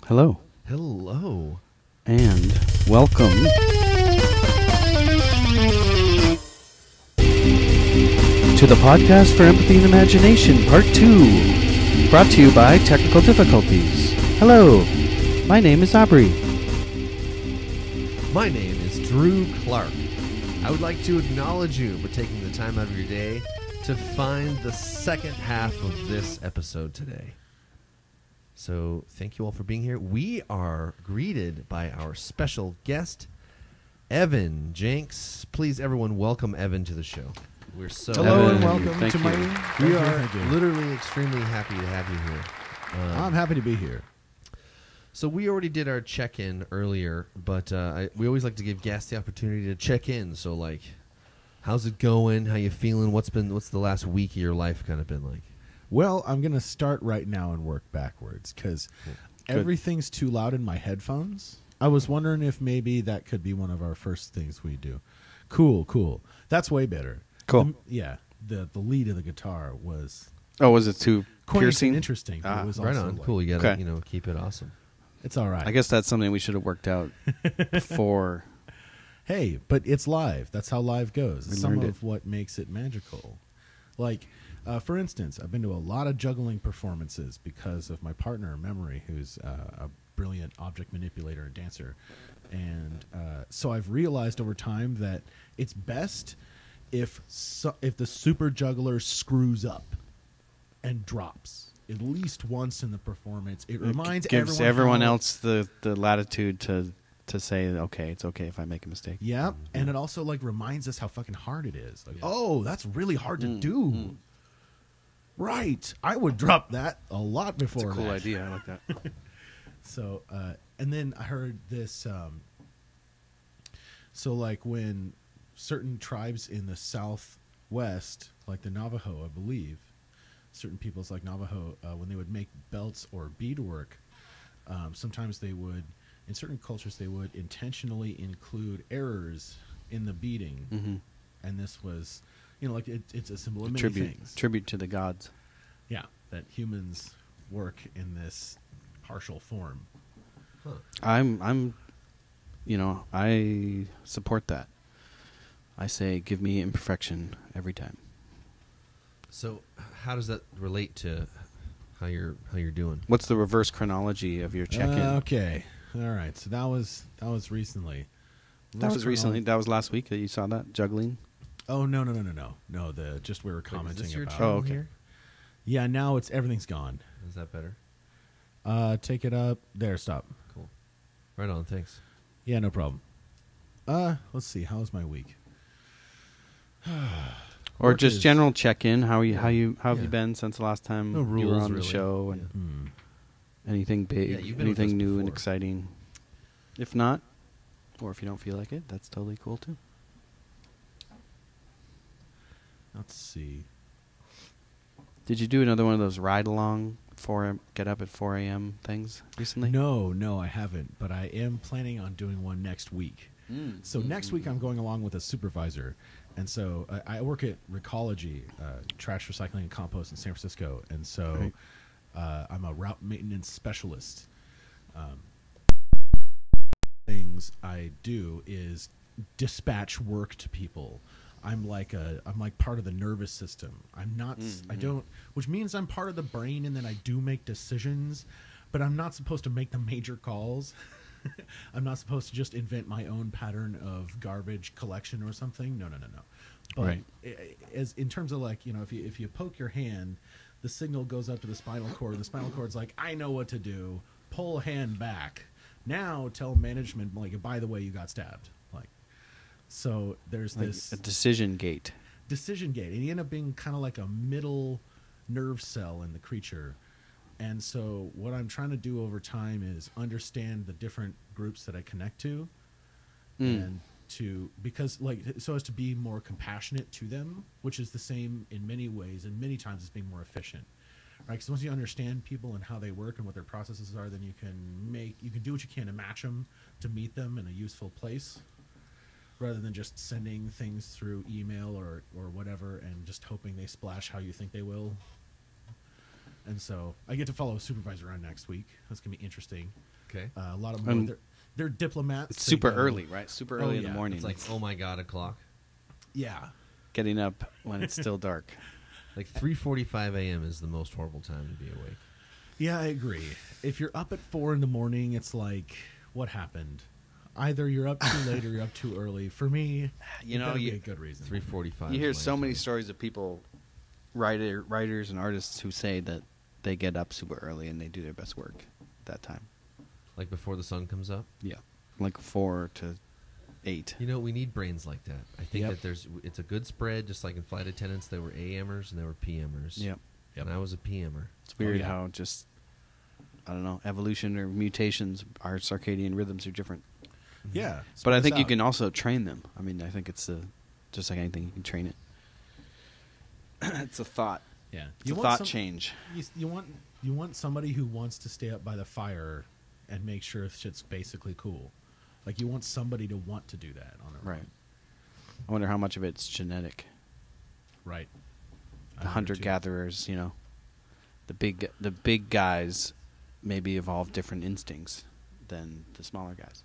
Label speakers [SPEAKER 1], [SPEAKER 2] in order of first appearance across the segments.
[SPEAKER 1] Hello.
[SPEAKER 2] Hello.
[SPEAKER 1] And welcome to the Podcast for Empathy and Imagination, Part 2, brought to you by Technical Difficulties. Hello, my name is Aubrey.
[SPEAKER 2] My name is Drew Clark. I would like to acknowledge you for taking the time out of your day to find the second half of this episode today. So thank you all for being here. We are greeted by our special guest, Evan Jenks. Please, everyone, welcome Evan to the show. We're so
[SPEAKER 3] Hello and
[SPEAKER 1] Evan,
[SPEAKER 3] welcome
[SPEAKER 1] thank
[SPEAKER 3] to
[SPEAKER 1] you.
[SPEAKER 3] my.
[SPEAKER 2] We are literally extremely happy to have you here.
[SPEAKER 3] I'm happy to be here.
[SPEAKER 2] So we already did our check-in earlier, but we always like to give guests the opportunity to check in. So, like, how's it going? How you feeling? What's the last week of your life kind of been like?
[SPEAKER 3] Well, I'm going to start right now and work backwards because everything's too loud in my headphones. I was wondering if maybe that could be one of our first things we do. Cool. That's way better.
[SPEAKER 1] Cool.
[SPEAKER 3] Yeah, the lead of the guitar was
[SPEAKER 1] Oh, was it too
[SPEAKER 3] quaint
[SPEAKER 1] piercing?
[SPEAKER 3] and interesting. But it was
[SPEAKER 2] Right
[SPEAKER 3] also
[SPEAKER 2] on.
[SPEAKER 3] like,
[SPEAKER 2] Cool. You gotta,
[SPEAKER 1] Okay.
[SPEAKER 2] keep it awesome.
[SPEAKER 3] It's all right.
[SPEAKER 1] I guess that's something we should have worked out before.
[SPEAKER 3] Hey, but it's live. That's how live goes.
[SPEAKER 1] We
[SPEAKER 3] It's some
[SPEAKER 1] learned
[SPEAKER 3] of what makes it magical. Like, for instance, I've been to a lot of juggling performances because of my partner, Memory, who's a brilliant object manipulator and dancer. And so I've realized over time that it's best if the super juggler screws up and drops at least once in the performance. It reminds
[SPEAKER 1] gives
[SPEAKER 3] everyone how-
[SPEAKER 1] else the latitude to say, okay, it's okay if I make a mistake.
[SPEAKER 3] Yeah, and it also like reminds us how fucking hard it is. Like, oh, that's really hard to do. Right, I would drop that a lot before.
[SPEAKER 1] It's a cool
[SPEAKER 3] that.
[SPEAKER 1] idea. I like that.
[SPEAKER 3] So, and then I heard this. So, like when certain tribes in the Southwest, like the Navajo, I believe, certain peoples like Navajo, when they would make belts or beadwork, sometimes they would. In certain cultures, they would intentionally include errors in the beading, and this was, like it's a symbol of many things.
[SPEAKER 1] Tribute to the gods.
[SPEAKER 3] Yeah, that humans work in this partial form.
[SPEAKER 2] Huh.
[SPEAKER 1] I support that. I say, give me imperfection every time.
[SPEAKER 2] So, how does that relate to how you're doing?
[SPEAKER 1] What's the reverse chronology of your check-in?
[SPEAKER 3] Okay, all right. So that was recently.
[SPEAKER 1] That was recently. That was last week that you saw that juggling.
[SPEAKER 3] Oh no! No, just we were
[SPEAKER 2] Wait,
[SPEAKER 3] commenting
[SPEAKER 2] is this your
[SPEAKER 3] about.
[SPEAKER 2] channel
[SPEAKER 1] okay.
[SPEAKER 2] here?
[SPEAKER 3] Yeah, now everything's gone.
[SPEAKER 2] Is that better?
[SPEAKER 3] Take it up there. Stop.
[SPEAKER 2] Cool. Right on. Thanks.
[SPEAKER 3] Yeah, no problem. Let's see. How's my week?
[SPEAKER 1] Or
[SPEAKER 3] Work
[SPEAKER 1] just
[SPEAKER 3] is-
[SPEAKER 1] general check-in. How have you
[SPEAKER 2] Yeah.
[SPEAKER 1] been since the last time
[SPEAKER 2] No
[SPEAKER 1] you were
[SPEAKER 2] rules,
[SPEAKER 1] on the
[SPEAKER 2] really.
[SPEAKER 1] show? And
[SPEAKER 2] Yeah.
[SPEAKER 1] anything big,
[SPEAKER 2] Yeah, you've been with us
[SPEAKER 1] anything new and
[SPEAKER 2] before.
[SPEAKER 1] exciting. If not, or if you don't feel like it, that's totally cool too.
[SPEAKER 3] Let's see.
[SPEAKER 1] Did you do another one of those ride-along get up at 4 a.m. things recently?
[SPEAKER 3] No, I haven't. But I am planning on doing one next week. So next week I'm going along with a supervisor, and so I work at Ridealongs, trash recycling and compost in San Francisco, and so
[SPEAKER 1] Right.
[SPEAKER 3] I'm a route maintenance specialist. Things I do is dispatch work to people. I'm like part of the nervous system. I'm not. I don't, which means I'm part of the brain, and then I do make decisions, but I'm not supposed to make the major calls. I'm not supposed to just invent my own pattern of garbage collection or something. No. But
[SPEAKER 1] Right.
[SPEAKER 3] As in terms of like, if you poke your hand, the signal goes up to the spinal cord. And the spinal cord's like, I know what to do. Pull hand back. Now tell management, like, by the way, you got stabbed. Like, so there's
[SPEAKER 1] Like
[SPEAKER 3] this
[SPEAKER 1] a decision gate.
[SPEAKER 3] decision gate, and you end up being kind of like a middle nerve cell in the creature. And so what I'm trying to do over time is understand the different groups that I connect to, and so as to be more compassionate to them, which is the same in many ways, and many times it's being more efficient. Right? Because once you understand people and how they work and what their processes are, then you can do what you can to match them, to meet them in a useful place, rather than just sending things through email or whatever and just hoping they splash how you think they will. And so I get to follow a supervisor around next week. That's going to be interesting.
[SPEAKER 2] Okay.
[SPEAKER 3] A lot of them, they're diplomats.
[SPEAKER 1] It's
[SPEAKER 3] They
[SPEAKER 1] super
[SPEAKER 3] go-
[SPEAKER 1] early, right? Super early in the
[SPEAKER 3] yeah.
[SPEAKER 1] morning.
[SPEAKER 2] It's like, oh my God, o'clock.
[SPEAKER 3] Yeah.
[SPEAKER 1] getting up when it's still dark.
[SPEAKER 2] Like 3:45 a.m. is the most horrible time to be awake.
[SPEAKER 3] Yeah, I agree. If you're up at 4 in the morning, it's like, what happened? Either you're up too late or you're up too early. For me,
[SPEAKER 1] You know,
[SPEAKER 3] that'd be
[SPEAKER 1] you-
[SPEAKER 3] a good reason.
[SPEAKER 2] 3:45.
[SPEAKER 1] You hear
[SPEAKER 2] is my
[SPEAKER 1] so many
[SPEAKER 2] time.
[SPEAKER 1] stories of people, writers and artists who say that they get up super early and they do their best work at that time.
[SPEAKER 2] Like before the sun comes up.
[SPEAKER 1] Yeah, like 4 to 8.
[SPEAKER 2] You know, we need brains like that. I think
[SPEAKER 3] Yep.
[SPEAKER 2] that it's a good spread, just like in flight attendants, there were AMers and there were PMers.
[SPEAKER 1] Yep.
[SPEAKER 2] And I was a PMer.
[SPEAKER 1] It's weird
[SPEAKER 3] yeah.
[SPEAKER 1] how just, I don't know, evolution or mutations, our circadian rhythms are different.
[SPEAKER 3] Yeah.
[SPEAKER 1] But I
[SPEAKER 3] spread
[SPEAKER 1] think
[SPEAKER 3] us
[SPEAKER 1] you
[SPEAKER 3] out.
[SPEAKER 1] can also train them. I mean, I think it's just like anything, you can train it. It's a thought.
[SPEAKER 3] Yeah.
[SPEAKER 1] It's a thought change.
[SPEAKER 3] You want somebody who wants to stay up by the fire and make sure shit's basically cool. Like you want somebody to want to do that on their
[SPEAKER 1] Right.
[SPEAKER 3] own.
[SPEAKER 1] I wonder how much of it's genetic.
[SPEAKER 3] Right. I
[SPEAKER 1] The
[SPEAKER 3] wonder, too.
[SPEAKER 1] hunter-gatherers, you know, the big guys maybe evolve different instincts than the smaller guys.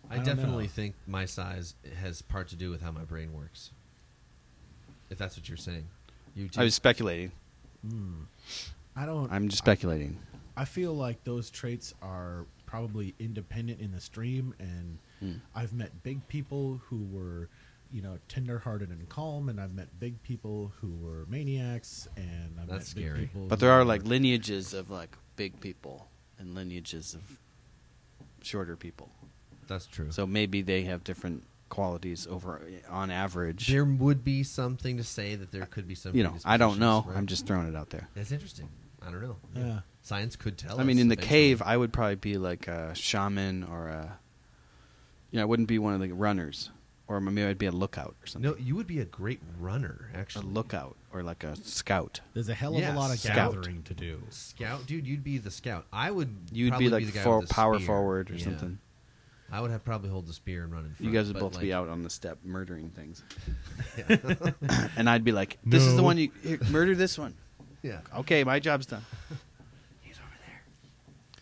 [SPEAKER 2] I
[SPEAKER 3] don't
[SPEAKER 2] definitely
[SPEAKER 3] know.
[SPEAKER 2] think my size has part to do with how my brain works. If that's what you're saying. You too.
[SPEAKER 1] I was speculating.
[SPEAKER 3] I don't.
[SPEAKER 1] I'm just speculating.
[SPEAKER 3] I feel like those traits are probably independent in the stream, and I've met big people who were, tender-hearted and calm, and I've met big people who were maniacs, and I've
[SPEAKER 2] That's
[SPEAKER 3] met
[SPEAKER 2] scary.
[SPEAKER 3] big people.
[SPEAKER 1] But
[SPEAKER 3] who
[SPEAKER 1] there are
[SPEAKER 3] were-
[SPEAKER 1] like lineages of like big people and lineages of shorter people.
[SPEAKER 2] That's true.
[SPEAKER 1] So maybe they have different qualities on average.
[SPEAKER 2] There would be something to say that there could be some.
[SPEAKER 1] I don't know.
[SPEAKER 2] predispositions, right?
[SPEAKER 1] I'm just throwing it out there.
[SPEAKER 2] That's interesting. I don't know.
[SPEAKER 3] Yeah.
[SPEAKER 2] Science could tell us.
[SPEAKER 1] I mean, in the
[SPEAKER 2] eventually.
[SPEAKER 1] cave, I would probably be like a shaman or I wouldn't be one of the runners, or maybe I'd be a lookout or something.
[SPEAKER 2] No, you would be a great runner,
[SPEAKER 1] A
[SPEAKER 2] actually.
[SPEAKER 1] lookout or like a scout.
[SPEAKER 3] There's a hell of
[SPEAKER 2] Yeah,
[SPEAKER 3] a lot of
[SPEAKER 2] scout.
[SPEAKER 3] gathering to do.
[SPEAKER 2] Scout, dude, you'd be the scout. I would.
[SPEAKER 1] You'd
[SPEAKER 2] probably
[SPEAKER 1] be like
[SPEAKER 2] the guy
[SPEAKER 1] for
[SPEAKER 2] with the
[SPEAKER 1] power
[SPEAKER 2] spear.
[SPEAKER 1] forward or
[SPEAKER 2] Yeah.
[SPEAKER 1] something.
[SPEAKER 2] I would have probably hold the spear and run in front.
[SPEAKER 1] You guys would
[SPEAKER 2] but,
[SPEAKER 1] both be
[SPEAKER 2] like,
[SPEAKER 1] out on the step murdering things,
[SPEAKER 2] Yeah.
[SPEAKER 1] and I'd be like, "This is the
[SPEAKER 3] No.
[SPEAKER 1] one you murder. This one.
[SPEAKER 2] yeah.
[SPEAKER 1] Okay, my job's done."
[SPEAKER 2] He's over there.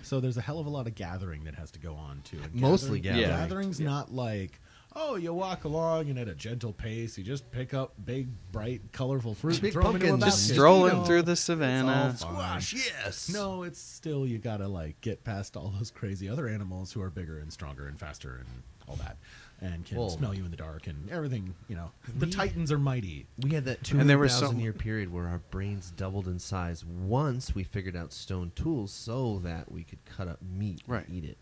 [SPEAKER 3] So there's a hell of a lot of gathering that has to go on too. And
[SPEAKER 2] Mostly
[SPEAKER 1] gathering. Yeah.
[SPEAKER 3] Gathering's not like, oh, you walk along and at a gentle pace, you just pick up big, bright, colorful fruit,
[SPEAKER 2] Big
[SPEAKER 3] and throw them into a
[SPEAKER 2] pumpkins.
[SPEAKER 1] Just
[SPEAKER 3] basket.
[SPEAKER 1] strolling
[SPEAKER 3] You know,
[SPEAKER 1] through the
[SPEAKER 3] it's
[SPEAKER 1] savannah.
[SPEAKER 3] all fine.
[SPEAKER 2] Squash, yes.
[SPEAKER 3] No, it's still you gotta like get past all those crazy other animals who are bigger and stronger and faster and all that, and can
[SPEAKER 2] Whoa.
[SPEAKER 3] smell you in the dark and everything. The
[SPEAKER 2] We-
[SPEAKER 3] titans are mighty.
[SPEAKER 2] We had that
[SPEAKER 1] And there were
[SPEAKER 2] 200,000
[SPEAKER 1] some-
[SPEAKER 2] year period where our brains doubled in size once we figured out stone tools so that we could cut up meat
[SPEAKER 1] Right.
[SPEAKER 2] and eat it.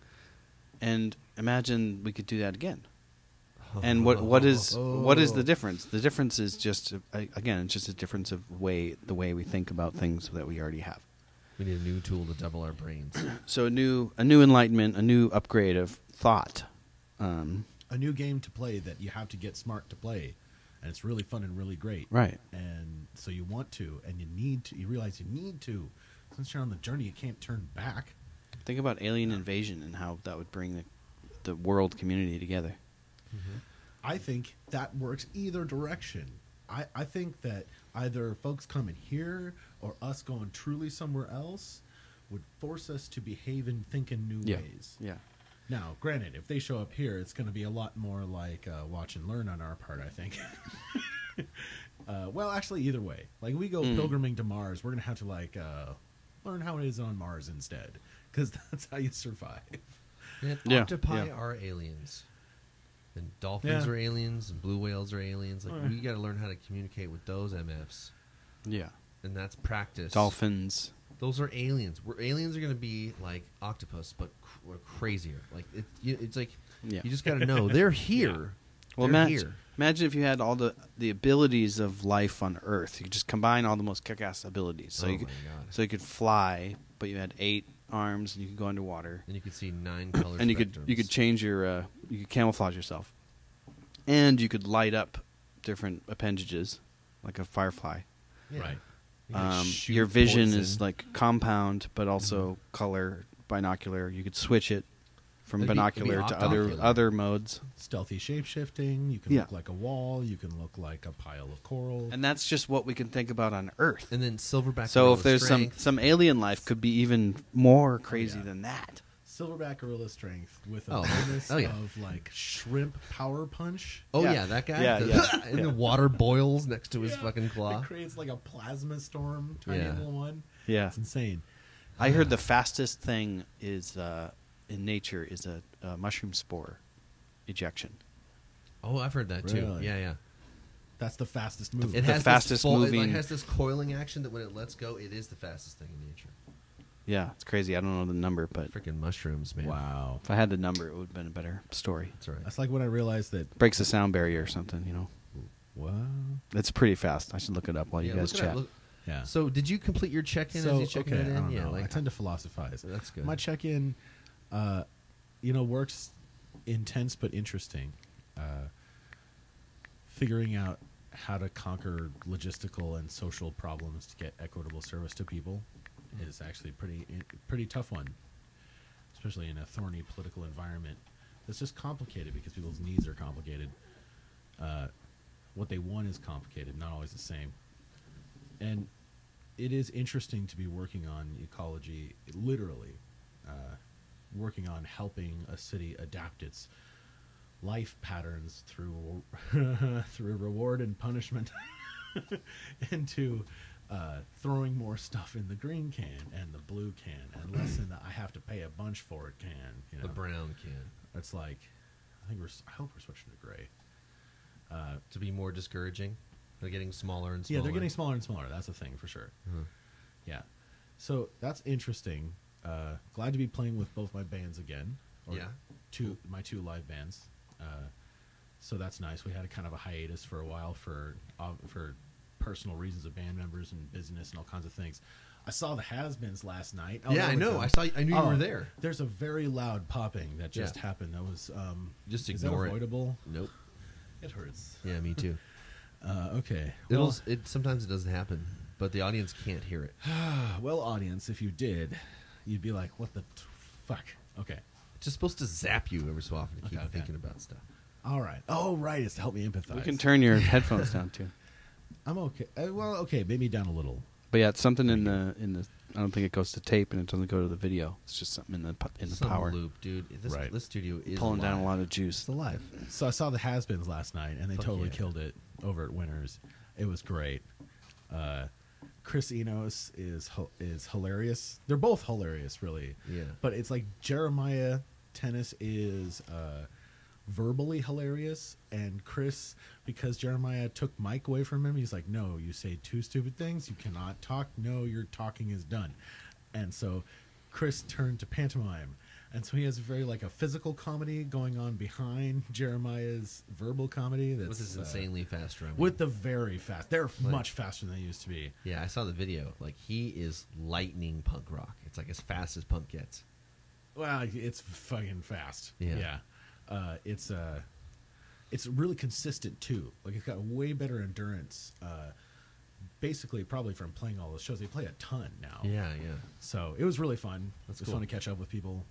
[SPEAKER 1] And imagine we could do that again. And what is the difference? The difference is just again, it's just a difference of the way we think about things that we already have.
[SPEAKER 2] We need a new tool to double our brains.
[SPEAKER 1] So a new enlightenment, a new upgrade of thought.
[SPEAKER 3] A new game to play that you have to get smart to play, and it's really fun and really great.
[SPEAKER 1] Right.
[SPEAKER 3] And so you want to, and you need to. You realize you need to. Since you're on the journey, you can't turn back.
[SPEAKER 1] Think about alien invasion and how that would bring the world community together.
[SPEAKER 3] I think that works either direction. I think that either folks coming here or us going truly somewhere else would force us to behave and think in new ways.
[SPEAKER 1] Yeah.
[SPEAKER 3] Now, granted, if they show up here, it's going to be a lot more like watch and learn on our part, I think. Well, actually, either way. Like, we go pilgriming to Mars, we're going to have to, learn how it is on Mars instead. Because that's how you survive.
[SPEAKER 2] And
[SPEAKER 1] Yeah,
[SPEAKER 2] octopi
[SPEAKER 1] yeah.
[SPEAKER 2] are aliens. And dolphins
[SPEAKER 3] Yeah.
[SPEAKER 2] are aliens, and blue whales are aliens. Like, we got to learn how to communicate with those MFs.
[SPEAKER 1] Yeah.
[SPEAKER 2] And that's practice.
[SPEAKER 1] Dolphins.
[SPEAKER 2] Those are aliens. Aliens are going to be like octopus, but crazier. Like it's like
[SPEAKER 1] Yeah.
[SPEAKER 2] you just got to know they're here.
[SPEAKER 1] Well,
[SPEAKER 2] They're here.
[SPEAKER 1] imagine if you had all the abilities of life on Earth. You could just combine all the most kick-ass abilities. So
[SPEAKER 2] Oh
[SPEAKER 1] you could,
[SPEAKER 2] my God.
[SPEAKER 1] so you could fly, but you had 8 arms and you could go underwater.
[SPEAKER 2] And you could see 9 colors.
[SPEAKER 1] And you could change your you could camouflage yourself, and you could light up different appendages like a firefly.
[SPEAKER 3] Right.
[SPEAKER 1] Your vision is like compound, but also color binocular. You could switch it. from
[SPEAKER 2] It'd be
[SPEAKER 1] binocular to
[SPEAKER 2] octocular.
[SPEAKER 1] other modes.
[SPEAKER 3] Stealthy shape-shifting. You can
[SPEAKER 1] Yeah.
[SPEAKER 3] look like a wall. You can look like a pile of coral.
[SPEAKER 1] And that's just what we can think about on Earth.
[SPEAKER 2] And then silverback.
[SPEAKER 1] So
[SPEAKER 2] gorilla
[SPEAKER 1] if there's
[SPEAKER 2] strength.
[SPEAKER 1] some alien life, could be even more crazy
[SPEAKER 3] yeah.
[SPEAKER 1] than that.
[SPEAKER 3] Silverback gorilla strength with a
[SPEAKER 2] Oh.
[SPEAKER 3] bonus
[SPEAKER 2] Oh, yeah.
[SPEAKER 3] of like shrimp power punch.
[SPEAKER 2] Oh
[SPEAKER 1] Yeah.
[SPEAKER 2] yeah, that guy.
[SPEAKER 1] Yeah,
[SPEAKER 2] The-
[SPEAKER 1] yeah.
[SPEAKER 2] and the water boils next to his
[SPEAKER 3] Yeah.
[SPEAKER 2] fucking claw.
[SPEAKER 3] It creates like a plasma storm, tiny
[SPEAKER 2] Yeah.
[SPEAKER 3] little one.
[SPEAKER 1] Yeah.
[SPEAKER 3] It's insane.
[SPEAKER 1] I heard the fastest thing is in nature is a mushroom spore ejection.
[SPEAKER 2] Oh, I've heard that too.
[SPEAKER 3] Really?
[SPEAKER 2] Yeah, yeah.
[SPEAKER 3] That's the fastest move.
[SPEAKER 2] It has
[SPEAKER 1] fastest
[SPEAKER 2] this full,
[SPEAKER 1] moving-
[SPEAKER 2] It has this coiling action that when it lets go, it is the fastest thing in nature.
[SPEAKER 1] Yeah, it's crazy. I don't know the number, but
[SPEAKER 2] Freaking mushrooms, man.
[SPEAKER 3] Wow.
[SPEAKER 1] if I had the number, it would have been a better story.
[SPEAKER 2] That's right.
[SPEAKER 3] That's like when I realized that.
[SPEAKER 1] Breaks the sound barrier or something, you know.
[SPEAKER 3] What?
[SPEAKER 1] It's pretty fast. I should look it up while you
[SPEAKER 2] Yeah,
[SPEAKER 1] guys
[SPEAKER 2] look it up,
[SPEAKER 1] chat.
[SPEAKER 2] look-
[SPEAKER 3] Yeah.
[SPEAKER 2] So, did you complete your check-in
[SPEAKER 3] So,
[SPEAKER 2] as you checking
[SPEAKER 3] okay,
[SPEAKER 2] it in?
[SPEAKER 3] I don't
[SPEAKER 2] Yeah,
[SPEAKER 3] know.
[SPEAKER 2] like
[SPEAKER 3] I tend to philosophize.
[SPEAKER 2] That's good.
[SPEAKER 3] My check-in, works intense but interesting. Figuring out how to conquer logistical and social problems to get equitable service to people is actually pretty tough one, especially in a thorny political environment. It's just complicated because people's needs are complicated. What they want is complicated, not always the same. And it is interesting to be working on ecology, literally, working on helping a city adapt its life patterns through through reward and punishment into throwing more stuff in the green can and the blue can and less in the I have to pay a bunch for it can. You know,
[SPEAKER 2] the brown can.
[SPEAKER 3] it's like I hope we're switching to gray.
[SPEAKER 2] To be more discouraging. They're getting smaller and smaller.
[SPEAKER 3] Yeah, they're getting smaller and smaller. That's a thing for sure.
[SPEAKER 2] Uh-huh.
[SPEAKER 3] Yeah, so that's interesting. Glad to be playing with both my bands again. Or
[SPEAKER 2] Yeah.
[SPEAKER 3] my two live bands. So that's nice. We had a kind of a hiatus for a while for personal reasons of band members and business and all kinds of things. I saw the Has-Beens last night. Oh,
[SPEAKER 2] Yeah,
[SPEAKER 3] there
[SPEAKER 2] I
[SPEAKER 3] we
[SPEAKER 2] know.
[SPEAKER 3] go.
[SPEAKER 2] I knew you were there.
[SPEAKER 3] There's a very loud popping that just
[SPEAKER 2] Yeah.
[SPEAKER 3] happened. That was
[SPEAKER 2] Just
[SPEAKER 3] is
[SPEAKER 2] ignore
[SPEAKER 3] that
[SPEAKER 2] it.
[SPEAKER 3] avoidable?
[SPEAKER 2] Nope.
[SPEAKER 3] It hurts.
[SPEAKER 2] Yeah, me too.
[SPEAKER 3] Okay.
[SPEAKER 2] Sometimes it doesn't happen, but the audience can't hear it.
[SPEAKER 3] Well, audience, if you did, you'd be like, "What the fuck?" Okay.
[SPEAKER 2] It's just supposed to zap you every so often to keep
[SPEAKER 3] Okay.
[SPEAKER 2] thinking about stuff.
[SPEAKER 3] All right. Oh, right. It's to help me empathize.
[SPEAKER 1] We can turn your headphones down too.
[SPEAKER 3] I'm okay. Well, okay. Maybe down a little.
[SPEAKER 1] But yeah, it's something in the. I don't think it goes to tape and it doesn't go to the video. It's just something in the
[SPEAKER 2] Some
[SPEAKER 1] power.
[SPEAKER 2] loop, dude.
[SPEAKER 3] Right.
[SPEAKER 2] This studio is
[SPEAKER 1] Pulling down a
[SPEAKER 2] alive.
[SPEAKER 1] lot of juice.
[SPEAKER 2] It's alive.
[SPEAKER 3] So I saw the Has-Beens last night, and they
[SPEAKER 2] Fuck
[SPEAKER 3] totally
[SPEAKER 2] yeah.
[SPEAKER 3] killed it over at Winners. It was great. Chris Enos is hilarious. They're both hilarious, really.
[SPEAKER 2] Yeah.
[SPEAKER 3] But it's like Jeremiah Tennis is verbally hilarious, and Chris, because Jeremiah took Mike away from him, he's like, "No, you say two stupid things. You cannot talk. No, your talking is done." And so Chris turned to pantomime. And so he has very like a physical comedy going on behind Jeremiah's verbal comedy. That's
[SPEAKER 2] With this insanely fast drumming.
[SPEAKER 3] with the very fast. They're much faster than they used to be.
[SPEAKER 2] Yeah, I saw the video. Like, he is lightning punk rock. It's like as fast as punk gets.
[SPEAKER 3] Well, it's fucking fast.
[SPEAKER 2] Yeah.
[SPEAKER 3] It's really consistent too. Like it's got way better endurance. Basically, probably from playing all those shows, they play a ton now.
[SPEAKER 2] Yeah, yeah.
[SPEAKER 3] So it was really fun.
[SPEAKER 2] That's
[SPEAKER 3] it was
[SPEAKER 2] cool.
[SPEAKER 3] fun to catch up with people.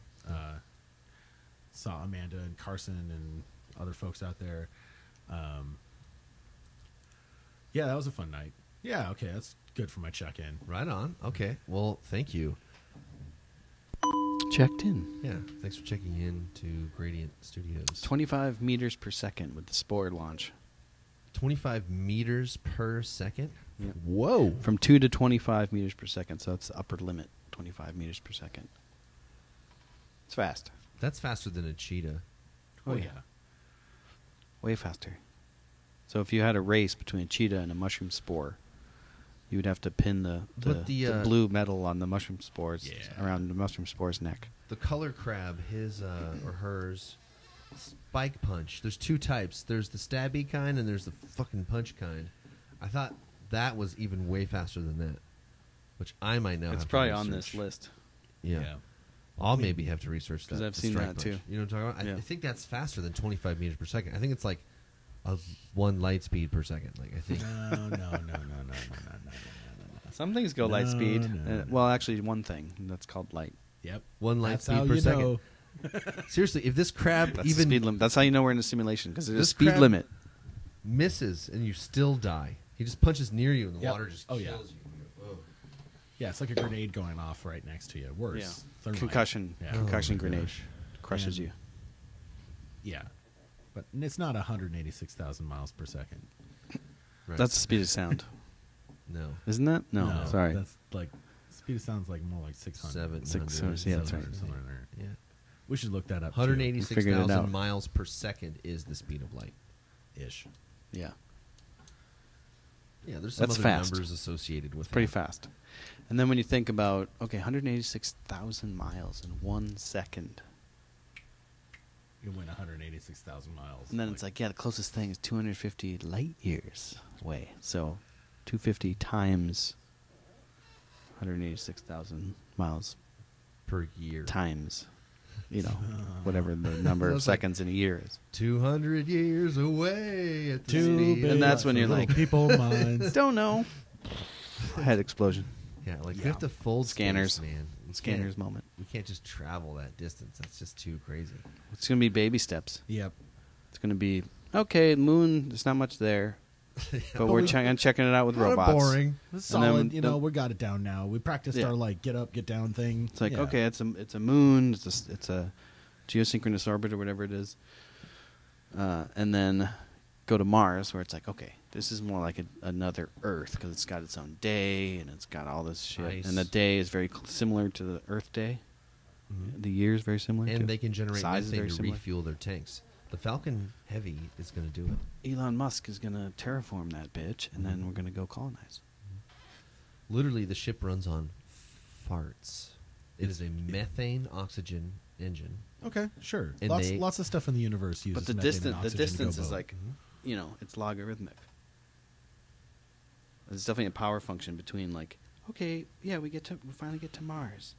[SPEAKER 3] Saw Amanda and Carson and other folks out there. Yeah, that was a fun night. Yeah, okay, that's good for my check-in.
[SPEAKER 2] Right on. Okay. Well, thank you.
[SPEAKER 1] Checked in.
[SPEAKER 2] Yeah. Thanks for checking in to Gradient Studios.
[SPEAKER 1] 25 meters per second with the Spore launch.
[SPEAKER 2] 25 meters per second?
[SPEAKER 1] Yep.
[SPEAKER 2] Whoa.
[SPEAKER 1] From 2 to 25 meters per second, so that's the upper limit. 25 meters per second. It's fast.
[SPEAKER 2] That's faster than a cheetah.
[SPEAKER 3] Oh,
[SPEAKER 1] Oh,
[SPEAKER 3] yeah.
[SPEAKER 1] yeah. Way faster. So if you had a race between a cheetah and a mushroom spore, you would have to pin the blue metal on the mushroom spores around the mushroom spore's neck.
[SPEAKER 2] The color crab, his or hers, spike punch. There's two types. There's the stabby kind and there's the fucking punch kind. I thought that was even way faster than that, which I might now have
[SPEAKER 1] It's
[SPEAKER 2] to
[SPEAKER 1] probably on
[SPEAKER 2] research.
[SPEAKER 1] this list.
[SPEAKER 2] Yeah. I'll maybe have to research that.
[SPEAKER 1] 'Cause I've
[SPEAKER 2] the
[SPEAKER 1] seen
[SPEAKER 2] strike
[SPEAKER 1] that,
[SPEAKER 2] punch.
[SPEAKER 1] too.
[SPEAKER 2] You know what I'm talking about?
[SPEAKER 1] Yeah.
[SPEAKER 2] I think that's faster than 25 meters per second. I think it's like a 1 light speed per second. Like I think.
[SPEAKER 3] No.
[SPEAKER 1] Some things go light
[SPEAKER 3] No,
[SPEAKER 1] speed.
[SPEAKER 3] no.
[SPEAKER 1] Well, actually, one thing that's called light.
[SPEAKER 3] Yep.
[SPEAKER 2] 1 light
[SPEAKER 3] That's
[SPEAKER 2] speed
[SPEAKER 3] how
[SPEAKER 2] per
[SPEAKER 3] you
[SPEAKER 2] second.
[SPEAKER 3] know.
[SPEAKER 2] Seriously, if this crab
[SPEAKER 1] That's
[SPEAKER 2] even
[SPEAKER 1] the speed limit. That's how you know we're in a simulation because there's a
[SPEAKER 2] This
[SPEAKER 1] speed
[SPEAKER 2] crab-
[SPEAKER 1] limit.
[SPEAKER 2] misses and you still die, he just punches near you and the
[SPEAKER 3] Yep.
[SPEAKER 2] water just
[SPEAKER 3] Oh,
[SPEAKER 2] kills
[SPEAKER 3] yeah.
[SPEAKER 2] you. Whoa.
[SPEAKER 3] Yeah, it's like a grenade going off right next to you. Worse.
[SPEAKER 1] Yeah.
[SPEAKER 3] Thermite.
[SPEAKER 1] Concussion.
[SPEAKER 3] Yeah.
[SPEAKER 1] Concussion
[SPEAKER 2] Oh, my
[SPEAKER 1] grenade
[SPEAKER 2] gosh.
[SPEAKER 1] crushes
[SPEAKER 3] And-
[SPEAKER 1] you.
[SPEAKER 3] Yeah. But it's not 186,000 miles per second.
[SPEAKER 2] Right.
[SPEAKER 1] That's the speed of sound,
[SPEAKER 2] no.
[SPEAKER 1] isn't that? No, sorry.
[SPEAKER 3] That's like, speed sounds like more like 600.
[SPEAKER 2] 700.
[SPEAKER 1] Yeah, that's right.
[SPEAKER 3] Somewhere in there.
[SPEAKER 2] Yeah.
[SPEAKER 3] We should look that up. too.
[SPEAKER 2] 186,000
[SPEAKER 1] out.
[SPEAKER 2] miles per second is the speed of light.
[SPEAKER 3] Ish.
[SPEAKER 1] Yeah,
[SPEAKER 2] Yeah, there's some
[SPEAKER 1] That's
[SPEAKER 2] other
[SPEAKER 1] fast.
[SPEAKER 2] numbers associated with
[SPEAKER 1] pretty
[SPEAKER 2] that.
[SPEAKER 1] fast. And then when you think about 186,000 miles in 1 second,
[SPEAKER 3] You went 186,000 miles.
[SPEAKER 1] and then it's like, yeah, the closest thing is 250 light years away. So, 250 times 186,000 miles
[SPEAKER 2] per year.
[SPEAKER 1] times, whatever the number of
[SPEAKER 2] That's like-
[SPEAKER 1] seconds in a year is.
[SPEAKER 2] 200 years away at the
[SPEAKER 3] Too
[SPEAKER 2] speed
[SPEAKER 3] big
[SPEAKER 1] And that's when
[SPEAKER 3] for
[SPEAKER 1] you're
[SPEAKER 3] little
[SPEAKER 1] like-
[SPEAKER 3] people minds.
[SPEAKER 1] Don't know. Head explosion.
[SPEAKER 2] Yeah, like we
[SPEAKER 3] Yeah.
[SPEAKER 2] have to fold
[SPEAKER 1] Scanners.
[SPEAKER 2] space, man. We
[SPEAKER 1] Scanners
[SPEAKER 2] can't-
[SPEAKER 1] moment.
[SPEAKER 2] We can't just travel that distance. That's just too crazy.
[SPEAKER 1] It's going to be baby steps.
[SPEAKER 3] Yep.
[SPEAKER 1] It's going to be, okay, moon, there's not much there, but we're
[SPEAKER 3] we-
[SPEAKER 1] checking it out with robots.
[SPEAKER 2] Boring.
[SPEAKER 3] It's
[SPEAKER 1] And then
[SPEAKER 3] solid.
[SPEAKER 1] the-
[SPEAKER 3] We got it down now. We practiced
[SPEAKER 1] Yeah.
[SPEAKER 3] our get up, get down thing.
[SPEAKER 1] It's like,
[SPEAKER 3] Yeah.
[SPEAKER 1] okay, it's a moon, it's a geosynchronous orbit or whatever it is. And then go to Mars, where it's like, okay, this is more like another Earth because it's got its own day and it's got all this shit.
[SPEAKER 2] Nice.
[SPEAKER 1] And the day is very similar to the Earth day.
[SPEAKER 2] Mhm.
[SPEAKER 1] The year is very similar.
[SPEAKER 2] And
[SPEAKER 1] too.
[SPEAKER 2] they can generate
[SPEAKER 1] Size is
[SPEAKER 2] methane
[SPEAKER 1] very
[SPEAKER 2] to
[SPEAKER 1] similar.
[SPEAKER 2] refuel their tanks. The Falcon Heavy is going to do it.
[SPEAKER 1] Elon Musk is going to terraform that bitch, and then we're going to go colonize.
[SPEAKER 2] Literally, the ship runs on farts. It is a methane oxygen engine.
[SPEAKER 3] Okay, sure.
[SPEAKER 2] And
[SPEAKER 3] Lots of stuff in the universe uses
[SPEAKER 1] But the
[SPEAKER 3] methane and
[SPEAKER 1] distance, the
[SPEAKER 3] oxygen to go
[SPEAKER 1] distance is
[SPEAKER 3] both.
[SPEAKER 1] like, it's logarithmic. There's definitely a power function between like, okay, yeah, we finally get to Mars.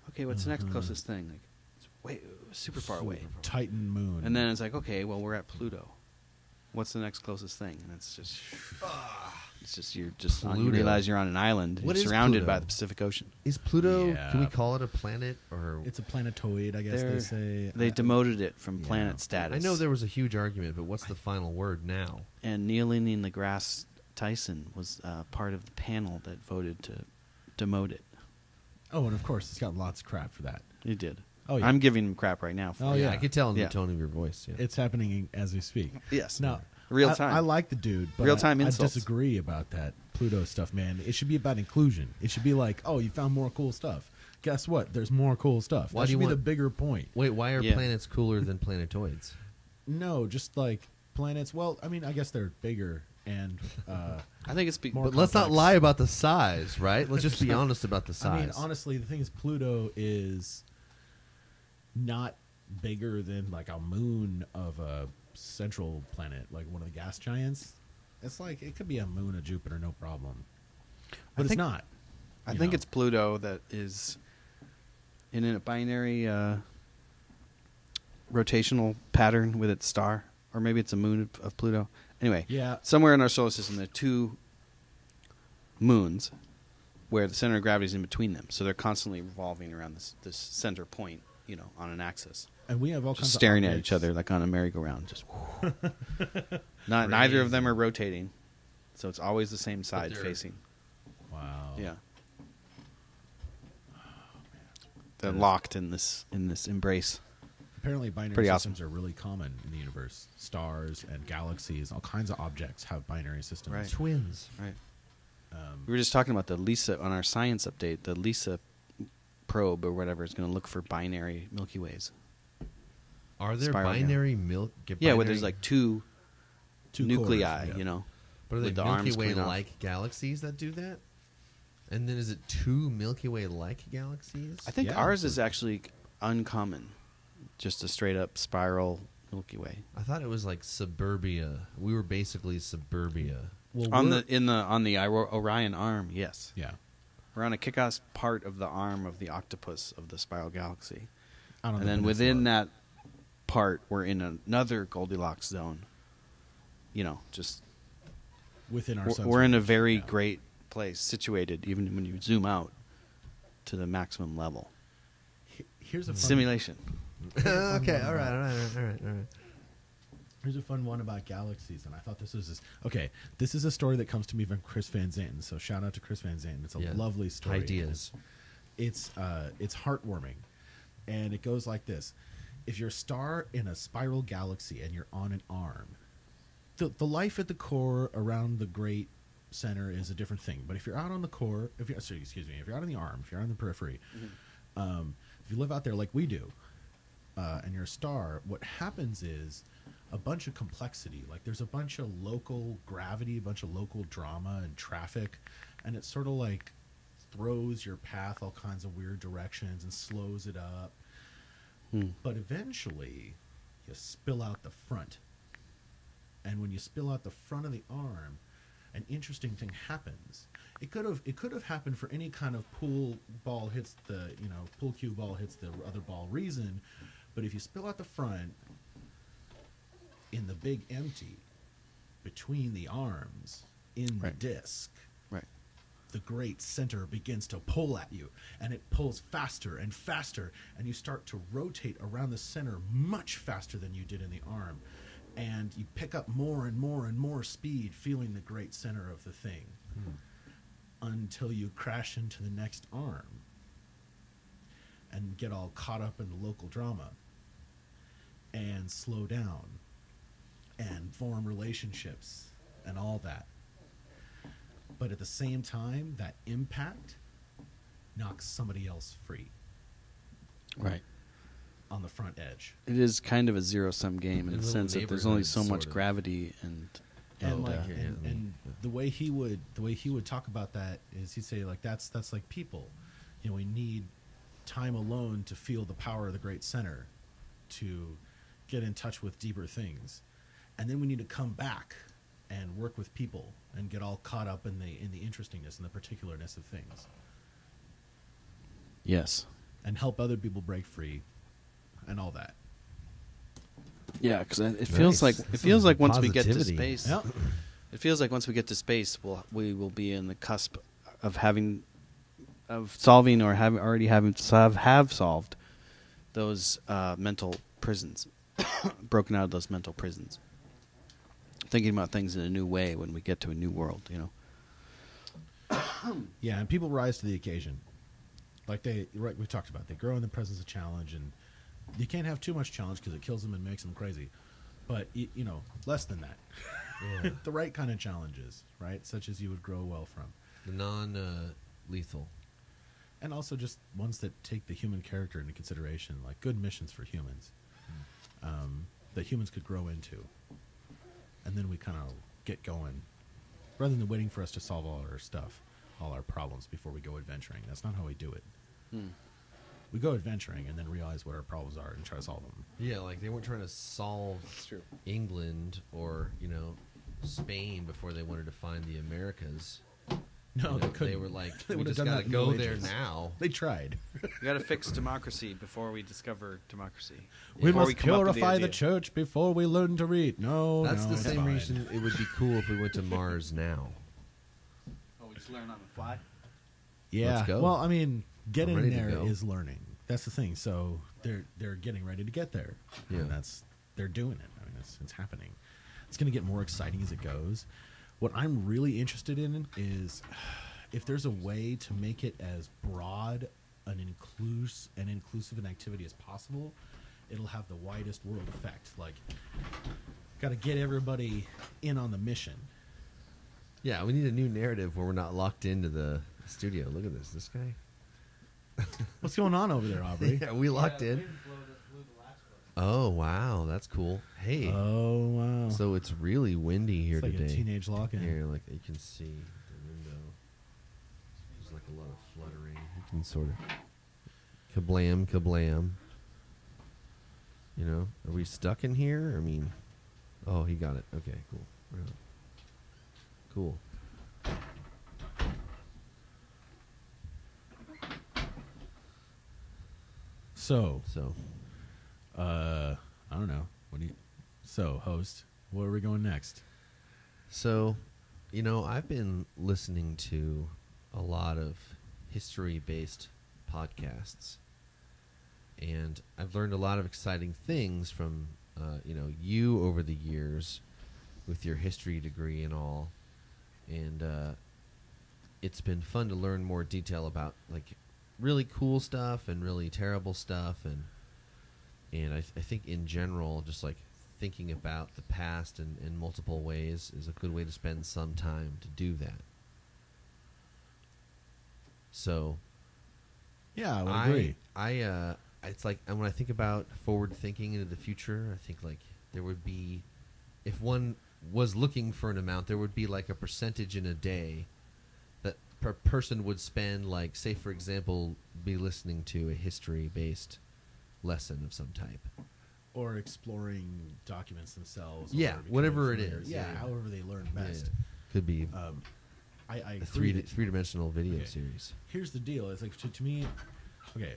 [SPEAKER 1] Okay, what's the next closest thing? Like, it's way super far away.
[SPEAKER 3] Titan moon.
[SPEAKER 1] And then it's like, okay, well, we're at Pluto. What's the next closest thing? And it's just, you
[SPEAKER 2] Pluto.
[SPEAKER 1] realize you're on an island.
[SPEAKER 2] What
[SPEAKER 1] You're
[SPEAKER 2] is
[SPEAKER 1] surrounded
[SPEAKER 2] Pluto?
[SPEAKER 1] by the Pacific Ocean.
[SPEAKER 2] Is Pluto,
[SPEAKER 3] Yeah.
[SPEAKER 2] can we call it a planet? Or
[SPEAKER 3] it's a planetoid, I guess they say.
[SPEAKER 1] They demoted it from
[SPEAKER 3] yeah.
[SPEAKER 1] planet status.
[SPEAKER 2] I know there was a huge argument, but what's the final word now?
[SPEAKER 1] And Neil deGrasse Tyson was part of the panel that voted to demote it.
[SPEAKER 3] Oh, and of course, it's got lots of crap for that.
[SPEAKER 1] He did.
[SPEAKER 3] Oh, yeah.
[SPEAKER 1] I'm giving him crap right now. For
[SPEAKER 3] Oh,
[SPEAKER 1] it.
[SPEAKER 3] yeah.
[SPEAKER 2] I could tell in
[SPEAKER 1] Yeah.
[SPEAKER 2] the tone of your voice. Yeah.
[SPEAKER 3] It's happening as we speak.
[SPEAKER 1] Yes.
[SPEAKER 3] Now,
[SPEAKER 1] Real
[SPEAKER 3] I-
[SPEAKER 1] time.
[SPEAKER 3] I like the dude, but
[SPEAKER 1] Real-time
[SPEAKER 3] I
[SPEAKER 1] insults.
[SPEAKER 3] disagree about that Pluto stuff, man. It should be about inclusion. It should be like, oh, you found more cool stuff. Guess what? There's more cool stuff.
[SPEAKER 2] Why
[SPEAKER 3] That
[SPEAKER 2] do
[SPEAKER 3] should
[SPEAKER 2] you
[SPEAKER 3] be the
[SPEAKER 2] want-
[SPEAKER 3] bigger point.
[SPEAKER 2] Wait, why are
[SPEAKER 1] Yeah.
[SPEAKER 2] planets cooler than planetoids?
[SPEAKER 3] No, just like planets. Well, I mean, I guess they're bigger and
[SPEAKER 1] I think it's
[SPEAKER 3] More
[SPEAKER 2] But let's not
[SPEAKER 3] complex.
[SPEAKER 2] lie about the size, right? Let's just be honest about the size.
[SPEAKER 3] I mean, honestly, the thing is, Pluto is not bigger than like a moon of a central planet, like one of the gas giants. It's like it could be a moon of Jupiter, no problem. But it's
[SPEAKER 1] think-
[SPEAKER 3] not.
[SPEAKER 1] I
[SPEAKER 3] you
[SPEAKER 1] think
[SPEAKER 3] know.
[SPEAKER 1] it's Pluto that is in a binary rotational pattern with its star, or maybe it's a moon of Pluto. Anyway,
[SPEAKER 3] Yeah.
[SPEAKER 1] somewhere in our solar system there are two moons where the center of gravity is in between them, so they're constantly revolving around this center point, on an axis,
[SPEAKER 3] And we have all
[SPEAKER 1] just
[SPEAKER 3] kinds
[SPEAKER 1] staring
[SPEAKER 3] of
[SPEAKER 1] at each other like on a merry-go-round. Just neither of them are rotating, so it's always the same side
[SPEAKER 2] they're-
[SPEAKER 1] facing.
[SPEAKER 3] Wow.
[SPEAKER 1] Yeah. They're locked in this embrace.
[SPEAKER 3] Apparently, binary
[SPEAKER 1] Pretty awesome.
[SPEAKER 3] systems are really common in the universe. Stars and galaxies, all kinds of objects have binary systems.
[SPEAKER 1] Right.
[SPEAKER 2] Twins.
[SPEAKER 1] Right. We were just talking about the LISA on our science update. The LISA probe or whatever is going to look for binary Milky Ways.
[SPEAKER 2] Are there
[SPEAKER 1] Spiral
[SPEAKER 2] binary milk?
[SPEAKER 1] Yeah, where there's like two
[SPEAKER 3] Two
[SPEAKER 1] nuclei,
[SPEAKER 3] cores, yeah.
[SPEAKER 2] But are they
[SPEAKER 1] with the
[SPEAKER 2] Milky
[SPEAKER 1] arms coming off.
[SPEAKER 2] Way-like galaxies that do that? And then is it two Milky Way-like galaxies?
[SPEAKER 1] I think
[SPEAKER 3] Yeah,
[SPEAKER 1] ours is
[SPEAKER 3] absolutely.
[SPEAKER 1] actually uncommon. Just a straight up spiral Milky Way.
[SPEAKER 2] I thought it was like suburbia. We were basically suburbia.
[SPEAKER 3] Well,
[SPEAKER 1] On
[SPEAKER 3] we're-
[SPEAKER 1] the Orion arm, yes.
[SPEAKER 3] yeah.
[SPEAKER 1] We're on a kick-ass part of the arm of the octopus of the spiral galaxy.
[SPEAKER 3] Out on
[SPEAKER 1] And
[SPEAKER 3] the
[SPEAKER 1] then within
[SPEAKER 3] peninsula.
[SPEAKER 1] that part, we're in another Goldilocks zone. Just
[SPEAKER 3] within our
[SPEAKER 1] we're in a
[SPEAKER 3] range,
[SPEAKER 1] very
[SPEAKER 3] yeah.
[SPEAKER 1] great place, situated even when you zoom out to the maximum level.
[SPEAKER 3] Here's a fun,
[SPEAKER 1] Simulation.
[SPEAKER 2] Okay, all right.
[SPEAKER 3] Here's a fun one about galaxies, and I thought this was okay. This is a story that comes to me from Chris Van Zanten, so shout out to Chris Van Zanten. It's a lovely story.
[SPEAKER 2] Ideas.
[SPEAKER 3] It's heartwarming, and it goes like this: if you're a star in a spiral galaxy and you're on an arm, the life at the core around the great center is a different thing. But if you're out on the core, if you're out on the arm, if you're on the periphery, if you live out there like we do, and you're a star, what happens is a bunch of complexity. Like there's a bunch of local gravity, a bunch of local drama and traffic, and it sort of like throws your path all kinds of weird directions and slows it up. But eventually you spill out the front. And when you spill out the front of the arm, an interesting thing happens. It could have happened for any kind of pool cue ball hits the other ball reason, but if you spill out the front, in the big empty between the arms in the disc, the great center begins to pull at you, and it pulls faster and faster, and you start to rotate around the center much faster than you did in the arm, and you pick up more and more and more speed, feeling the great center of the thing, until you crash into the next arm and get all caught up in the local drama and slow down and form relationships and all that. But at the same time, that impact knocks somebody else free.
[SPEAKER 1] Right.
[SPEAKER 3] On the front edge.
[SPEAKER 1] It is kind of a zero-sum game in the sense that there's only so much gravity and the way he would talk about that is he'd say like that's like people. You know, we need time alone to feel the power of the great center, to get in touch with deeper things. And then we need to come back and work with people and get all caught up in the interestingness and the particularness of things. Yes.
[SPEAKER 3] And help other people break free and all that.
[SPEAKER 1] Yeah, because it feels like once we get to
[SPEAKER 2] Positivity.
[SPEAKER 1] space,
[SPEAKER 3] Yep.
[SPEAKER 1] it feels like once we get to space, we will be in the cusp of solving or have solved those mental prisons, broken out of those mental prisons. Thinking about things in a new way when we get to a new world, you know.
[SPEAKER 3] Yeah, and people rise to the occasion. Like we talked about, they grow in the presence of challenge, and you can't have too much challenge because it kills them and makes them crazy. But you know, less than that.
[SPEAKER 2] Yeah.
[SPEAKER 3] The right kind of challenges, right? Such as you would grow well from.
[SPEAKER 2] The non-lethal.
[SPEAKER 3] And also just ones that take the human character into consideration, like good missions for humans, that humans could grow into. And then we kind of get going, rather than waiting for us to solve all our stuff, all our problems before we go adventuring. That's not how we do it. We go adventuring and then realize what our problems are and try to solve them.
[SPEAKER 2] Yeah, like they weren't trying to solve England or, Spain before they wanted to find the Americas.
[SPEAKER 3] No, they couldn't.
[SPEAKER 2] They were like,
[SPEAKER 3] They
[SPEAKER 2] we
[SPEAKER 3] would have
[SPEAKER 2] just
[SPEAKER 3] done
[SPEAKER 2] got to
[SPEAKER 3] that in
[SPEAKER 2] go
[SPEAKER 3] Middle
[SPEAKER 2] there
[SPEAKER 3] Ages.
[SPEAKER 2] now.
[SPEAKER 3] They tried.
[SPEAKER 1] We got to fix democracy before we discover democracy.
[SPEAKER 3] We
[SPEAKER 1] Before
[SPEAKER 3] must
[SPEAKER 1] come up with
[SPEAKER 3] purify the
[SPEAKER 1] idea.
[SPEAKER 3] church before we learn to read. No,
[SPEAKER 2] That's the
[SPEAKER 3] it's
[SPEAKER 2] same
[SPEAKER 3] fine.
[SPEAKER 2] reason it would be cool if we went to Mars now.
[SPEAKER 1] Oh, we just learn on the fly.
[SPEAKER 3] Yeah.
[SPEAKER 2] Let's go.
[SPEAKER 3] Well, I mean,
[SPEAKER 2] I'm
[SPEAKER 3] getting
[SPEAKER 2] ready to
[SPEAKER 3] there
[SPEAKER 2] go.
[SPEAKER 3] is learning. That's the thing. So they're getting ready to get there.
[SPEAKER 2] Yeah.
[SPEAKER 3] And they're doing it. I mean, it's happening. It's going to get more exciting as it goes. What I'm really interested in is if there's a way to make it as broad and inclusive an activity as possible, it'll have the widest world effect. Like, got to get everybody in on the mission.
[SPEAKER 2] Yeah, we need a new narrative where we're not locked into the studio. Look at this guy.
[SPEAKER 3] What's going on over there, Aubrey?
[SPEAKER 2] Yeah, we locked in. Oh, wow. That's cool. Hey.
[SPEAKER 3] Oh, wow.
[SPEAKER 2] So it's really windy here
[SPEAKER 3] it's like
[SPEAKER 2] today.
[SPEAKER 3] a teenage lock-in.
[SPEAKER 2] Here, like you can see the window. There's like a lot of fluttering. You can sort of kablam, kablam. Are we stuck in here? I mean, oh, he got it. Okay, cool. Right on. Cool.
[SPEAKER 3] So,
[SPEAKER 2] So,
[SPEAKER 3] I don't know. Host, where are we going next?
[SPEAKER 2] I've been listening to a lot of history-based podcasts. And I've learned a lot of exciting things from you over the years with your history degree and all. And it's been fun to learn more detail about like really cool stuff and really terrible stuff, and I think in general, just like thinking about the past in multiple ways is a good way to spend some time to do that. So,
[SPEAKER 3] yeah, I would agree.
[SPEAKER 2] It's like when I think about forward thinking into the future, I think like there would be, if one was looking for an amount, there would be like a percentage in a day that per person would spend, like, say for example, be listening to a history-based lesson of some type.
[SPEAKER 3] Or exploring documents themselves.
[SPEAKER 2] Yeah, whatever it is.
[SPEAKER 3] Yeah, however they learn best.
[SPEAKER 2] Yeah. Could be
[SPEAKER 3] I
[SPEAKER 2] a three-dimensional video series.
[SPEAKER 3] Here's the deal. It's like, to me, okay,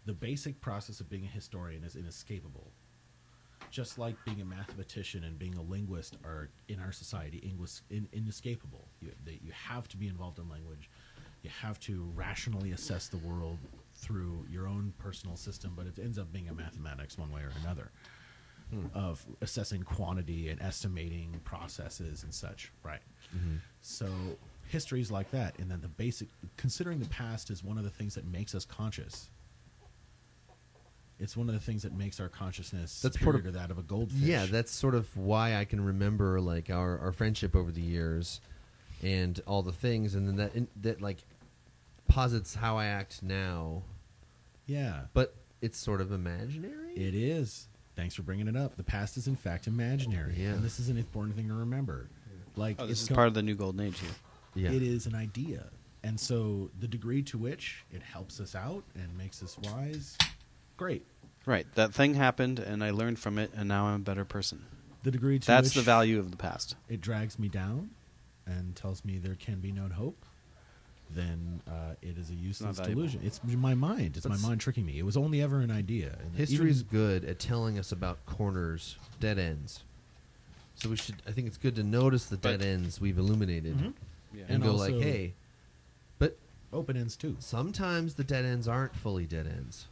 [SPEAKER 3] the basic process of being a historian is inescapable. Just like being a mathematician and being a linguist are, in our society, inescapable. You have to be involved in language. You have to rationally assess the world through your own personal system, but it ends up being a mathematics one way or another of assessing quantity and estimating processes and such, right?
[SPEAKER 2] Mm-hmm.
[SPEAKER 3] So history's like that, and then considering the past is one of the things that makes us conscious. It's one of the things that makes our consciousness superior to that of a goldfish.
[SPEAKER 2] Yeah, that's sort of why I can remember like our friendship over the years and all the things, and then that like posits how I act now.
[SPEAKER 3] Yeah.
[SPEAKER 2] But it's sort of imaginary?
[SPEAKER 3] It is. Thanks for bringing it up. The past is in fact imaginary.
[SPEAKER 2] Yeah.
[SPEAKER 3] And this is an important thing to remember. Like,
[SPEAKER 1] this is part of the new golden age here.
[SPEAKER 2] Yeah.
[SPEAKER 3] It is an idea. And so the degree to which it helps us out and makes us wise, great.
[SPEAKER 1] Right. That thing happened, and I learned from it, and now I'm a better person.
[SPEAKER 3] The degree to
[SPEAKER 1] That's
[SPEAKER 3] which
[SPEAKER 1] the value of the past.
[SPEAKER 3] it drags me down and tells me there can be no hope, then it is a useless delusion. It's my mind. It's my mind tricking me. It was only ever an idea. And
[SPEAKER 2] history's good at telling us about corners, dead ends. So I think it's good to notice the dead ends we've illuminated
[SPEAKER 1] Yeah.
[SPEAKER 2] and go like, hey, but
[SPEAKER 3] open ends too.
[SPEAKER 2] sometimes the dead ends aren't fully dead ends.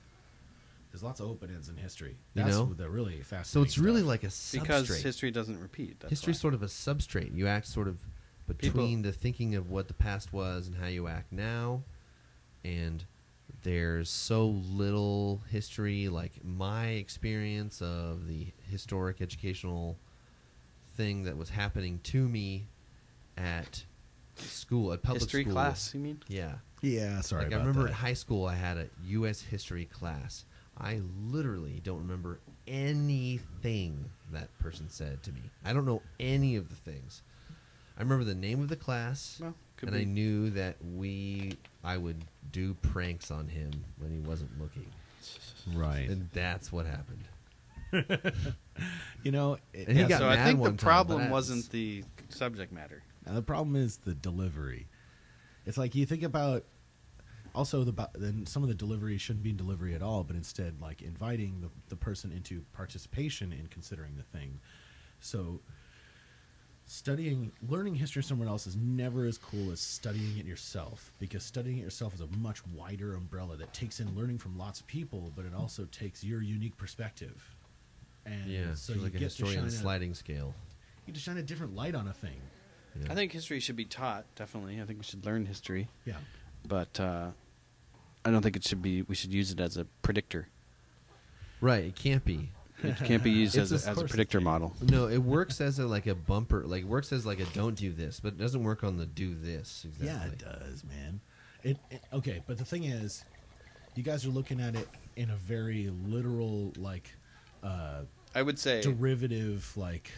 [SPEAKER 3] There's lots of open ends in history.
[SPEAKER 2] You
[SPEAKER 3] That's
[SPEAKER 2] know?
[SPEAKER 3] the really fascinating
[SPEAKER 2] So it's really
[SPEAKER 3] stuff.
[SPEAKER 2] like a substrate.
[SPEAKER 1] Because history doesn't repeat. That's
[SPEAKER 2] History's
[SPEAKER 1] why.
[SPEAKER 2] sort of a substrate. You act sort of between the thinking of what the past was and how you act now, and there's so little history. Like my experience of the historic educational thing that was happening to me at school, at public
[SPEAKER 1] history
[SPEAKER 2] school.
[SPEAKER 1] class, you mean?
[SPEAKER 2] Yeah.
[SPEAKER 3] Yeah, sorry
[SPEAKER 2] Like
[SPEAKER 3] about
[SPEAKER 2] I remember
[SPEAKER 3] that.
[SPEAKER 2] at high school I had a U.S. history class. I literally don't remember anything that person said to me. I don't know any of the things. I remember the name of the class,
[SPEAKER 1] Well, could
[SPEAKER 2] and
[SPEAKER 1] be.
[SPEAKER 2] I knew that I would do pranks on him when he wasn't looking.
[SPEAKER 3] Right.
[SPEAKER 2] And that's what happened.
[SPEAKER 3] You know,
[SPEAKER 2] And he got
[SPEAKER 1] so I
[SPEAKER 2] mad
[SPEAKER 1] think
[SPEAKER 2] one
[SPEAKER 1] the
[SPEAKER 2] time,
[SPEAKER 1] problem
[SPEAKER 2] but
[SPEAKER 1] wasn't the subject matter.
[SPEAKER 3] the problem is the delivery. It's like you think about also then some of the delivery shouldn't be delivery at all, but instead like inviting the person into participation in considering the thing. So learning history somewhere else is never as cool as studying it yourself, because studying it yourself is a much wider umbrella that takes in learning from lots of people, but it also takes your unique perspective. And
[SPEAKER 2] Yeah,
[SPEAKER 3] so
[SPEAKER 2] it's
[SPEAKER 3] you
[SPEAKER 2] like a
[SPEAKER 3] get to
[SPEAKER 2] historian
[SPEAKER 3] shine
[SPEAKER 2] sliding scale.
[SPEAKER 3] you get to shine a different light on a thing.
[SPEAKER 2] Yeah.
[SPEAKER 1] I think history should be taught, definitely. I think we should learn history.
[SPEAKER 3] Yeah.
[SPEAKER 1] But I don't think it should be. We should use it as a predictor.
[SPEAKER 2] Right, it can't be.
[SPEAKER 1] It can't be used
[SPEAKER 3] It's
[SPEAKER 1] as a
[SPEAKER 3] of course
[SPEAKER 1] predictor
[SPEAKER 3] it can't.
[SPEAKER 1] model.
[SPEAKER 2] No, it works as a bumper. Like, it works as like a don't do this, but it doesn't work on the do this exactly.
[SPEAKER 3] Yeah, it does, man. Okay, but the thing is, you guys are looking at it in a very literal, like,
[SPEAKER 1] I would say
[SPEAKER 3] derivative, like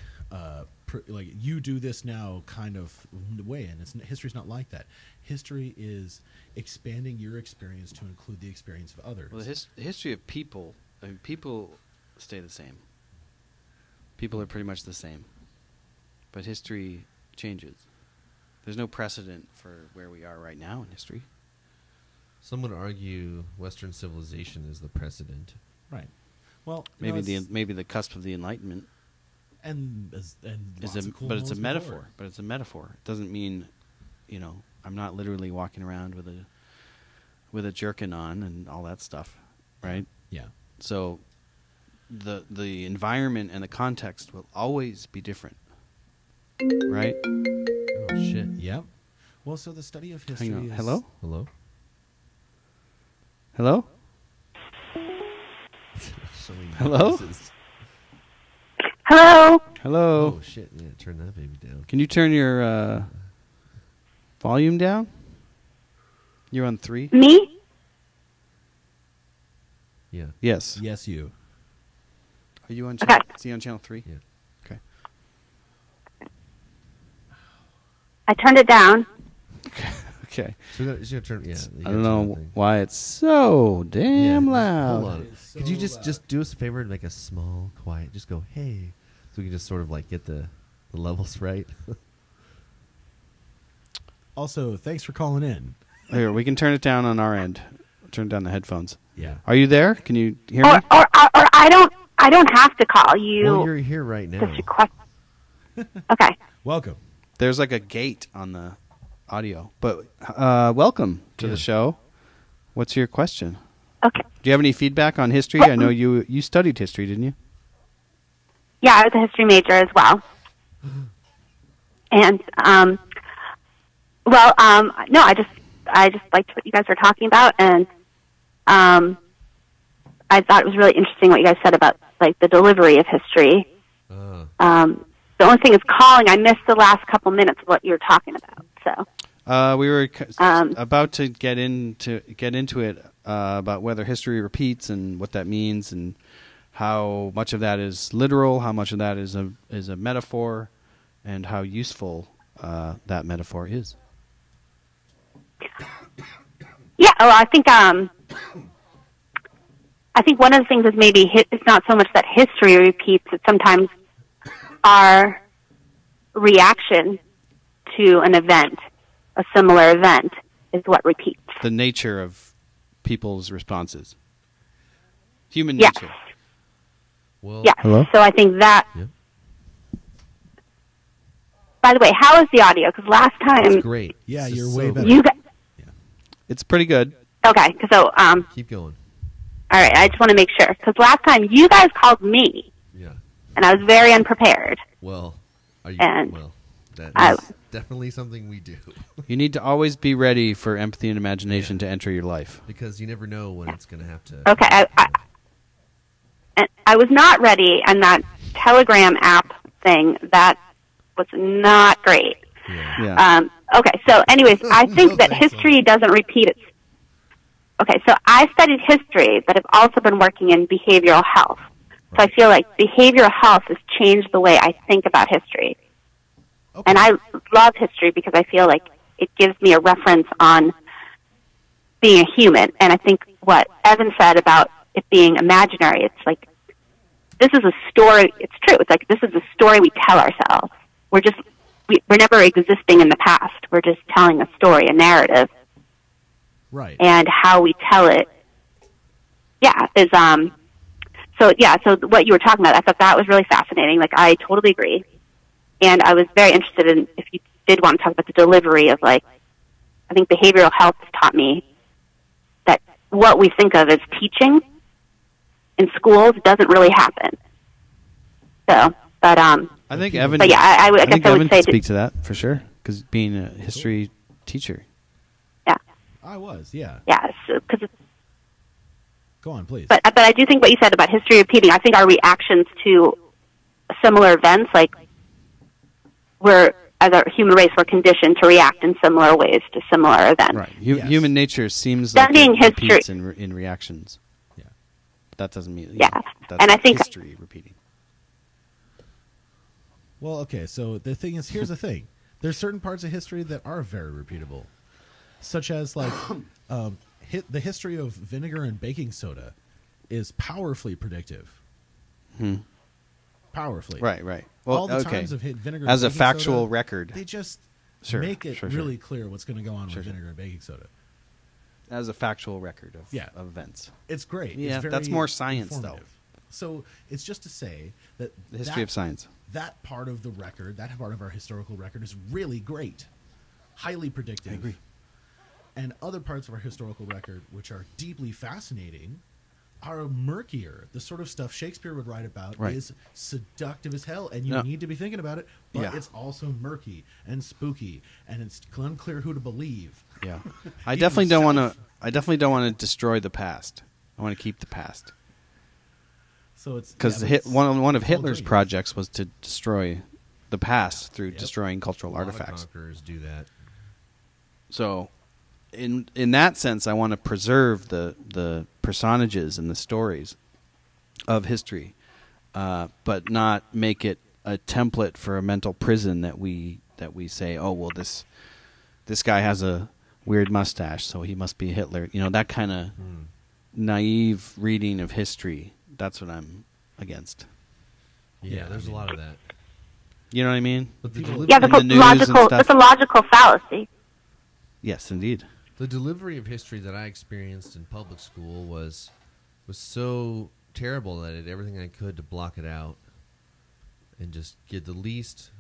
[SPEAKER 3] you do this now kind of way, and history's not like that. History is expanding your experience to include the experience of others.
[SPEAKER 1] well, the history of people. I mean, people stay the same. People are pretty much the same, but history changes. There's no precedent for where we are right now in history.
[SPEAKER 2] Some would argue Western civilization is the precedent.
[SPEAKER 3] Right. Well,
[SPEAKER 1] Maybe the cusp of the Enlightenment
[SPEAKER 3] and
[SPEAKER 1] is
[SPEAKER 3] lots of cool
[SPEAKER 1] but it's a
[SPEAKER 3] moments
[SPEAKER 1] metaphor.
[SPEAKER 3] before.
[SPEAKER 1] But it's a metaphor. It doesn't mean, I'm not literally walking around with a jerkin on and all that stuff. right?
[SPEAKER 3] Yeah.
[SPEAKER 1] So the environment and the context will always be different, right?
[SPEAKER 2] Oh shit.
[SPEAKER 3] Yep. Well, so the study of history
[SPEAKER 1] Hang on.
[SPEAKER 3] is...
[SPEAKER 1] Hello?
[SPEAKER 2] Hello.
[SPEAKER 1] Hello?
[SPEAKER 2] So many
[SPEAKER 1] Hello?
[SPEAKER 2] voices.
[SPEAKER 4] Hello.
[SPEAKER 1] Hello?
[SPEAKER 2] Oh shit! Yeah, turn that baby down.
[SPEAKER 1] Can you turn your volume down? You're on 3?
[SPEAKER 4] Me?
[SPEAKER 2] Yeah.
[SPEAKER 1] Yes.
[SPEAKER 3] Yes, you.
[SPEAKER 1] Are you on
[SPEAKER 4] Okay.
[SPEAKER 1] is he on channel 3?
[SPEAKER 2] Yeah.
[SPEAKER 1] Okay.
[SPEAKER 4] I turned it down.
[SPEAKER 1] Okay.
[SPEAKER 2] So you gotta turn. Yeah. you
[SPEAKER 1] I
[SPEAKER 2] gotta
[SPEAKER 1] don't
[SPEAKER 2] turn
[SPEAKER 1] know
[SPEAKER 2] that thing.
[SPEAKER 1] why it's so damn
[SPEAKER 2] Yeah,
[SPEAKER 1] loud.
[SPEAKER 2] Hold on.
[SPEAKER 3] It is
[SPEAKER 2] Could you
[SPEAKER 3] so
[SPEAKER 2] just do us a favor and make a small, quiet? Just go, hey, so we can just sort of like get the levels right.
[SPEAKER 3] Also, thanks for calling in.
[SPEAKER 1] Here, we can turn it down on our end. Turn down the headphones.
[SPEAKER 3] Yeah.
[SPEAKER 1] Are you there? Can you hear
[SPEAKER 4] Or
[SPEAKER 1] me?
[SPEAKER 4] I don't have to call you.
[SPEAKER 2] Well, you're here right now.
[SPEAKER 4] Just a question. Okay.
[SPEAKER 3] Welcome.
[SPEAKER 1] There's like a gate on the audio. But welcome to
[SPEAKER 2] Yeah.
[SPEAKER 1] the show. What's your question?
[SPEAKER 4] Okay.
[SPEAKER 1] Do you have any feedback on history? I know you studied history, didn't you?
[SPEAKER 4] Yeah, I was a history major as well. And no, I just liked what you guys were talking about, and I thought it was really interesting what you guys said about like the delivery of history. The only thing is calling. I missed the last couple minutes of what you were talking about. So
[SPEAKER 1] We were about to get into it about whether history repeats and what that means, and how much of that is literal, how much of that is a metaphor, and how useful that metaphor is.
[SPEAKER 4] yeah, well, I think one of the things is maybe it's not so much that history repeats; it's sometimes our reaction to an event, a similar event, is what repeats.
[SPEAKER 1] The nature of people's responses. Human
[SPEAKER 4] Yes.
[SPEAKER 1] nature.
[SPEAKER 2] Well,
[SPEAKER 4] Yes.
[SPEAKER 1] Hello?
[SPEAKER 4] So I think that.
[SPEAKER 2] Yeah.
[SPEAKER 4] By the way, how is the audio? Because last
[SPEAKER 2] It's
[SPEAKER 4] time
[SPEAKER 2] great.
[SPEAKER 3] Yeah,
[SPEAKER 2] It's
[SPEAKER 3] you're
[SPEAKER 2] just
[SPEAKER 3] way
[SPEAKER 2] so
[SPEAKER 3] better.
[SPEAKER 2] good.
[SPEAKER 4] you guys.
[SPEAKER 1] It's pretty good.
[SPEAKER 4] Okay. So
[SPEAKER 2] Keep going.
[SPEAKER 4] all right. I just want to make sure because last time you guys called me
[SPEAKER 2] Yeah.
[SPEAKER 4] and I was very unprepared.
[SPEAKER 2] Well, are you?
[SPEAKER 4] And
[SPEAKER 2] well, that
[SPEAKER 4] I-
[SPEAKER 2] is definitely something we do
[SPEAKER 1] You need to always be ready for empathy and imagination to enter your life.
[SPEAKER 2] because you never know when it's going to have to.
[SPEAKER 4] Okay. And I was not ready, and that Telegram app thing that was not great.
[SPEAKER 2] Yeah.
[SPEAKER 1] Yeah.
[SPEAKER 4] Okay, so anyways, I think
[SPEAKER 2] No,
[SPEAKER 4] that
[SPEAKER 2] thanks,
[SPEAKER 4] history doesn't repeat it. Okay, so I studied history, but I've also been working in behavioral health. So I feel like behavioral health has changed the way I think about history.
[SPEAKER 3] Okay.
[SPEAKER 4] And I love history because I feel like it gives me a reference on being a human. And I think what Evan said about it being imaginary, it's like, this is a story. It's true. It's like, this is a story we tell ourselves. We're never existing in the past. We're just telling a story, a narrative.
[SPEAKER 3] Right.
[SPEAKER 4] And how we tell it, so what you were talking about, I thought that was really fascinating. Like, I totally agree. And I was very interested in, if you did want to talk about the delivery of, like, I think behavioral health has taught me that what we think of as teaching in schools doesn't really happen. So, but,
[SPEAKER 1] I think Evan.
[SPEAKER 4] but yeah, I guess
[SPEAKER 1] think
[SPEAKER 4] I
[SPEAKER 1] Evan
[SPEAKER 4] would say
[SPEAKER 1] could speak to that for sure, because being a history teacher.
[SPEAKER 4] yeah,
[SPEAKER 3] I was, yeah.
[SPEAKER 4] yeah, because
[SPEAKER 3] Go on, please.
[SPEAKER 4] But I do think what you said about history repeating, I think our reactions to similar events, like we're, as a human race, we're conditioned to react in similar ways to similar events.
[SPEAKER 1] Right.
[SPEAKER 3] Yes.
[SPEAKER 1] Human nature seems like
[SPEAKER 4] Studying
[SPEAKER 1] it repeats
[SPEAKER 4] history-
[SPEAKER 1] in reactions.
[SPEAKER 3] Yeah.
[SPEAKER 1] But that doesn't mean
[SPEAKER 4] Yeah.
[SPEAKER 1] That's
[SPEAKER 4] And I think-
[SPEAKER 1] history repeating.
[SPEAKER 3] Well, okay, so the thing is, here's the thing. There's certain parts of history that are very repeatable, such as, like, the history of vinegar and baking soda is powerfully predictive. Powerfully.
[SPEAKER 1] Right. Well,
[SPEAKER 3] All the
[SPEAKER 1] okay.
[SPEAKER 3] times of hit vinegar
[SPEAKER 1] As
[SPEAKER 3] and
[SPEAKER 1] a
[SPEAKER 3] baking
[SPEAKER 1] factual
[SPEAKER 3] soda,
[SPEAKER 1] record.
[SPEAKER 3] they just
[SPEAKER 1] Sure,
[SPEAKER 3] make it
[SPEAKER 1] sure.
[SPEAKER 3] really clear what's going to go on
[SPEAKER 1] Sure,
[SPEAKER 3] with
[SPEAKER 1] sure.
[SPEAKER 3] vinegar and baking soda.
[SPEAKER 1] As a factual record of,
[SPEAKER 3] Yeah.
[SPEAKER 1] of events.
[SPEAKER 3] It's great.
[SPEAKER 1] Yeah,
[SPEAKER 3] it's very
[SPEAKER 1] that's more science, though.
[SPEAKER 3] informative. So it's just to say that
[SPEAKER 1] The history of science.
[SPEAKER 3] that part of the record, that part of our historical record is really great, highly predictive.
[SPEAKER 1] I agree.
[SPEAKER 3] And other parts of our historical record, which are deeply fascinating, are murkier. The sort of stuff Shakespeare would write about
[SPEAKER 1] Right.
[SPEAKER 3] is seductive as hell, and you
[SPEAKER 1] No.
[SPEAKER 3] need to be thinking about it, but
[SPEAKER 1] Yeah.
[SPEAKER 3] it's also murky and spooky, and it's unclear who to believe.
[SPEAKER 1] Yeah, I
[SPEAKER 3] Even
[SPEAKER 1] definitely don't want
[SPEAKER 3] self-
[SPEAKER 1] to. I definitely don't want to destroy the past. I want to keep the past
[SPEAKER 3] So it's
[SPEAKER 1] because
[SPEAKER 3] yeah, but it's
[SPEAKER 1] one of
[SPEAKER 3] all
[SPEAKER 1] Hitler's
[SPEAKER 3] dreams.
[SPEAKER 1] projects was to destroy the past through
[SPEAKER 3] Yep.
[SPEAKER 1] destroying cultural
[SPEAKER 2] A lot of
[SPEAKER 1] artifacts.
[SPEAKER 2] conquerors do that.
[SPEAKER 1] So, in that sense, I want to preserve the personages and the stories of history, but not make it a template for a mental prison that we say, oh well, this guy has a weird mustache, so he must be Hitler. You know, that kind of naive reading of history. That's what I'm against.
[SPEAKER 2] Yeah, there's a lot of that.
[SPEAKER 1] You know what I mean?
[SPEAKER 2] But the,
[SPEAKER 3] People-
[SPEAKER 2] delivery,
[SPEAKER 4] Yeah,
[SPEAKER 1] In the news and
[SPEAKER 4] logical.
[SPEAKER 1] stuff.
[SPEAKER 4] That's a logical fallacy.
[SPEAKER 1] Yes, indeed.
[SPEAKER 2] the delivery of history that I experienced in public school was so terrible that I did everything I could to block it out and just get the least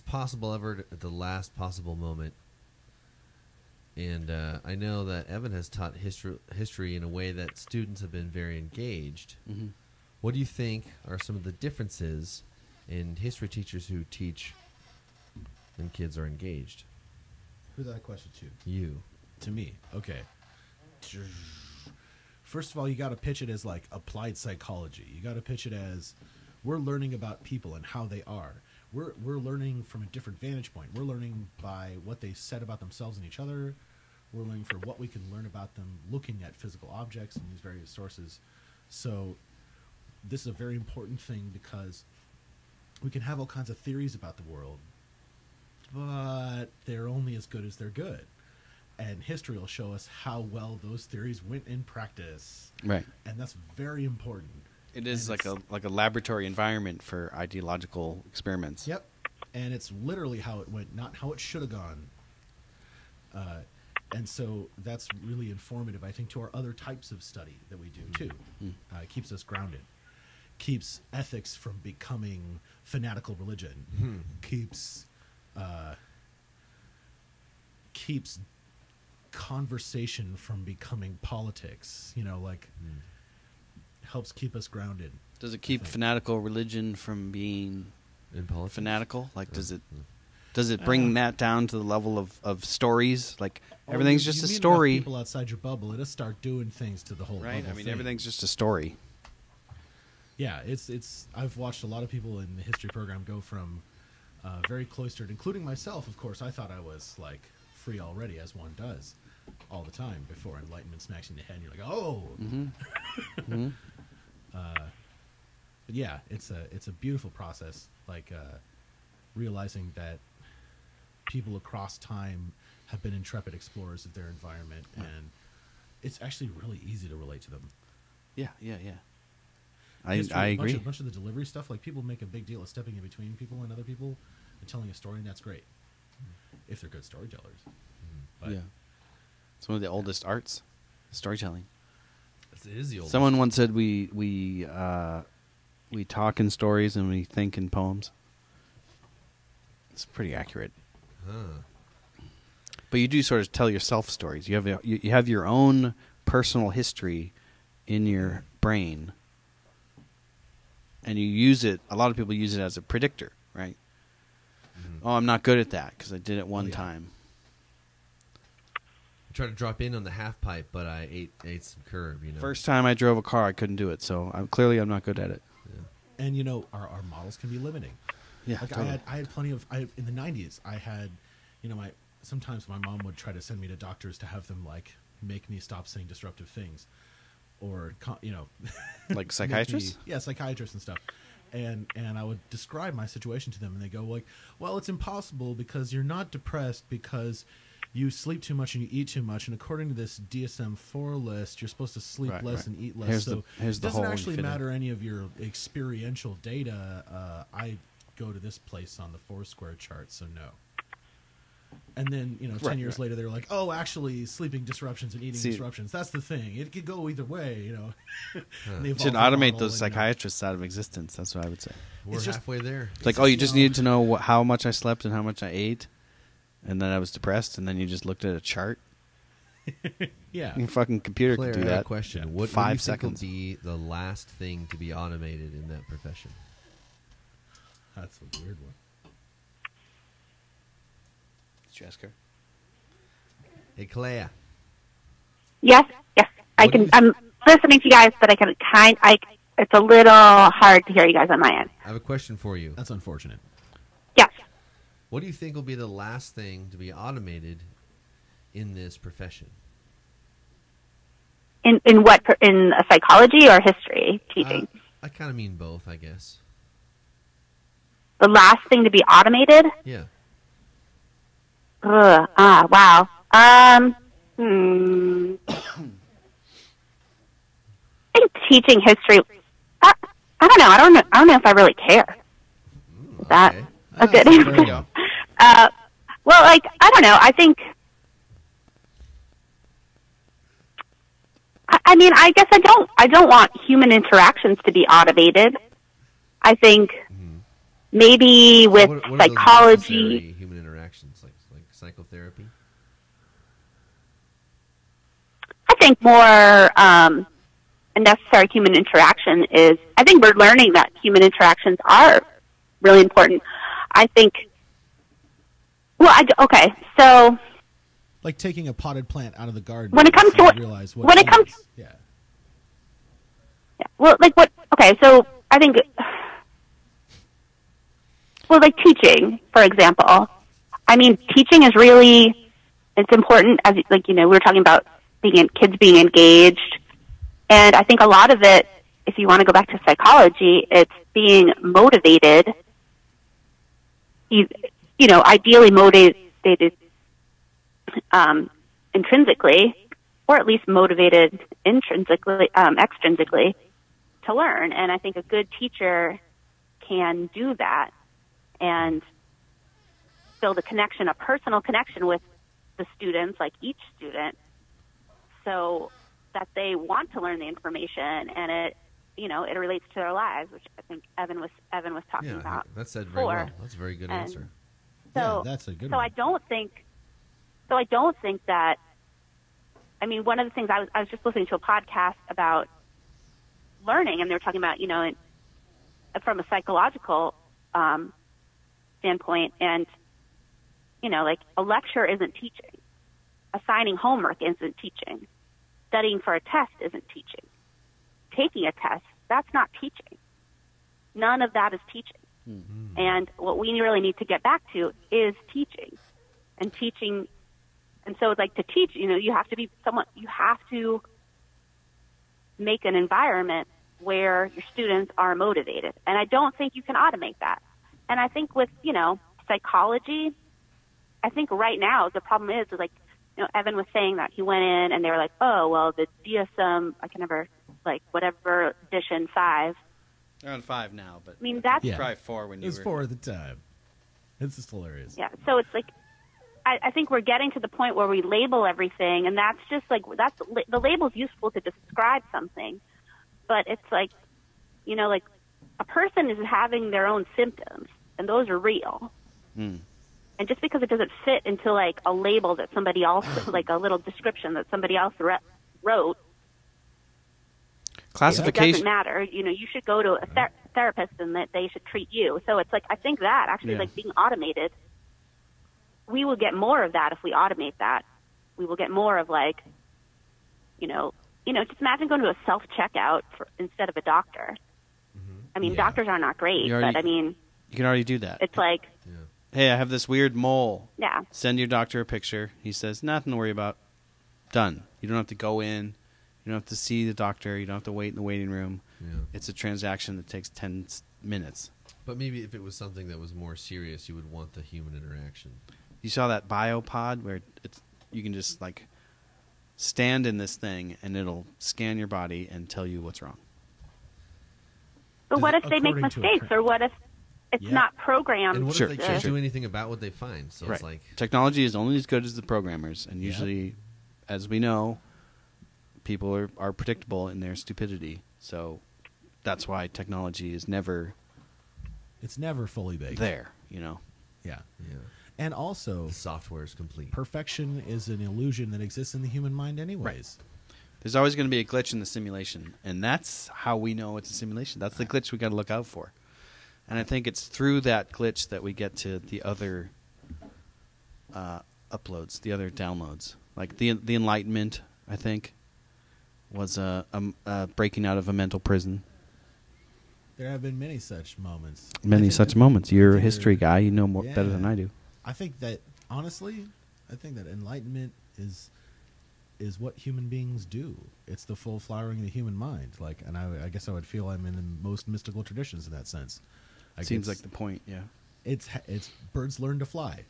[SPEAKER 2] possible ever at the last possible moment. And I know that Evan has taught history in a way that students have been very engaged.
[SPEAKER 1] Mm-hmm.
[SPEAKER 2] What do you think are some of the differences in history teachers who teach when kids are engaged?
[SPEAKER 3] Who's that question to?
[SPEAKER 2] You.
[SPEAKER 3] To me, okay. First of all, you got to pitch it as like applied psychology. You got to pitch it as we're learning about people and how they are. We're learning from a different vantage point. We're learning by what they said about themselves and each other. We're learning for what we can learn about them looking at physical objects and these various sources. So this is a very important thing because we can have all kinds of theories about the world, but they're only as good as they're good. And history will show us how well those theories went in practice.
[SPEAKER 1] Right.
[SPEAKER 3] And that's very important.
[SPEAKER 1] It is
[SPEAKER 3] And
[SPEAKER 1] like a laboratory environment for ideological experiments.
[SPEAKER 3] Yep. And it's literally how it went, not how it should have gone. And so that's really informative, I think, to our other types of study that we do, too. It keeps us grounded. Keeps ethics from becoming fanatical religion. Keeps conversation from becoming politics. You know, like helps keep us grounded.
[SPEAKER 1] Does it keep fanatical religion from being
[SPEAKER 2] In politics?
[SPEAKER 1] fanatical? Like, does it bring that down to the level of stories? Like, everything's just
[SPEAKER 3] You
[SPEAKER 1] a
[SPEAKER 3] meet enough
[SPEAKER 1] story,
[SPEAKER 3] people outside your bubble, it'll start doing things to the whole
[SPEAKER 1] right?
[SPEAKER 3] bubble
[SPEAKER 1] I mean,
[SPEAKER 3] thing.
[SPEAKER 1] everything's just a story.
[SPEAKER 3] Yeah, it's. I've watched a lot of people in the history program go from very cloistered, including myself. Of course, I thought I was like free already, as one does, all the time before Enlightenment smacks you in the head. And you're like, oh.
[SPEAKER 1] Mm-hmm.
[SPEAKER 3] But yeah, it's a beautiful process. Like realizing that people across time have been intrepid explorers of their environment, and it's actually really easy to relate to them.
[SPEAKER 1] Yeah.
[SPEAKER 3] History,
[SPEAKER 1] I
[SPEAKER 3] a
[SPEAKER 1] agree.
[SPEAKER 3] bunch of the delivery stuff, like people make a big deal of stepping in between people and other people and telling a story, and that's great if they're good storytellers. But
[SPEAKER 1] Yeah. It's one of the oldest arts, storytelling.
[SPEAKER 2] It is the oldest.
[SPEAKER 1] Someone once said we talk in stories and we think in poems. It's pretty accurate.
[SPEAKER 2] Huh.
[SPEAKER 1] But you do sort of tell yourself stories. You have your own personal history in your brain, and you use it. A lot of people use it as a predictor, right? Oh, I'm not good at that because I did it one
[SPEAKER 3] yeah.
[SPEAKER 1] time.
[SPEAKER 2] I tried to drop in on the half pipe, but I ate some curb. You know.
[SPEAKER 1] First time I drove a car, I couldn't do it, so I'm not good at it.
[SPEAKER 3] and you know, our models can be limiting.
[SPEAKER 1] Yeah,
[SPEAKER 3] Like
[SPEAKER 1] totally.
[SPEAKER 3] I had plenty of in the 90s. I had, you know, sometimes my mom would try to send me to doctors to have them like make me stop saying disruptive things, or you know,
[SPEAKER 1] Like psychiatrists?
[SPEAKER 3] yeah, psychiatrists and stuff. And I would describe my situation to them, and they go like, "Well, it's impossible because you're not depressed because you sleep too much and you eat too much, and according to this DSM-4 list, you're supposed to sleep
[SPEAKER 1] Right,
[SPEAKER 3] less
[SPEAKER 1] right.
[SPEAKER 3] and eat less.
[SPEAKER 1] Here's
[SPEAKER 3] so
[SPEAKER 1] here's
[SPEAKER 3] it
[SPEAKER 1] the
[SPEAKER 3] doesn't
[SPEAKER 1] hole you
[SPEAKER 3] actually
[SPEAKER 1] fit in.
[SPEAKER 3] matter any of your experiential data. I go to this place on the Foursquare chart, so no." And then, you know, 10
[SPEAKER 1] Right,
[SPEAKER 3] years
[SPEAKER 1] right.
[SPEAKER 3] later, they're like, "Oh, actually, sleeping disruptions and eating
[SPEAKER 1] See-
[SPEAKER 3] disruptions, that's the thing. It could go either way, you know." And they
[SPEAKER 1] You should
[SPEAKER 3] evolved the
[SPEAKER 1] automate
[SPEAKER 3] model
[SPEAKER 1] those
[SPEAKER 3] and,
[SPEAKER 1] psychiatrists out of existence. That's what I would say.
[SPEAKER 2] We're
[SPEAKER 3] It's just-
[SPEAKER 2] halfway there.
[SPEAKER 1] It's like,
[SPEAKER 3] just,
[SPEAKER 1] oh, you
[SPEAKER 3] you
[SPEAKER 1] just
[SPEAKER 3] know-
[SPEAKER 1] needed to know how much I slept and how much I ate, and then I was depressed, and then you just looked at a chart.
[SPEAKER 3] Yeah.
[SPEAKER 1] Your fucking computer
[SPEAKER 2] Claire,
[SPEAKER 1] can do
[SPEAKER 2] I have
[SPEAKER 1] that.
[SPEAKER 2] a question.
[SPEAKER 3] Yeah.
[SPEAKER 2] What
[SPEAKER 1] 5
[SPEAKER 2] do you
[SPEAKER 1] seconds.
[SPEAKER 2] think will be the last thing to be automated in that profession?
[SPEAKER 3] That's a weird one.
[SPEAKER 1] Did you ask her?
[SPEAKER 2] Hey, Claire.
[SPEAKER 4] Yes, yes.
[SPEAKER 2] What do you-
[SPEAKER 4] I'm listening to you guys, but I can it's a little hard to hear you guys on my end.
[SPEAKER 2] I have a question for you.
[SPEAKER 3] That's unfortunate.
[SPEAKER 4] Yes.
[SPEAKER 2] What do you think will be the last thing to be automated in this profession?
[SPEAKER 4] In what? In psychology or history teaching?
[SPEAKER 2] I kind of mean both, I guess.
[SPEAKER 4] The last thing to be automated?
[SPEAKER 2] Yeah.
[SPEAKER 4] Wow. I think teaching history. I don't know. I don't know if I really care. Is that
[SPEAKER 2] Okay.
[SPEAKER 4] a good
[SPEAKER 3] There
[SPEAKER 4] answer?
[SPEAKER 3] we go.
[SPEAKER 4] Well, like, I don't know. I think. I mean, I guess I don't want human interactions to be automated. I think maybe with
[SPEAKER 2] What are those
[SPEAKER 4] psychology.
[SPEAKER 2] necessary human interactions, like psychotherapy?
[SPEAKER 4] I think more a necessary human interaction is, I think we're learning that human interactions are really important. I think, okay, so
[SPEAKER 3] Like taking a potted plant out of the garden.
[SPEAKER 4] When it comes
[SPEAKER 3] so
[SPEAKER 4] to
[SPEAKER 3] you
[SPEAKER 4] what-
[SPEAKER 3] realize what
[SPEAKER 4] when it comes-
[SPEAKER 3] is. Yeah.
[SPEAKER 4] well, like what, okay, so I think, well, like teaching, for example. I mean, teaching is really, it's important, as like, we were talking about kids being engaged. And I think a lot of it, if you want to go back to psychology, it's being motivated, ideally motivated intrinsically, or at least motivated extrinsically to learn. And I think a good teacher can do that and build a personal connection with the students, like each student, so that they want to learn the information and it relates to their lives, which I think Evan was talking
[SPEAKER 2] Yeah,
[SPEAKER 4] about.
[SPEAKER 2] that's said very
[SPEAKER 4] before.
[SPEAKER 2] well. That's a very good
[SPEAKER 4] And
[SPEAKER 2] answer.
[SPEAKER 3] Yeah, that's a good
[SPEAKER 4] so
[SPEAKER 3] one.
[SPEAKER 4] I don't think that. I mean, one of the things I was just listening to a podcast about learning, and they were talking about from a psychological standpoint, and like a lecture isn't teaching, assigning homework isn't teaching, studying for a test isn't teaching, taking a test, that's not teaching. None of that is teaching.
[SPEAKER 2] Mm-hmm.
[SPEAKER 4] And what we really need to get back to is teaching. And teaching, and so it's like to teach, you have to make an environment where your students are motivated. And I don't think you can automate that. And I think with, psychology, I think right now the problem is like, Evan was saying that he went in and they were like, oh, well, the DSM, I can never, like, whatever edition 5.
[SPEAKER 1] They're on 5 now, but
[SPEAKER 4] I mean, that's,
[SPEAKER 3] Yeah.
[SPEAKER 1] probably 4 when you
[SPEAKER 3] It's
[SPEAKER 1] were.
[SPEAKER 3] 4 at the time. It's just hilarious.
[SPEAKER 4] yeah. So it's like, I think we're getting to the point where we label everything, and that's just like, the label's useful to describe something, but it's like, like a person is having their own symptoms, and those are real.
[SPEAKER 1] Mm.
[SPEAKER 4] And just because it doesn't fit into like a label that somebody else, like a little description that somebody else wrote, it
[SPEAKER 1] Classification.
[SPEAKER 4] doesn't matter. You should go to a therapist and that they should treat you. So it's like, I think that actually
[SPEAKER 1] Yeah.
[SPEAKER 4] like being automated, we will get more of that if we automate that. We will get more of like, just imagine going to a self-checkout instead of a doctor. I mean,
[SPEAKER 3] Yeah.
[SPEAKER 4] doctors are not great,
[SPEAKER 1] You already-
[SPEAKER 4] but I mean,
[SPEAKER 1] You can already do that.
[SPEAKER 4] it's like,
[SPEAKER 2] Yeah.
[SPEAKER 1] Hey, I have this weird mole.
[SPEAKER 4] yeah.
[SPEAKER 1] Send your doctor a picture. He says, nothing to worry about. Done. You don't have to go in. You don't have to see the doctor. You don't have to wait in the waiting room.
[SPEAKER 2] Yeah.
[SPEAKER 1] It's a transaction that takes 10 minutes.
[SPEAKER 2] But maybe if it was something that was more serious, you would want the human interaction.
[SPEAKER 1] You saw that biopod where you can just like stand in this thing and it'll scan your body and tell you what's wrong.
[SPEAKER 4] But what if they make
[SPEAKER 3] According to a
[SPEAKER 4] mistakes, or what if it's
[SPEAKER 3] Yeah.
[SPEAKER 4] not programmed?
[SPEAKER 2] And what
[SPEAKER 1] Sure,
[SPEAKER 2] if they
[SPEAKER 1] sure,
[SPEAKER 2] can't
[SPEAKER 1] sure.
[SPEAKER 2] do anything about what they find? So it's like,
[SPEAKER 1] Technology is only as good as the programmers, and
[SPEAKER 3] Yeah.
[SPEAKER 1] usually, as we know, people are predictable in their stupidity. So that's why technology is never
[SPEAKER 3] It's never fully baked.
[SPEAKER 1] there.
[SPEAKER 3] Yeah.
[SPEAKER 2] yeah.
[SPEAKER 3] And also,
[SPEAKER 2] The software is complete.
[SPEAKER 3] perfection is an illusion that exists in the human mind anyways.
[SPEAKER 1] There's always going to be a glitch in the simulation, and that's how we know it's a simulation. That's the glitch we got to look out for. And I think it's through that glitch that we get to the other uploads, the other downloads. Like the Enlightenment, I think, was a breaking out of a mental prison.
[SPEAKER 3] There have been many such moments.
[SPEAKER 1] Many
[SPEAKER 3] I think
[SPEAKER 1] such
[SPEAKER 3] that-
[SPEAKER 1] moments.
[SPEAKER 3] I
[SPEAKER 1] You're a
[SPEAKER 3] think
[SPEAKER 1] history
[SPEAKER 3] there-
[SPEAKER 1] guy. You know more better than
[SPEAKER 3] Yeah.
[SPEAKER 1] I do.
[SPEAKER 3] I think that, honestly, enlightenment is what human beings do. It's the full flowering of the human mind. Like, and I guess I would feel I'm in the most mystical traditions in that sense. Like,
[SPEAKER 1] Seems
[SPEAKER 3] it's-
[SPEAKER 1] like the point, yeah.
[SPEAKER 3] it's birds learn to fly,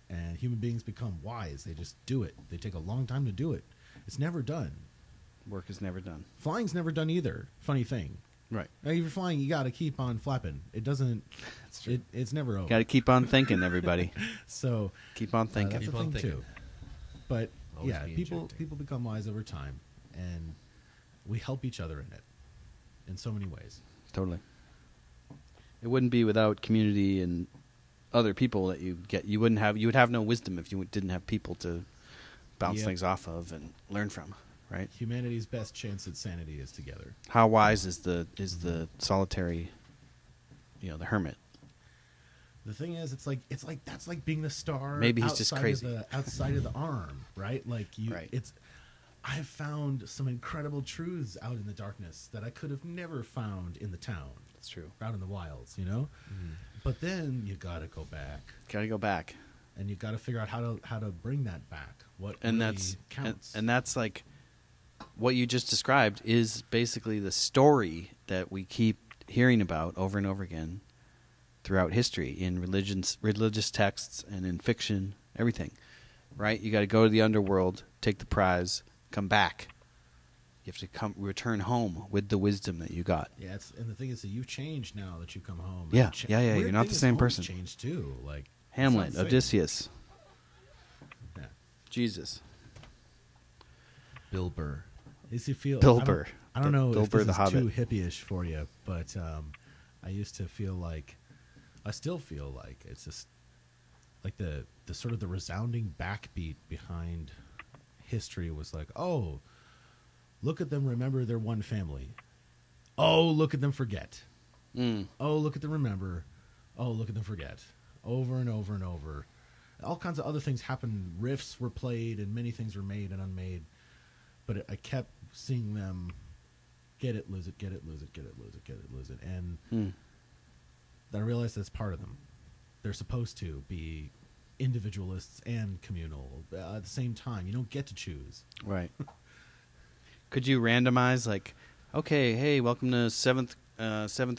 [SPEAKER 3] and human beings become wise. They just do it. They take a long time to do it. It's never done.
[SPEAKER 1] Work is never done.
[SPEAKER 3] Flying's never done either. Funny thing.
[SPEAKER 1] Right.
[SPEAKER 3] Now, if you're flying, you got to keep on flapping. It doesn't.
[SPEAKER 1] That's true.
[SPEAKER 3] It's never over.
[SPEAKER 1] Got to keep on thinking, everybody.
[SPEAKER 3] So
[SPEAKER 1] Keep on thinking.
[SPEAKER 3] that's
[SPEAKER 2] Keep
[SPEAKER 3] a
[SPEAKER 2] on
[SPEAKER 3] thing
[SPEAKER 2] thinking.
[SPEAKER 3] too. But
[SPEAKER 2] Always
[SPEAKER 3] yeah,
[SPEAKER 2] be
[SPEAKER 3] people
[SPEAKER 2] injecting.
[SPEAKER 3] become wise over time, and we help each other in it in so many ways.
[SPEAKER 1] Totally. It wouldn't be without community and other people that you get. You would have no wisdom if you didn't have people to bounce
[SPEAKER 3] Yep.
[SPEAKER 1] things off of and learn from, right?
[SPEAKER 3] Humanity's best chance at sanity is together.
[SPEAKER 1] How wise is the solitary, the hermit?
[SPEAKER 3] The thing is, it's like that's like being the star.
[SPEAKER 1] Maybe he's just
[SPEAKER 3] outside
[SPEAKER 1] crazy.
[SPEAKER 3] Of outside of the arm, right? Like you,
[SPEAKER 1] Right.
[SPEAKER 3] I've found some incredible truths out in the darkness that I could have never found in the town,
[SPEAKER 1] That's true.
[SPEAKER 3] out in the wilds, you know. But then you got to go back,
[SPEAKER 1] Got to go back,
[SPEAKER 3] and you got to figure out how to bring that back. What
[SPEAKER 1] and
[SPEAKER 3] really
[SPEAKER 1] that's
[SPEAKER 3] counts.
[SPEAKER 1] and that's like what you just described is basically the story that we keep hearing about over and over again throughout history in religious texts and in fiction, everything. Right? You got to go to the underworld, take the prize, come back. You have to return home with the wisdom that you got.
[SPEAKER 3] Yeah, and the thing is that you've changed now that you come home.
[SPEAKER 1] Yeah,
[SPEAKER 3] And
[SPEAKER 1] yeah.
[SPEAKER 3] weird
[SPEAKER 1] You're not
[SPEAKER 3] thing
[SPEAKER 1] the
[SPEAKER 3] is
[SPEAKER 1] same
[SPEAKER 3] homes
[SPEAKER 1] person.
[SPEAKER 3] Changed too. Like
[SPEAKER 1] Hamlet,
[SPEAKER 3] it's not the same.
[SPEAKER 1] Odysseus,
[SPEAKER 3] Yeah.
[SPEAKER 1] Jesus,
[SPEAKER 2] Bill Burr.
[SPEAKER 3] Is he feel
[SPEAKER 1] Bill
[SPEAKER 3] I don't-
[SPEAKER 1] Burr.
[SPEAKER 3] I don't know
[SPEAKER 1] Bill
[SPEAKER 3] if
[SPEAKER 1] Burr
[SPEAKER 3] this
[SPEAKER 1] the
[SPEAKER 3] is
[SPEAKER 1] Hobbit.
[SPEAKER 3] too hippie-ish for you, but I used to feel like, I still feel like it's just like the sort of the resounding backbeat behind history was like, oh, look at them remember their one family. Oh, look at them forget. Oh, look at them remember. Oh, look at them forget. Over and over and over. All kinds of other things happened. Riffs were played and many things were made and unmade. But I kept seeing them get it, lose it, get it, lose it, get it, lose it, get it, lose it. And then I realized that's part of them. They're supposed to be individualists and communal at the same time. You don't get to choose.
[SPEAKER 1] Right. Could you randomize, like, okay, hey, welcome to seventh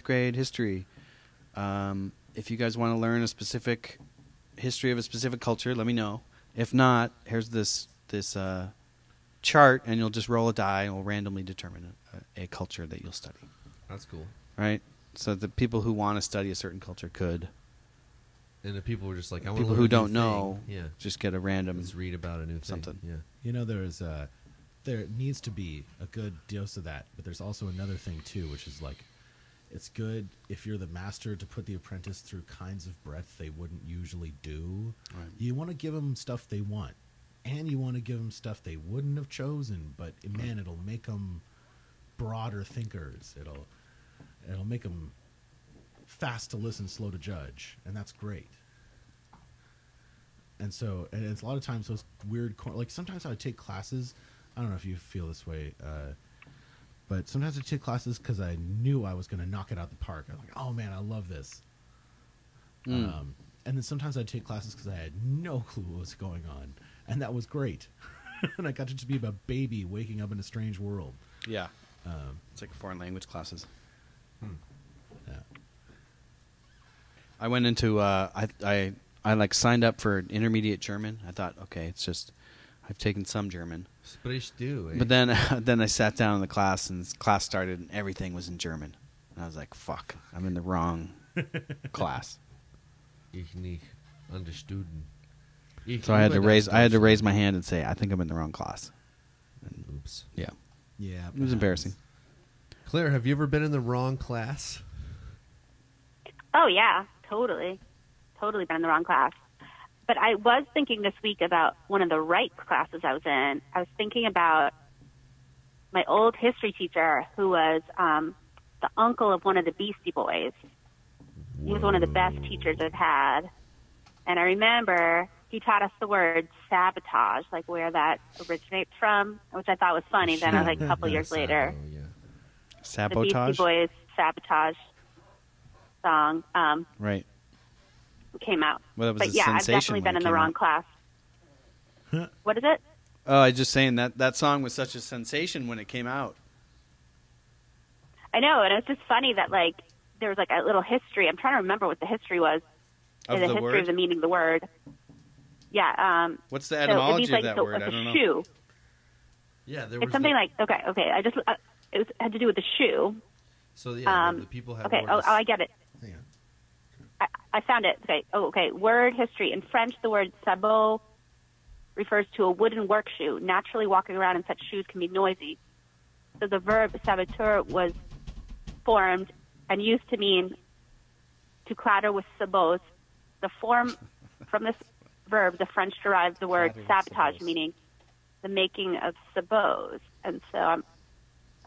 [SPEAKER 1] grade history. If you guys want to learn a specific history of a specific culture, let me know. If not, here's this chart, and you'll just roll a die, and we'll randomly determine a culture that you'll study.
[SPEAKER 2] That's cool.
[SPEAKER 1] Right? So the people who want to study a certain culture could.
[SPEAKER 2] And the people were just like, I want
[SPEAKER 1] People
[SPEAKER 2] to
[SPEAKER 1] who
[SPEAKER 2] learn a new
[SPEAKER 1] don't know,
[SPEAKER 2] thing. Yeah.
[SPEAKER 1] just get a random.
[SPEAKER 2] Let's read about a new
[SPEAKER 1] something.
[SPEAKER 2] thing. Yeah.
[SPEAKER 3] You know, there needs to be a good dose of that, but there's also another thing too, which is like, it's good if you're the master to put the apprentice through kinds of breadth they wouldn't usually do.
[SPEAKER 1] Right.
[SPEAKER 3] You want to give them stuff they want, and you want to give them stuff they wouldn't have chosen, but man, it'll make them broader thinkers. It'll make them fast to listen, slow to judge, and that's great. And so, and it's a lot of times those weird, like sometimes I would take classes. I don't know if you feel this way, but sometimes I take classes because I knew I was going to knock it out the park. I was like, oh man, I love this. And then sometimes I'd take classes because I had no clue what was going on, and that was great. And I got to just be a baby waking up in a strange world.
[SPEAKER 1] Yeah. It's like foreign language classes.
[SPEAKER 3] Yeah.
[SPEAKER 1] I went into I like signed up for intermediate German. I thought, okay, it's just I've taken some German.
[SPEAKER 2] Sprich du, eh?
[SPEAKER 1] But then I sat down in the class, and this class started, and everything was in German. And I was like, fuck, I'm in the wrong class.
[SPEAKER 2] Ich nicht understood.
[SPEAKER 1] So I had to raise my hand and say, I think I'm in the wrong class. And,
[SPEAKER 2] Oops.
[SPEAKER 1] yeah,
[SPEAKER 3] Yeah.
[SPEAKER 1] it was embarrassing.
[SPEAKER 2] Claire, have you ever been in the wrong class?
[SPEAKER 4] Oh yeah, totally been in the wrong class. But I was thinking this week about one of the right classes I was in. I was thinking about my old history teacher who was the uncle of one of the Beastie Boys. He was one of the best teachers I've had. And I remember he taught us the word sabotage, like where that originates from, which I thought was funny. Then, like a couple years later,
[SPEAKER 1] Sabotage?
[SPEAKER 4] The Beastie Boys Sabotage song
[SPEAKER 1] Right.
[SPEAKER 4] came out.
[SPEAKER 1] Well, that was
[SPEAKER 4] but
[SPEAKER 1] a
[SPEAKER 4] yeah, I've
[SPEAKER 1] sensation
[SPEAKER 4] definitely
[SPEAKER 1] when
[SPEAKER 4] been
[SPEAKER 1] it
[SPEAKER 4] in the
[SPEAKER 1] came
[SPEAKER 4] wrong
[SPEAKER 1] out.
[SPEAKER 4] class. What is it?
[SPEAKER 1] Oh, I was just saying that song was such a sensation when it came out.
[SPEAKER 4] I know, and it was just funny that like there was like a little history. I'm trying to remember what the history was.
[SPEAKER 1] Of
[SPEAKER 4] the
[SPEAKER 1] the
[SPEAKER 4] history
[SPEAKER 1] word?
[SPEAKER 4] of the meaning of the word. Yeah.
[SPEAKER 1] What's the
[SPEAKER 4] so it
[SPEAKER 1] etymology
[SPEAKER 4] means,
[SPEAKER 1] of
[SPEAKER 4] like,
[SPEAKER 1] that
[SPEAKER 4] so,
[SPEAKER 1] word?
[SPEAKER 4] like
[SPEAKER 1] I don't
[SPEAKER 4] a
[SPEAKER 1] know.
[SPEAKER 4] shoe.
[SPEAKER 2] Yeah, there
[SPEAKER 4] It's
[SPEAKER 2] was
[SPEAKER 4] something like okay. I just had to do with the shoe.
[SPEAKER 2] So yeah, the people have.
[SPEAKER 4] Okay.
[SPEAKER 2] words.
[SPEAKER 4] Oh, I get it.
[SPEAKER 3] Hang on.
[SPEAKER 4] I found it. Okay. Oh, okay. Word history. In French, the word sabot refers to a wooden work shoe. Naturally, walking around in such shoes can be noisy. So the verb saboteur was formed and used to mean to clatter with sabots. The form from this verb, the French derived the word
[SPEAKER 1] Clatter with
[SPEAKER 4] sabotage,
[SPEAKER 1] sabots.
[SPEAKER 4] meaning the making of sabots. And so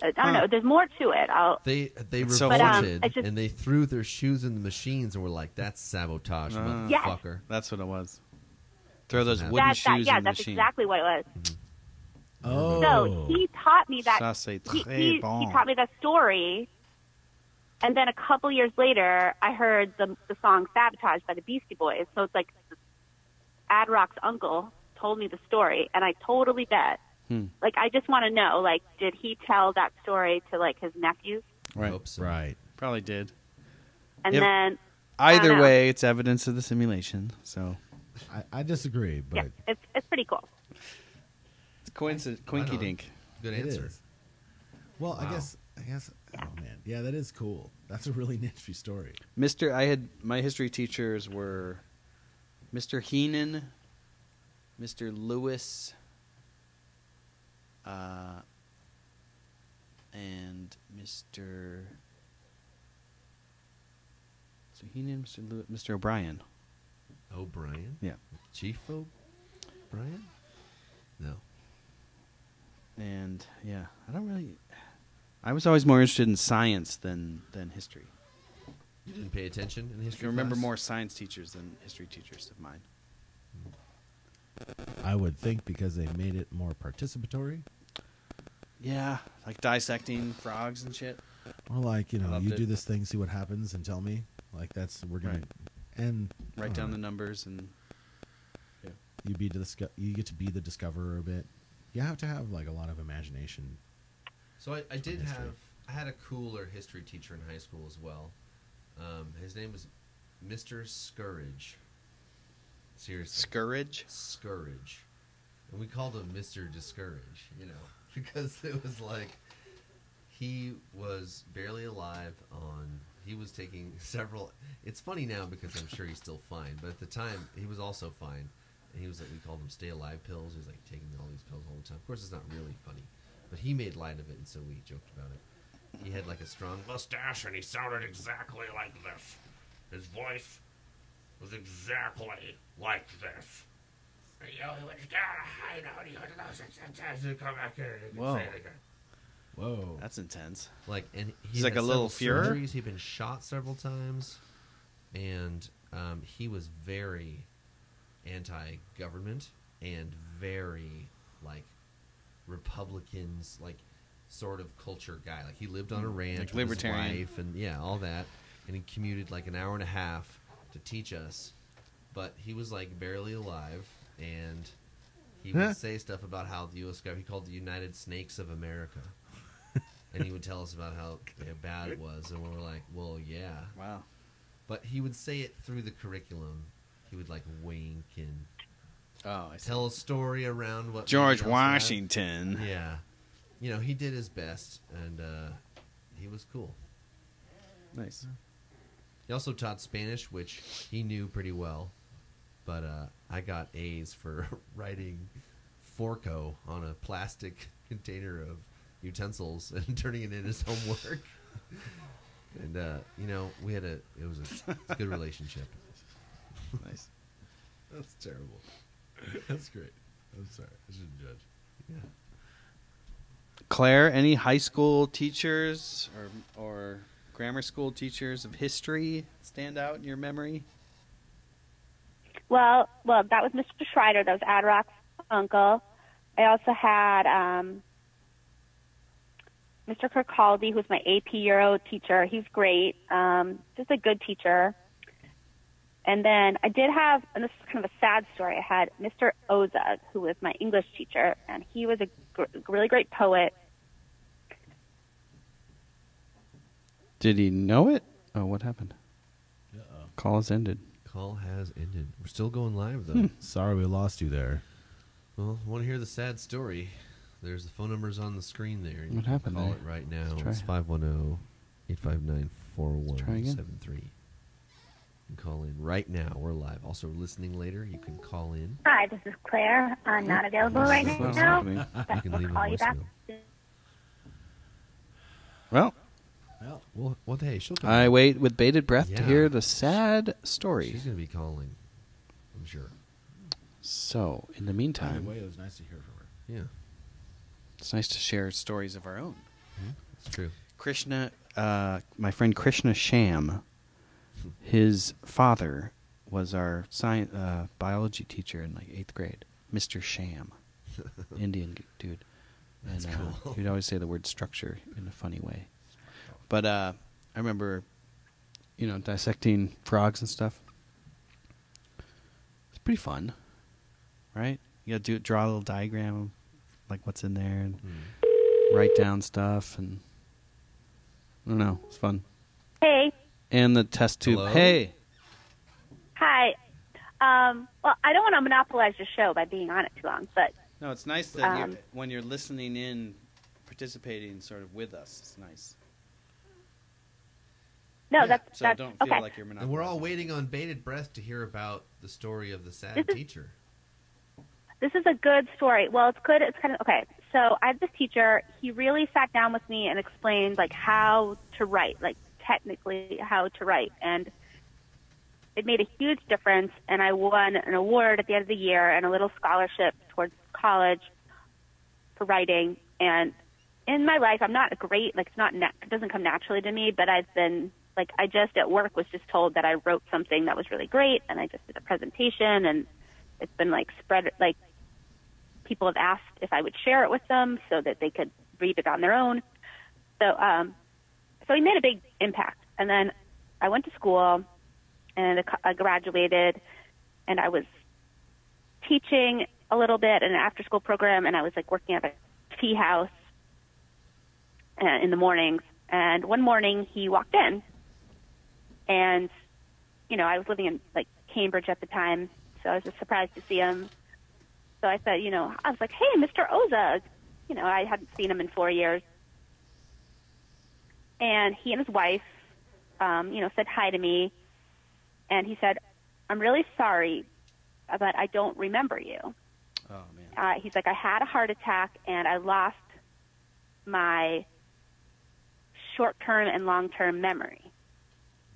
[SPEAKER 4] I don't know. There's more to it.
[SPEAKER 2] They
[SPEAKER 1] It's so
[SPEAKER 2] revolted
[SPEAKER 4] But, it's just-
[SPEAKER 2] and they threw their shoes in the machines and were like, "That's sabotage, motherfucker."
[SPEAKER 1] That's what it was. Throw those
[SPEAKER 2] That's
[SPEAKER 1] wooden
[SPEAKER 4] That,
[SPEAKER 1] shoes
[SPEAKER 4] yeah,
[SPEAKER 1] in the
[SPEAKER 4] that's
[SPEAKER 1] machine.
[SPEAKER 4] exactly what it was.
[SPEAKER 3] Oh.
[SPEAKER 4] So he taught me that.
[SPEAKER 1] Ça, c'est
[SPEAKER 4] He,
[SPEAKER 1] très
[SPEAKER 4] he
[SPEAKER 1] bon.
[SPEAKER 4] taught me that story, and then a couple years later, I heard the song "Sabotage" by the Beastie Boys. So it's like Ad Rock's uncle told me the story, and I totally bet. Like, I just want to know, like, did he tell that story to like his nephews?
[SPEAKER 1] Right.
[SPEAKER 2] Hope so.
[SPEAKER 3] Right.
[SPEAKER 1] Probably did.
[SPEAKER 4] And
[SPEAKER 1] Yep.
[SPEAKER 4] then I
[SPEAKER 1] Either
[SPEAKER 4] don't know.
[SPEAKER 1] way, it's evidence of the simulation. So
[SPEAKER 3] I disagree, but
[SPEAKER 4] yeah, it's pretty cool.
[SPEAKER 1] it's coincidence,
[SPEAKER 2] Right
[SPEAKER 1] quinky
[SPEAKER 2] on.
[SPEAKER 1] dink.
[SPEAKER 2] Good
[SPEAKER 3] it
[SPEAKER 2] answer.
[SPEAKER 3] is. Well, I
[SPEAKER 2] Wow.
[SPEAKER 3] guess. Oh man, yeah, that is cool. That's a really nifty story.
[SPEAKER 1] I had my history teachers were Mr. Heenan, Mr. Lewis, and Mr. So Heenan, Mr. Lewis, Mr. O'Brien.
[SPEAKER 2] O'Brien?
[SPEAKER 1] Yeah.
[SPEAKER 2] Chief O'Brien? No.
[SPEAKER 1] And yeah, I was always more interested in science than history.
[SPEAKER 2] You didn't pay attention in
[SPEAKER 1] I
[SPEAKER 2] history
[SPEAKER 1] can remember
[SPEAKER 2] class?
[SPEAKER 1] more science teachers than history teachers of mine.
[SPEAKER 3] I would think because they made it more participatory,
[SPEAKER 1] Yeah, like dissecting frogs and shit.
[SPEAKER 3] or like
[SPEAKER 1] I loved
[SPEAKER 3] you
[SPEAKER 1] it.
[SPEAKER 3] do this thing, see what happens, and tell me. Like we're gonna
[SPEAKER 1] Right.
[SPEAKER 3] and
[SPEAKER 1] Write down the numbers and
[SPEAKER 3] you get to be the discoverer a bit. You have to have like a lot of imagination.
[SPEAKER 2] So I did
[SPEAKER 3] History.
[SPEAKER 2] I had a cooler history teacher in high school as well. His name was Mr. Scourge. Seriously.
[SPEAKER 1] Scourge.
[SPEAKER 2] Scourge. And we called him Mr. Discourage, because it was like he was barely alive he was taking several. It's funny now because I'm sure he's still fine, but at the time he was also fine. And he was like, we called him stay alive pills. He was like taking all these pills all the time. Of course, it's not really funny, but he made light of it, and so we joked about it. He had like a strong mustache, and he sounded exactly like this. His voice was exactly like this.
[SPEAKER 1] Whoa.
[SPEAKER 3] Whoa.
[SPEAKER 1] That's intense.
[SPEAKER 2] Like, and
[SPEAKER 1] He's
[SPEAKER 2] he
[SPEAKER 1] like
[SPEAKER 2] had
[SPEAKER 1] a little
[SPEAKER 2] several
[SPEAKER 1] Fuhrer?
[SPEAKER 2] surgeries. He'd been shot several times, and he was very anti-government and very like Republicans, like sort of culture guy. Like he lived on a ranch
[SPEAKER 1] Like
[SPEAKER 2] with
[SPEAKER 1] libertarian.
[SPEAKER 2] his wife, and yeah, all that. And he commuted like an hour and a half to teach us, but he was like barely alive, and he would say stuff about how the U.S. government, he called the United Snakes of America. And he would tell us about how bad it was, and we were like, well, yeah.
[SPEAKER 1] Wow.
[SPEAKER 2] But he would say it through the curriculum. He would like wink and
[SPEAKER 1] Oh, I see.
[SPEAKER 2] tell a story around what
[SPEAKER 1] George
[SPEAKER 2] everybody else
[SPEAKER 1] Washington.
[SPEAKER 2] had. Yeah. He did his best, and he was cool.
[SPEAKER 1] Nice.
[SPEAKER 2] He also taught Spanish, which he knew pretty well. But I got A's for writing Forco on a plastic container of utensils and turning it in as homework. And, it was a good relationship.
[SPEAKER 1] Nice.
[SPEAKER 3] That's terrible. That's great. I'm sorry. I shouldn't judge.
[SPEAKER 2] Yeah.
[SPEAKER 1] Claire, any high school teachers or grammar school teachers of history stand out in your memory?
[SPEAKER 4] Well, that was Mr. Schreider. That was Adrock's uncle. I also had Mr. Kirkcaldy, who's my AP Euro teacher. He's great. Just a good teacher. And then I did have, and this is kind of a sad story, I had Mr. Ozug, who was my English teacher, and he was a really great poet.
[SPEAKER 1] Did he know it? Oh, what happened?
[SPEAKER 3] Uh-oh.
[SPEAKER 1] Call has ended.
[SPEAKER 2] Call has ended. We're still going live, though.
[SPEAKER 3] Sorry we lost you there.
[SPEAKER 2] Well, want to hear the sad story? There's the phone numbers on the screen there.
[SPEAKER 1] What happened
[SPEAKER 2] Call
[SPEAKER 1] there?
[SPEAKER 2] it right now.
[SPEAKER 1] Let's try.
[SPEAKER 2] It's 510-859-4173. You can call in right now. We're live. Also, listening later, you can call in.
[SPEAKER 5] Hi, this is Claire. I'm not available right
[SPEAKER 1] That's what's
[SPEAKER 5] now.
[SPEAKER 1] happening.
[SPEAKER 2] You can leave a
[SPEAKER 5] Call you back.
[SPEAKER 2] voicemail.
[SPEAKER 1] Well,
[SPEAKER 2] Well, hey, she'll come.
[SPEAKER 1] I wait with bated breath to
[SPEAKER 2] Yeah.
[SPEAKER 1] hear the sad story.
[SPEAKER 2] She's going to be calling, I'm sure.
[SPEAKER 1] So, in the
[SPEAKER 3] By
[SPEAKER 1] meantime,
[SPEAKER 3] the way, it was nice to hear from her.
[SPEAKER 2] Yeah,
[SPEAKER 1] it's nice to share stories of our own.
[SPEAKER 2] that's true.
[SPEAKER 1] Krishna, my friend Krishna Sham, his father was our biology teacher in like 8th grade, Mr. Sham, Indian dude.
[SPEAKER 2] That's cool.
[SPEAKER 1] He'd always say the word structure in a funny way. But I remember, dissecting frogs and stuff. It's pretty fun, right? You got to draw a little diagram of like what's in there and write down stuff, and I don't know, it's fun.
[SPEAKER 4] Hey.
[SPEAKER 1] And the test tube.
[SPEAKER 2] Hello?
[SPEAKER 1] Hey,
[SPEAKER 4] Hi. Well, I don't want to monopolize your show by being on it too long, but
[SPEAKER 1] no, it's nice that when you're listening in, participating sort of with us. It's nice.
[SPEAKER 4] no, that's
[SPEAKER 1] So don't feel
[SPEAKER 4] okay.
[SPEAKER 1] like you're
[SPEAKER 2] And
[SPEAKER 1] monopolizing.
[SPEAKER 2] we're all waiting on bated breath to hear about the story of the sad
[SPEAKER 4] This is-
[SPEAKER 2] teacher.
[SPEAKER 4] This is a good story. Well, it's good. It's kind of okay. So I have this teacher. He really sat down with me and explained like how to write, like technically how to write, and it made a huge difference. And I won an award at the end of the year and a little scholarship towards college for writing. And in my life, I'm not a great like it doesn't come naturally to me, but I've been like I just at work was just told that I wrote something that was really great, and I just did a presentation, and it's been like spread like. People have asked if I would share it with them so that they could read it on their own. So he made a big impact. And then I went to school, and I graduated, and I was teaching a little bit in an after-school program, and I was like working at a tea house in the mornings. And one morning he walked in, and I was living in like Cambridge at the time, so I was just surprised to see him. So I said, I was like, hey, Mr. Ozug. I hadn't seen him in 4 years. And he and his wife, said hi to me. And he said, I'm really sorry, but I don't remember you.
[SPEAKER 1] Oh, man.
[SPEAKER 4] He's like, I had a heart attack, and I lost my short-term and long-term memory.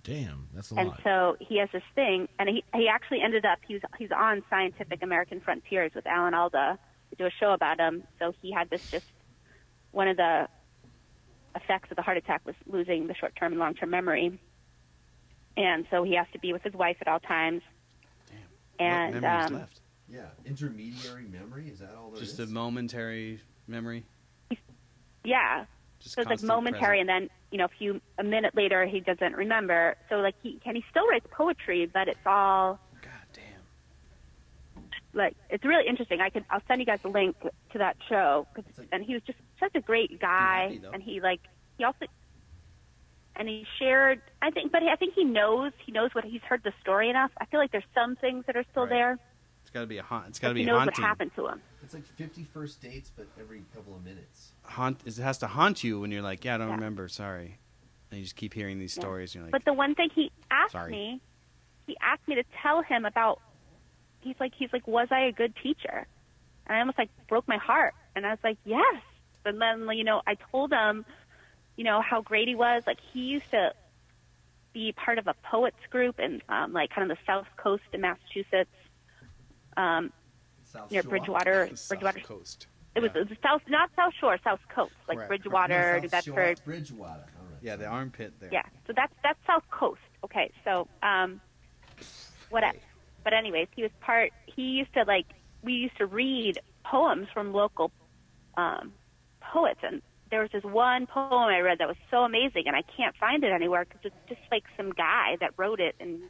[SPEAKER 3] Damn, that's a
[SPEAKER 4] And
[SPEAKER 3] lot.
[SPEAKER 4] so he has this thing, and he actually ended up, he's on Scientific American Frontiers with Alan Alda to do a show about him. So he had this one of the effects of the heart attack was losing the short-term and long-term memory. And so he has to be with his wife at all times.
[SPEAKER 1] Damn.
[SPEAKER 4] And
[SPEAKER 1] What memories left?
[SPEAKER 2] Yeah, intermediary memory, is that all there
[SPEAKER 1] Just
[SPEAKER 2] is?
[SPEAKER 1] a momentary memory?
[SPEAKER 4] yeah.
[SPEAKER 1] Just
[SPEAKER 4] So it's like
[SPEAKER 1] constant
[SPEAKER 4] momentary,
[SPEAKER 1] present.
[SPEAKER 4] and then, a minute later, he doesn't remember. So, like, he still writes poetry, but it's all,
[SPEAKER 1] God damn.
[SPEAKER 4] like, it's really interesting. I'll send you guys a link to that show. And he was just such a great guy.
[SPEAKER 1] happy, though.
[SPEAKER 4] And he also, and he shared, I think he knows what, he's heard the story enough. I feel like there's some things that are still
[SPEAKER 1] Right.
[SPEAKER 4] there.
[SPEAKER 1] It's got to be it's got to
[SPEAKER 4] He
[SPEAKER 1] be
[SPEAKER 4] knows
[SPEAKER 1] haunting.
[SPEAKER 4] what happened to him.
[SPEAKER 2] It's like 50 first dates, but every couple of minutes.
[SPEAKER 1] It has to haunt you when you're like, I don't
[SPEAKER 4] Yeah.
[SPEAKER 1] remember, sorry. And you just keep hearing these
[SPEAKER 4] Yeah.
[SPEAKER 1] stories. And you're like,
[SPEAKER 4] But the one thing he asked
[SPEAKER 1] Sorry.
[SPEAKER 4] me to tell him about, he's like, was I a good teacher? And I almost like broke my heart. And I was like, yes. And then, I told him, how great he was. Like, he used to be part of a poets group in, like, kind of the South Coast in Massachusetts.
[SPEAKER 2] South
[SPEAKER 4] near
[SPEAKER 2] Shore?
[SPEAKER 4] Bridgewater.
[SPEAKER 1] South
[SPEAKER 4] Bridgewater.
[SPEAKER 1] Coast.
[SPEAKER 4] It was south, not South Shore, South Coast, like
[SPEAKER 1] Correct.
[SPEAKER 4] Bridgewater, New
[SPEAKER 2] South Shore,
[SPEAKER 4] Bedford.
[SPEAKER 2] Bridgewater. All right.
[SPEAKER 1] Yeah, the armpit there.
[SPEAKER 4] Yeah, so that's South Coast. Okay, so whatever. But anyways, he used to we used to read poems from local poets, and there was this one poem I read that was so amazing, and I can't find it anywhere because it's just like some guy that wrote it in,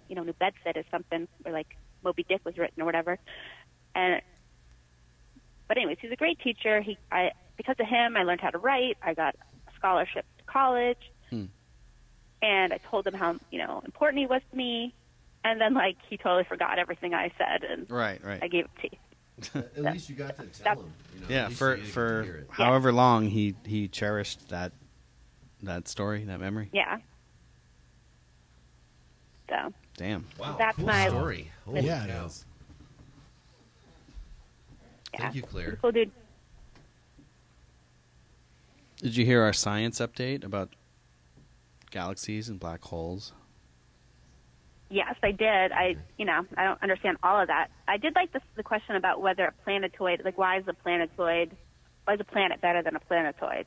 [SPEAKER 4] New Bedford or something, or like Moby Dick was written or whatever. But anyways, he's a great teacher. Because of him, I learned how to write. I got a scholarship to college, and I told him how important he was to me. And then he totally forgot everything I said, and
[SPEAKER 1] Right.
[SPEAKER 4] I gave it to you.
[SPEAKER 2] At least you got to tell him.
[SPEAKER 1] Yeah,
[SPEAKER 2] at least
[SPEAKER 1] for
[SPEAKER 2] you get to hear it.
[SPEAKER 1] however long he cherished that story, that memory.
[SPEAKER 4] Yeah. So
[SPEAKER 1] Damn.
[SPEAKER 2] Wow,
[SPEAKER 4] that's
[SPEAKER 2] cool
[SPEAKER 4] my
[SPEAKER 2] story. Holy
[SPEAKER 3] Yeah, it
[SPEAKER 2] cow.
[SPEAKER 3] is.
[SPEAKER 2] Thank you, Claire.
[SPEAKER 4] Cool, dude.
[SPEAKER 1] Did you hear our science update about galaxies and black holes?
[SPEAKER 4] Yes, I did. I don't understand all of that. I did like the question about whether a planetoid, why is a planet better than a planetoid?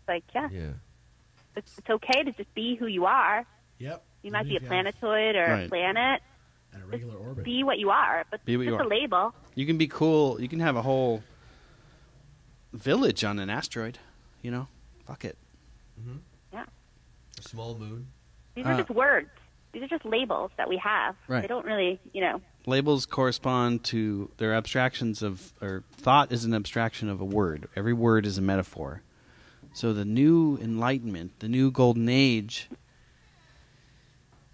[SPEAKER 2] Yeah.
[SPEAKER 4] It's okay to just be who you are.
[SPEAKER 3] Yep.
[SPEAKER 4] You might be a
[SPEAKER 3] Even if you have-
[SPEAKER 4] planetoid or
[SPEAKER 1] Right.
[SPEAKER 4] a planet.
[SPEAKER 3] And a regular orbit.
[SPEAKER 4] Be what you are, but
[SPEAKER 1] Be what
[SPEAKER 4] just
[SPEAKER 1] you
[SPEAKER 4] a
[SPEAKER 1] are.
[SPEAKER 4] label.
[SPEAKER 1] You can be cool. You can have a whole village on an asteroid. Fuck it.
[SPEAKER 4] Yeah.
[SPEAKER 2] A small moon.
[SPEAKER 4] These are just words. These are just labels that we have.
[SPEAKER 1] Right.
[SPEAKER 4] They don't really,
[SPEAKER 1] Labels correspond to their abstractions of, or thought is an abstraction of a word. Every word is a metaphor. So the new Enlightenment, the new Golden Age,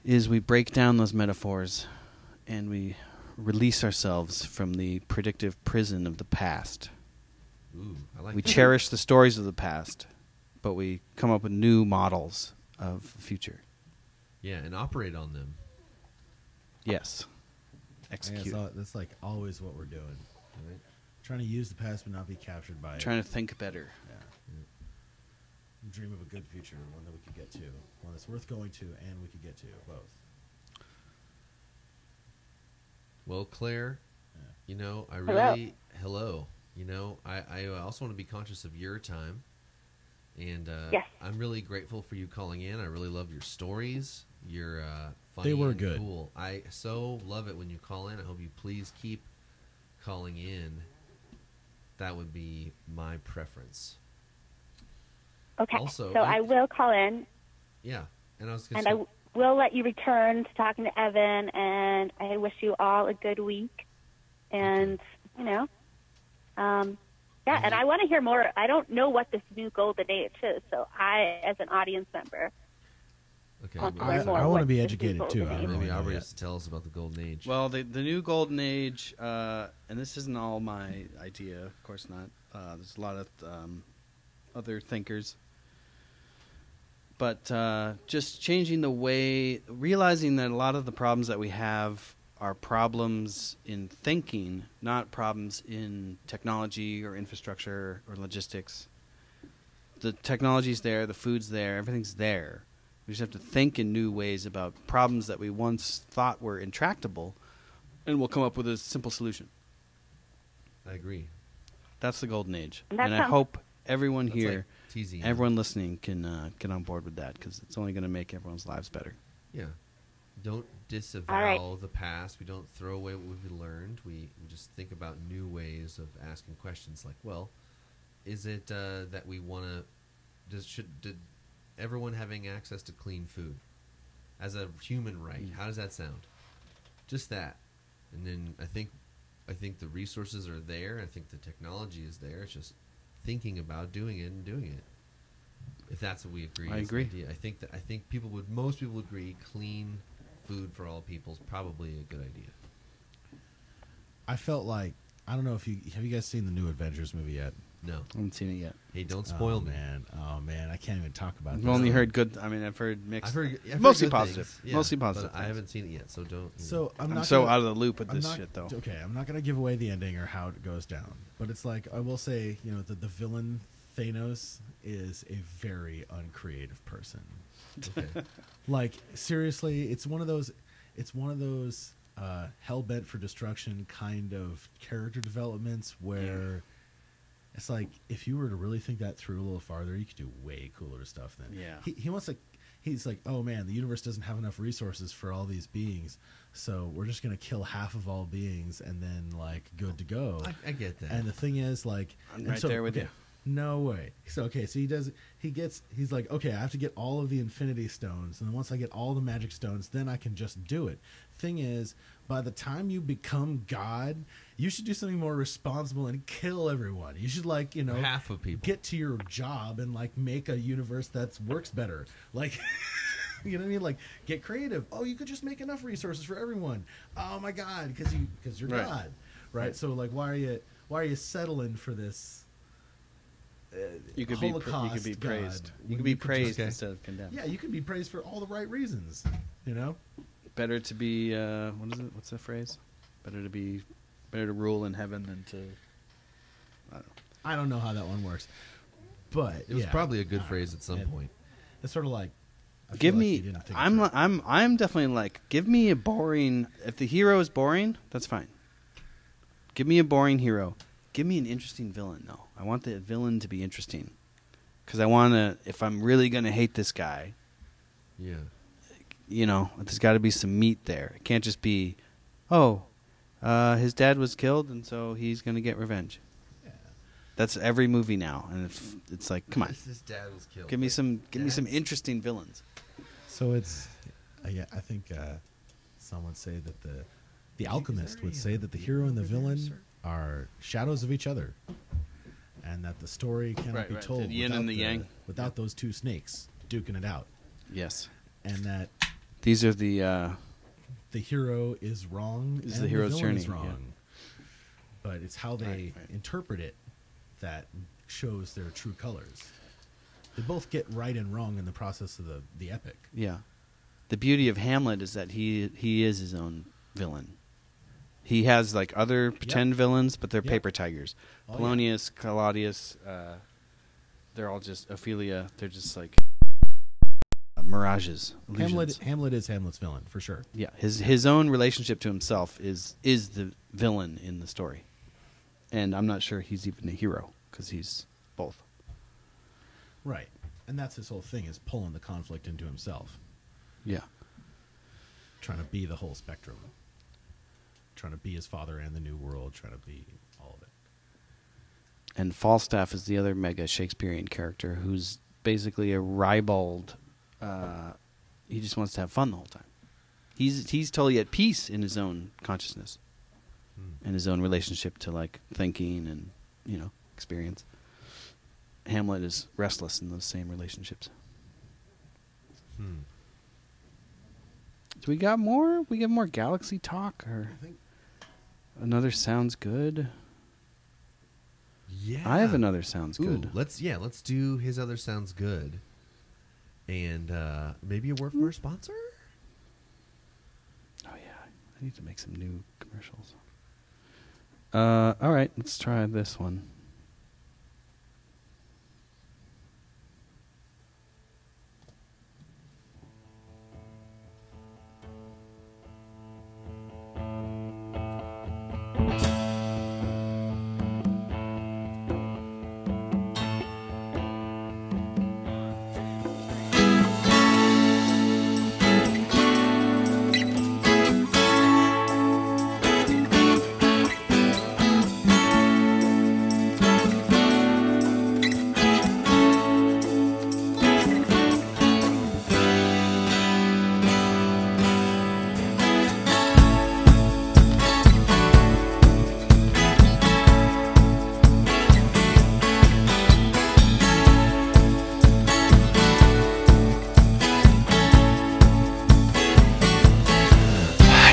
[SPEAKER 1] is we break down those metaphors and we release ourselves from the predictive prison of the past.
[SPEAKER 2] Ooh, I like
[SPEAKER 1] We
[SPEAKER 2] that.
[SPEAKER 1] cherish the stories of the past, but we come up with new models of the future.
[SPEAKER 2] Yeah, and operate on them.
[SPEAKER 1] Yes.
[SPEAKER 3] I guess
[SPEAKER 1] Execute.
[SPEAKER 3] that's always what we're doing.
[SPEAKER 2] Right?
[SPEAKER 3] Trying to use the past but not be captured by it.
[SPEAKER 1] Trying to think better.
[SPEAKER 3] Yeah. Dream of a good future, one that we could get to, one that's worth going to, and we could get to both.
[SPEAKER 2] Well, Claire,
[SPEAKER 3] Yeah.
[SPEAKER 2] I really hello. I also want to be conscious of your time, and
[SPEAKER 4] Yes.
[SPEAKER 2] I'm really grateful for you calling in. I really love your stories. You're funny.
[SPEAKER 3] They were
[SPEAKER 2] and
[SPEAKER 3] good.
[SPEAKER 2] Cool. I so love it when you call in. I hope you please keep calling in. That would be my preference.
[SPEAKER 4] okay.
[SPEAKER 2] Also,
[SPEAKER 4] so I will call in,
[SPEAKER 2] Yeah, and I was going
[SPEAKER 4] and
[SPEAKER 2] to
[SPEAKER 4] I will let you return to talking to Evan, and I wish you all a good week. And, yeah, and I want to hear more. I don't know what this new Golden Age is, so I, as an audience member,
[SPEAKER 2] Okay.
[SPEAKER 4] want to
[SPEAKER 3] I-
[SPEAKER 4] learn more.
[SPEAKER 3] I wanna
[SPEAKER 4] what
[SPEAKER 3] be
[SPEAKER 4] this new
[SPEAKER 3] educated,
[SPEAKER 4] Golden
[SPEAKER 3] too. I
[SPEAKER 4] Age
[SPEAKER 3] don't know.
[SPEAKER 2] Maybe
[SPEAKER 3] Yeah.
[SPEAKER 2] Aubrey has to tell us about the Golden Age.
[SPEAKER 1] Well, the new Golden Age, and this isn't all my idea, of course not. There's a lot of other thinkers. But just changing the way, realizing that a lot of the problems that we have are problems in thinking, not problems in technology or infrastructure or logistics. The technology's there, the food's there, everything's there. We just have to think in new ways about problems that we once thought were intractable, and we'll come up with a simple solution.
[SPEAKER 2] I agree.
[SPEAKER 1] That's the Golden Age.
[SPEAKER 4] That
[SPEAKER 1] And I
[SPEAKER 4] sounds-
[SPEAKER 1] hope everyone
[SPEAKER 2] That's
[SPEAKER 1] here,
[SPEAKER 2] like teasing.
[SPEAKER 1] everyone listening can get on board with that, because it's only going to make everyone's lives better.
[SPEAKER 2] Yeah. Don't disavow
[SPEAKER 4] All right.
[SPEAKER 2] the past. We don't throw away what we've learned. We just think about new ways of asking questions like, well, is it that we want to... Did everyone having access to clean food as a human right, how does that sound? Just that. And then I think the resources are there. I think the technology is there. It's just thinking about doing it and doing it. If that's what we agree.
[SPEAKER 1] I
[SPEAKER 2] is the
[SPEAKER 1] agree.
[SPEAKER 2] idea. I think most people would agree clean food for all people is probably a good idea.
[SPEAKER 3] I felt like, I don't know if have you guys seen the new Avengers movie yet?
[SPEAKER 2] No.
[SPEAKER 1] I haven't seen it yet.
[SPEAKER 2] Hey, don't spoil me.
[SPEAKER 3] Oh man, I can't even talk about
[SPEAKER 1] I've
[SPEAKER 3] this.
[SPEAKER 1] only heard good. I mean, I've heard mixed.
[SPEAKER 2] I've heard
[SPEAKER 1] mostly
[SPEAKER 2] good
[SPEAKER 1] positive.
[SPEAKER 2] things. Yeah,
[SPEAKER 1] Mostly positive.
[SPEAKER 2] But I
[SPEAKER 1] things.
[SPEAKER 2] haven't seen it yet, so don't.
[SPEAKER 3] So I'm
[SPEAKER 1] I'm
[SPEAKER 3] not
[SPEAKER 1] so
[SPEAKER 3] gonna-
[SPEAKER 1] out of the loop with
[SPEAKER 3] I'm
[SPEAKER 1] this
[SPEAKER 3] not-
[SPEAKER 1] shit, though.
[SPEAKER 3] Okay, I'm not gonna give away the ending or how it goes down, but it's like I will say, the villain Thanos is a very uncreative person.
[SPEAKER 2] Okay.
[SPEAKER 3] Like seriously, it's one of those hell bent for destruction kind of character developments where it's like if you were to really think that through a little farther, you could do way cooler stuff then.
[SPEAKER 1] Yeah.
[SPEAKER 3] He wants to. He's like, oh man, the universe doesn't have enough resources for all these beings, so we're just gonna kill half of all beings and then like good to go.
[SPEAKER 2] I get that.
[SPEAKER 3] And the thing is, like,
[SPEAKER 1] I'm right there with you.
[SPEAKER 3] No way. So okay, so he's like, okay, I have to get all of the Infinity Stones, and then once I get all the Magic Stones, then I can just do it. Thing is, by the time you become God, you should do something more responsible and kill everyone. You should, like, you know,
[SPEAKER 2] half of people
[SPEAKER 3] get to your job and like make a universe that works better. Like, you know what I mean? Like, get creative. Oh, you could just make enough resources for everyone. Oh my God, because you're
[SPEAKER 1] Right.
[SPEAKER 3] God, right? So like, why are you settling for this?
[SPEAKER 1] You could
[SPEAKER 3] Holocaust
[SPEAKER 1] be praised.
[SPEAKER 3] God,
[SPEAKER 1] You
[SPEAKER 3] when
[SPEAKER 1] could be
[SPEAKER 3] could
[SPEAKER 1] praised
[SPEAKER 2] just-
[SPEAKER 1] instead of condemned.
[SPEAKER 3] Yeah, you could be praised for all the right reasons. You know?
[SPEAKER 1] Better to be what is it? What's the phrase? Better to rule in heaven than to. I don't know.
[SPEAKER 3] I don't know how that one works, but
[SPEAKER 2] it was probably a good phrase at some point.
[SPEAKER 3] It's sort of like, I
[SPEAKER 1] Give
[SPEAKER 3] feel like
[SPEAKER 1] me.
[SPEAKER 3] you didn't think
[SPEAKER 1] I'm
[SPEAKER 3] through.
[SPEAKER 1] I'm definitely like. Give me a boring. If the hero is boring, that's fine. Give me a boring hero. Give me an interesting villain, though. I want the villain to be interesting, because I want to. If I'm really gonna hate this guy,
[SPEAKER 2] Yeah.
[SPEAKER 1] you know, there's got to be some meat there. It can't just be, his dad was killed, and so he's gonna get revenge.
[SPEAKER 3] Yeah.
[SPEAKER 1] That's every movie now, and it's like, come on,
[SPEAKER 2] His dad was killed.
[SPEAKER 1] give me some interesting villains.
[SPEAKER 3] So it's, yeah, I think some would say that the alchemist would say that the hero and the villain are shadows of each other, and that the story cannot
[SPEAKER 1] Right,
[SPEAKER 3] be
[SPEAKER 1] right.
[SPEAKER 3] told
[SPEAKER 1] The yin and the yang.
[SPEAKER 3] without those two snakes duking it out,
[SPEAKER 1] Yes,
[SPEAKER 3] and that
[SPEAKER 1] these are the
[SPEAKER 3] the hero is wrong
[SPEAKER 1] This is
[SPEAKER 3] and
[SPEAKER 1] the hero's
[SPEAKER 3] villain
[SPEAKER 1] journey,
[SPEAKER 3] is wrong. But it's how they
[SPEAKER 1] Right.
[SPEAKER 3] interpret it that shows their true colors. They both get right and wrong in the process of the epic.
[SPEAKER 1] yeah. The beauty of Hamlet is that he is his own villain. He has like other pretend villains, but they're
[SPEAKER 3] Yep.
[SPEAKER 1] paper tigers.
[SPEAKER 3] Oh, yeah.
[SPEAKER 1] Polonius, Claudius, they're all just Ophelia. They're just like mirages. Illusions.
[SPEAKER 3] Hamlet is Hamlet's villain for sure.
[SPEAKER 1] Yeah, his own relationship to himself is the villain in the story, and I'm not sure he's even a hero because he's both.
[SPEAKER 3] Right. And that's his whole thing, is pulling the conflict into himself,
[SPEAKER 1] Yeah,
[SPEAKER 3] trying to be the whole spectrum, trying to be his father and the new world, trying to be all of it.
[SPEAKER 1] and Falstaff is the other mega Shakespearean character who's basically a ribald. He just wants to have fun the whole time. He's totally at peace in his own consciousness and his own relationship to like thinking and experience. Hamlet is restless in those same relationships. Do we got more? We get more galaxy talk, or
[SPEAKER 3] I think
[SPEAKER 1] another sounds good?
[SPEAKER 2] Yeah.
[SPEAKER 1] I have another sounds
[SPEAKER 2] Ooh,
[SPEAKER 1] good.
[SPEAKER 2] let's do his other sounds good. And maybe a word from our sponsor?
[SPEAKER 1] Oh yeah, I need to make some new commercials. All right, let's try this one.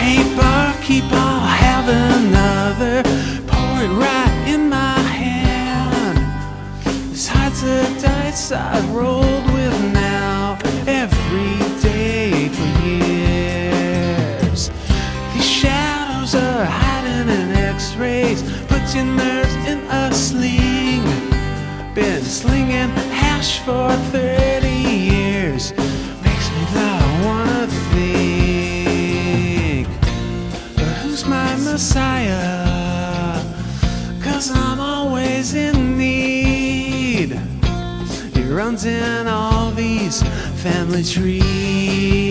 [SPEAKER 6] Hey barkeep, I'll have another. Pour it right in my hand. This heart's a dice I've rolled with now every day for years. These shadows are hiding in x-rays. Put your nerves in a sling. Been slinging hash for 30 years. Makes me not wanna think. Messiah, 'cause I'm always in need. He runs in all these family trees.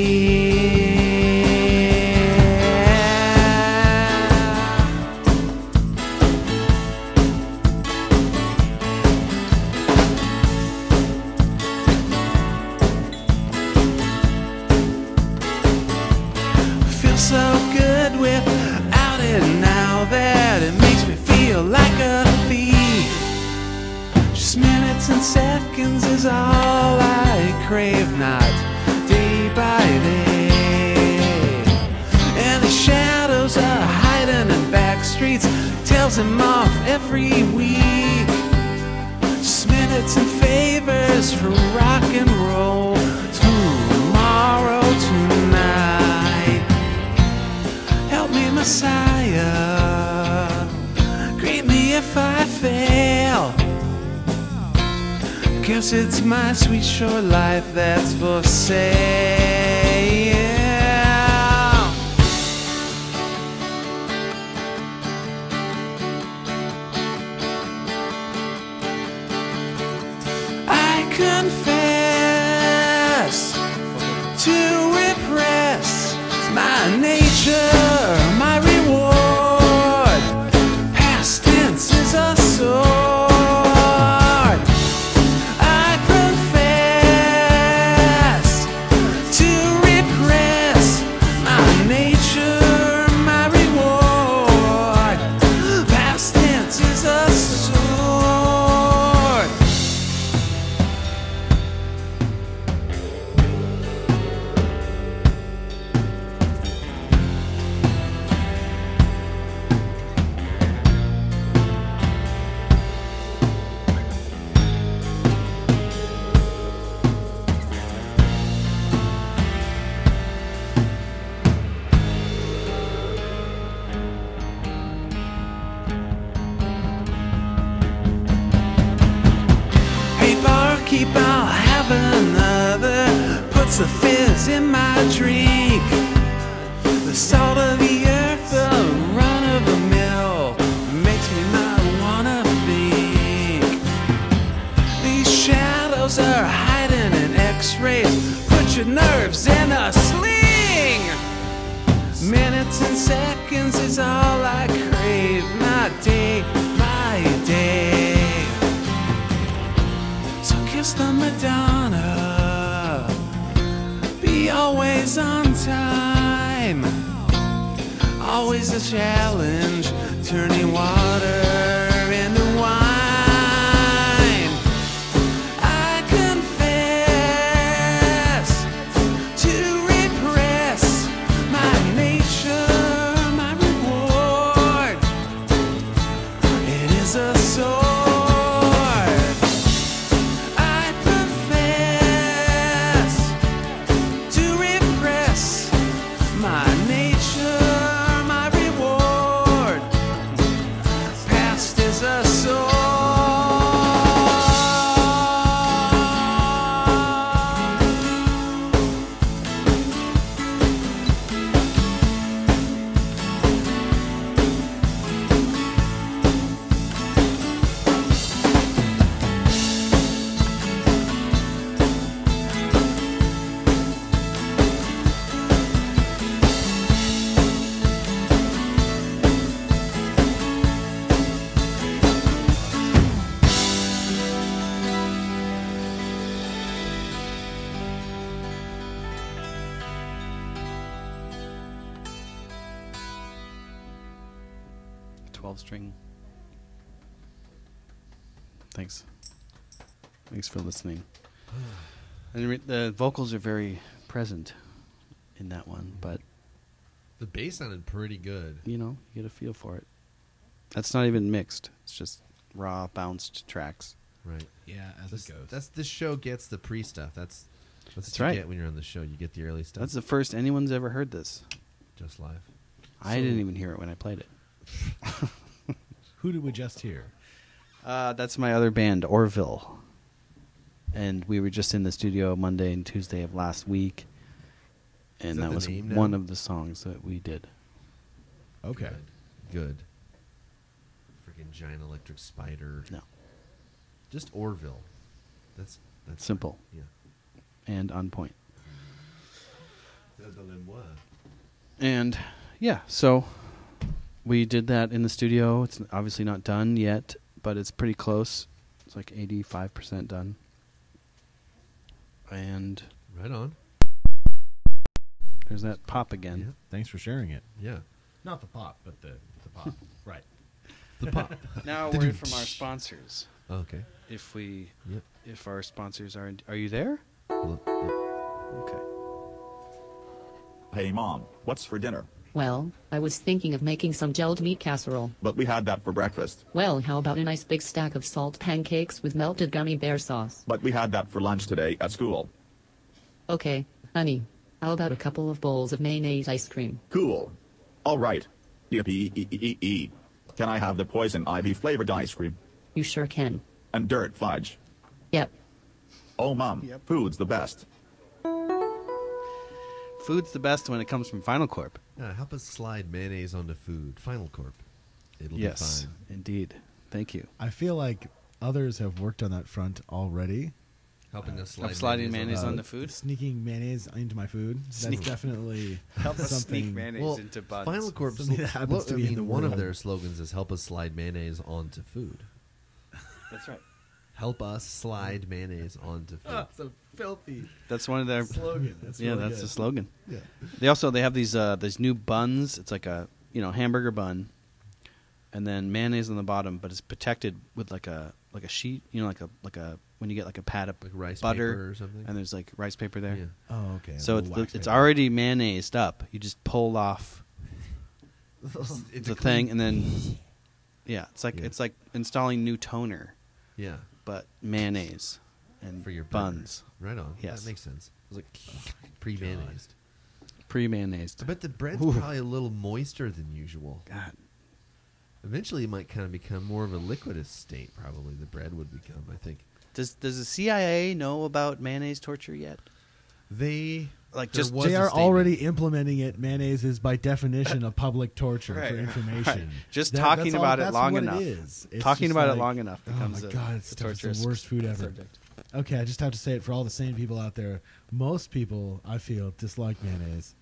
[SPEAKER 6] So good without it now that it makes me feel like a thief. Just minutes and seconds is all I crave, not day by day. And the shadows are hiding in back streets, tells him off every week. Just minutes and favors for rock and roll. Tomorrow, tonight. Help me, Messiah, greet me if I fail. Guess it's my sweet short life that's for sale. I confess to repress my nature, my reward. Past tense is a sword. I profess to repress my nature, my reward. Past tense is a sword. Barkeep, I'll have another. Puts the fizz in my drink. The salt of the earth, the run of the mill, makes me not wanna think. These shadows are hiding in x-rays. Put your nerves in a sling. Minutes and seconds is all I crave, not day by day. Kiss the Madonna, be always on time. Always a challenge, turning water into wine. I confess to repress my nature, my reward. It is a sword.
[SPEAKER 1] String. Thanks for listening. And the vocals are very present in that one, but
[SPEAKER 2] the bass sounded pretty good.
[SPEAKER 1] You get a feel for it. That's not even mixed. It's just raw, bounced tracks.
[SPEAKER 2] Right.
[SPEAKER 3] Yeah, as it goes.
[SPEAKER 2] This show gets the pre-stuff. That's what you get when you're on the show. You get the early stuff.
[SPEAKER 1] That's the first anyone's ever heard this.
[SPEAKER 2] Just live.
[SPEAKER 1] I didn't even hear it when I played it.
[SPEAKER 3] Who did we just hear?
[SPEAKER 1] That's my other band, Orville. And we were just in the studio Monday and Tuesday of last week. And that was one of the songs that we did.
[SPEAKER 3] Okay.
[SPEAKER 2] good. Freaking giant electric spider.
[SPEAKER 1] No.
[SPEAKER 2] Just Orville. That's
[SPEAKER 1] Simple.
[SPEAKER 2] Yeah.
[SPEAKER 1] And on point. And yeah, so we did that in the studio. It's obviously not done yet, but it's pretty close. It's like 85% done. And
[SPEAKER 2] Right on.
[SPEAKER 1] there's that pop again.
[SPEAKER 3] Thanks for sharing it.
[SPEAKER 2] Yeah.
[SPEAKER 3] Not the pop, but the pop. Right.
[SPEAKER 2] The pop.
[SPEAKER 1] Now a word from our sponsors.
[SPEAKER 2] Okay.
[SPEAKER 1] If our sponsors are you there?
[SPEAKER 2] Well,
[SPEAKER 1] Okay.
[SPEAKER 7] Hey, Mom, what's for dinner?
[SPEAKER 8] Well, I was thinking of making some gelled meat casserole.
[SPEAKER 7] But we had that for breakfast.
[SPEAKER 8] Well, how about a nice big stack of salt pancakes with melted gummy bear sauce?
[SPEAKER 7] But we had that for lunch today at school.
[SPEAKER 8] Okay, honey, how about a couple of bowls of mayonnaise ice cream?
[SPEAKER 7] Cool. All right. Yippee. Can I have the poison ivy flavored ice cream?
[SPEAKER 8] You sure can.
[SPEAKER 7] And dirt fudge.
[SPEAKER 8] Yep.
[SPEAKER 7] Oh, Mom, food's the best.
[SPEAKER 1] Food's the best when it comes from Final Corp.
[SPEAKER 2] help us slide mayonnaise onto food. Final Corp. It'll
[SPEAKER 1] Yes,
[SPEAKER 2] be fine.
[SPEAKER 1] indeed. Thank you.
[SPEAKER 3] I feel like others have worked on that front already.
[SPEAKER 2] Helping us
[SPEAKER 1] I'm
[SPEAKER 2] slide
[SPEAKER 1] sliding mayonnaise
[SPEAKER 2] onto
[SPEAKER 1] on the food.
[SPEAKER 3] Sneaking mayonnaise into my food.
[SPEAKER 1] Sneak-
[SPEAKER 3] That's definitely
[SPEAKER 1] Help us
[SPEAKER 3] something.
[SPEAKER 1] sneak mayonnaise
[SPEAKER 2] Well,
[SPEAKER 1] into buns.
[SPEAKER 2] Final Corp.
[SPEAKER 3] Something that happens to be in the
[SPEAKER 2] one of
[SPEAKER 3] world.
[SPEAKER 2] their slogans is "Help us slide mayonnaise onto food."
[SPEAKER 1] That's right.
[SPEAKER 2] Help us slide mayonnaise onto food.
[SPEAKER 3] So filthy
[SPEAKER 1] That's one of their
[SPEAKER 3] slogan. That's
[SPEAKER 1] yeah.
[SPEAKER 3] really
[SPEAKER 1] That's
[SPEAKER 3] good.
[SPEAKER 1] the slogan.
[SPEAKER 3] Yeah.
[SPEAKER 1] They have these new buns. It's like a hamburger bun, and then mayonnaise on the bottom, but it's protected with like a sheet. Like a when you get like a pat of
[SPEAKER 2] Like rice
[SPEAKER 1] butter
[SPEAKER 2] paper or something?
[SPEAKER 1] and there's like rice paper there.
[SPEAKER 2] Yeah.
[SPEAKER 3] Oh, okay.
[SPEAKER 1] So
[SPEAKER 3] A little wax
[SPEAKER 1] it's
[SPEAKER 3] paper.
[SPEAKER 1] already mayonnaised up. You just pull off
[SPEAKER 2] It's
[SPEAKER 1] the
[SPEAKER 2] a
[SPEAKER 1] thing,
[SPEAKER 2] clean-
[SPEAKER 1] and then it's like
[SPEAKER 2] Yeah.
[SPEAKER 1] it's like installing new toner,
[SPEAKER 2] Yeah.
[SPEAKER 1] but mayonnaise and
[SPEAKER 2] For your burger.
[SPEAKER 1] buns,
[SPEAKER 2] Right on.
[SPEAKER 1] Yes.
[SPEAKER 2] That makes sense. It was like pre-mayonnaised.
[SPEAKER 1] pre-mayonnaised.
[SPEAKER 2] I bet the bread's
[SPEAKER 1] Ooh.
[SPEAKER 2] probably a little moister than usual.
[SPEAKER 1] God,
[SPEAKER 2] Eventually, it might kind of become more of a liquidous state. Probably the bread would become. I think
[SPEAKER 1] does the CIA know about mayonnaise torture yet?
[SPEAKER 2] they
[SPEAKER 1] Like,
[SPEAKER 2] there
[SPEAKER 1] just-
[SPEAKER 2] was
[SPEAKER 3] They
[SPEAKER 2] a
[SPEAKER 3] are
[SPEAKER 2] statement.
[SPEAKER 3] already implementing it. Mayonnaise is by definition a public torture
[SPEAKER 1] Right,
[SPEAKER 3] for information.
[SPEAKER 1] right. Just
[SPEAKER 3] That-
[SPEAKER 1] talking
[SPEAKER 3] that's
[SPEAKER 1] about it
[SPEAKER 3] that's
[SPEAKER 1] long
[SPEAKER 3] what
[SPEAKER 1] enough.
[SPEAKER 3] It is. It's
[SPEAKER 1] Talking
[SPEAKER 3] just
[SPEAKER 1] about it
[SPEAKER 3] like,
[SPEAKER 1] long enough
[SPEAKER 3] Oh
[SPEAKER 1] becomes
[SPEAKER 3] my
[SPEAKER 1] a-
[SPEAKER 3] god,
[SPEAKER 1] a
[SPEAKER 3] it's the
[SPEAKER 1] torturous
[SPEAKER 3] worst food ever.
[SPEAKER 1] subject.
[SPEAKER 3] Okay, I just have to say it for all the sane people out there. Most people, I feel, dislike mayonnaise,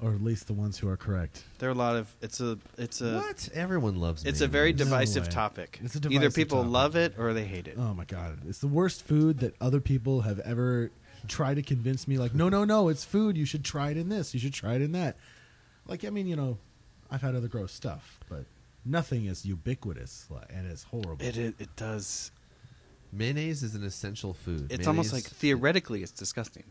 [SPEAKER 3] or at least the ones who are correct.
[SPEAKER 1] There are a lot of it's a
[SPEAKER 2] What? Everyone loves.
[SPEAKER 1] it's a very
[SPEAKER 2] mayonnaise.
[SPEAKER 3] No
[SPEAKER 1] divisive
[SPEAKER 3] way.
[SPEAKER 1] topic.
[SPEAKER 3] It's a
[SPEAKER 1] Either
[SPEAKER 3] divisive
[SPEAKER 1] people
[SPEAKER 3] topic.
[SPEAKER 1] love it or they hate it.
[SPEAKER 3] Oh my god, it's the worst food that other people have ever tried to convince me. Like, no, it's food. You should try it in this. You should try it in that. Like, I mean, I've had other gross stuff, but nothing is ubiquitous and as horrible.
[SPEAKER 1] It does.
[SPEAKER 2] Mayonnaise is an essential food.
[SPEAKER 1] It's almost like
[SPEAKER 2] Mayonnaise-
[SPEAKER 1] theoretically it's disgusting,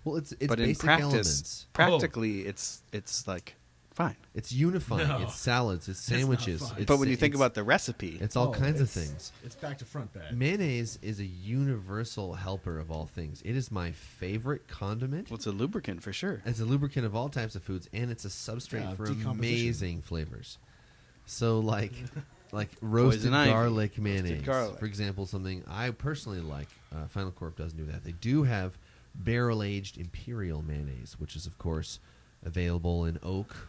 [SPEAKER 2] Well, it's
[SPEAKER 1] but in
[SPEAKER 2] basic
[SPEAKER 1] practice,
[SPEAKER 2] elements.
[SPEAKER 1] practically it's like fine.
[SPEAKER 2] It's unifying.
[SPEAKER 3] No.
[SPEAKER 2] It's salads. It's
[SPEAKER 3] not
[SPEAKER 2] sandwiches.
[SPEAKER 3] fine.
[SPEAKER 2] It's-
[SPEAKER 1] But when you think
[SPEAKER 2] it's-
[SPEAKER 1] about the recipe,
[SPEAKER 2] it's all
[SPEAKER 3] Oh,
[SPEAKER 2] kinds of
[SPEAKER 3] it's-
[SPEAKER 2] things.
[SPEAKER 3] It's back to front bag.
[SPEAKER 2] Mayonnaise is a universal helper of all things. It is my favorite condiment.
[SPEAKER 1] well, it's a lubricant for sure.
[SPEAKER 2] It's a lubricant of all types of foods, and it's a substrate
[SPEAKER 3] Yeah,
[SPEAKER 2] for
[SPEAKER 3] decomposition.
[SPEAKER 2] amazing flavors. So, like roasted
[SPEAKER 1] Poison ivy.
[SPEAKER 2] garlic mayonnaise,
[SPEAKER 1] garlic.
[SPEAKER 2] for example, something I personally like. Final Corp doesn't do that. They do have barrel-aged imperial mayonnaise, which is, of course, available in oak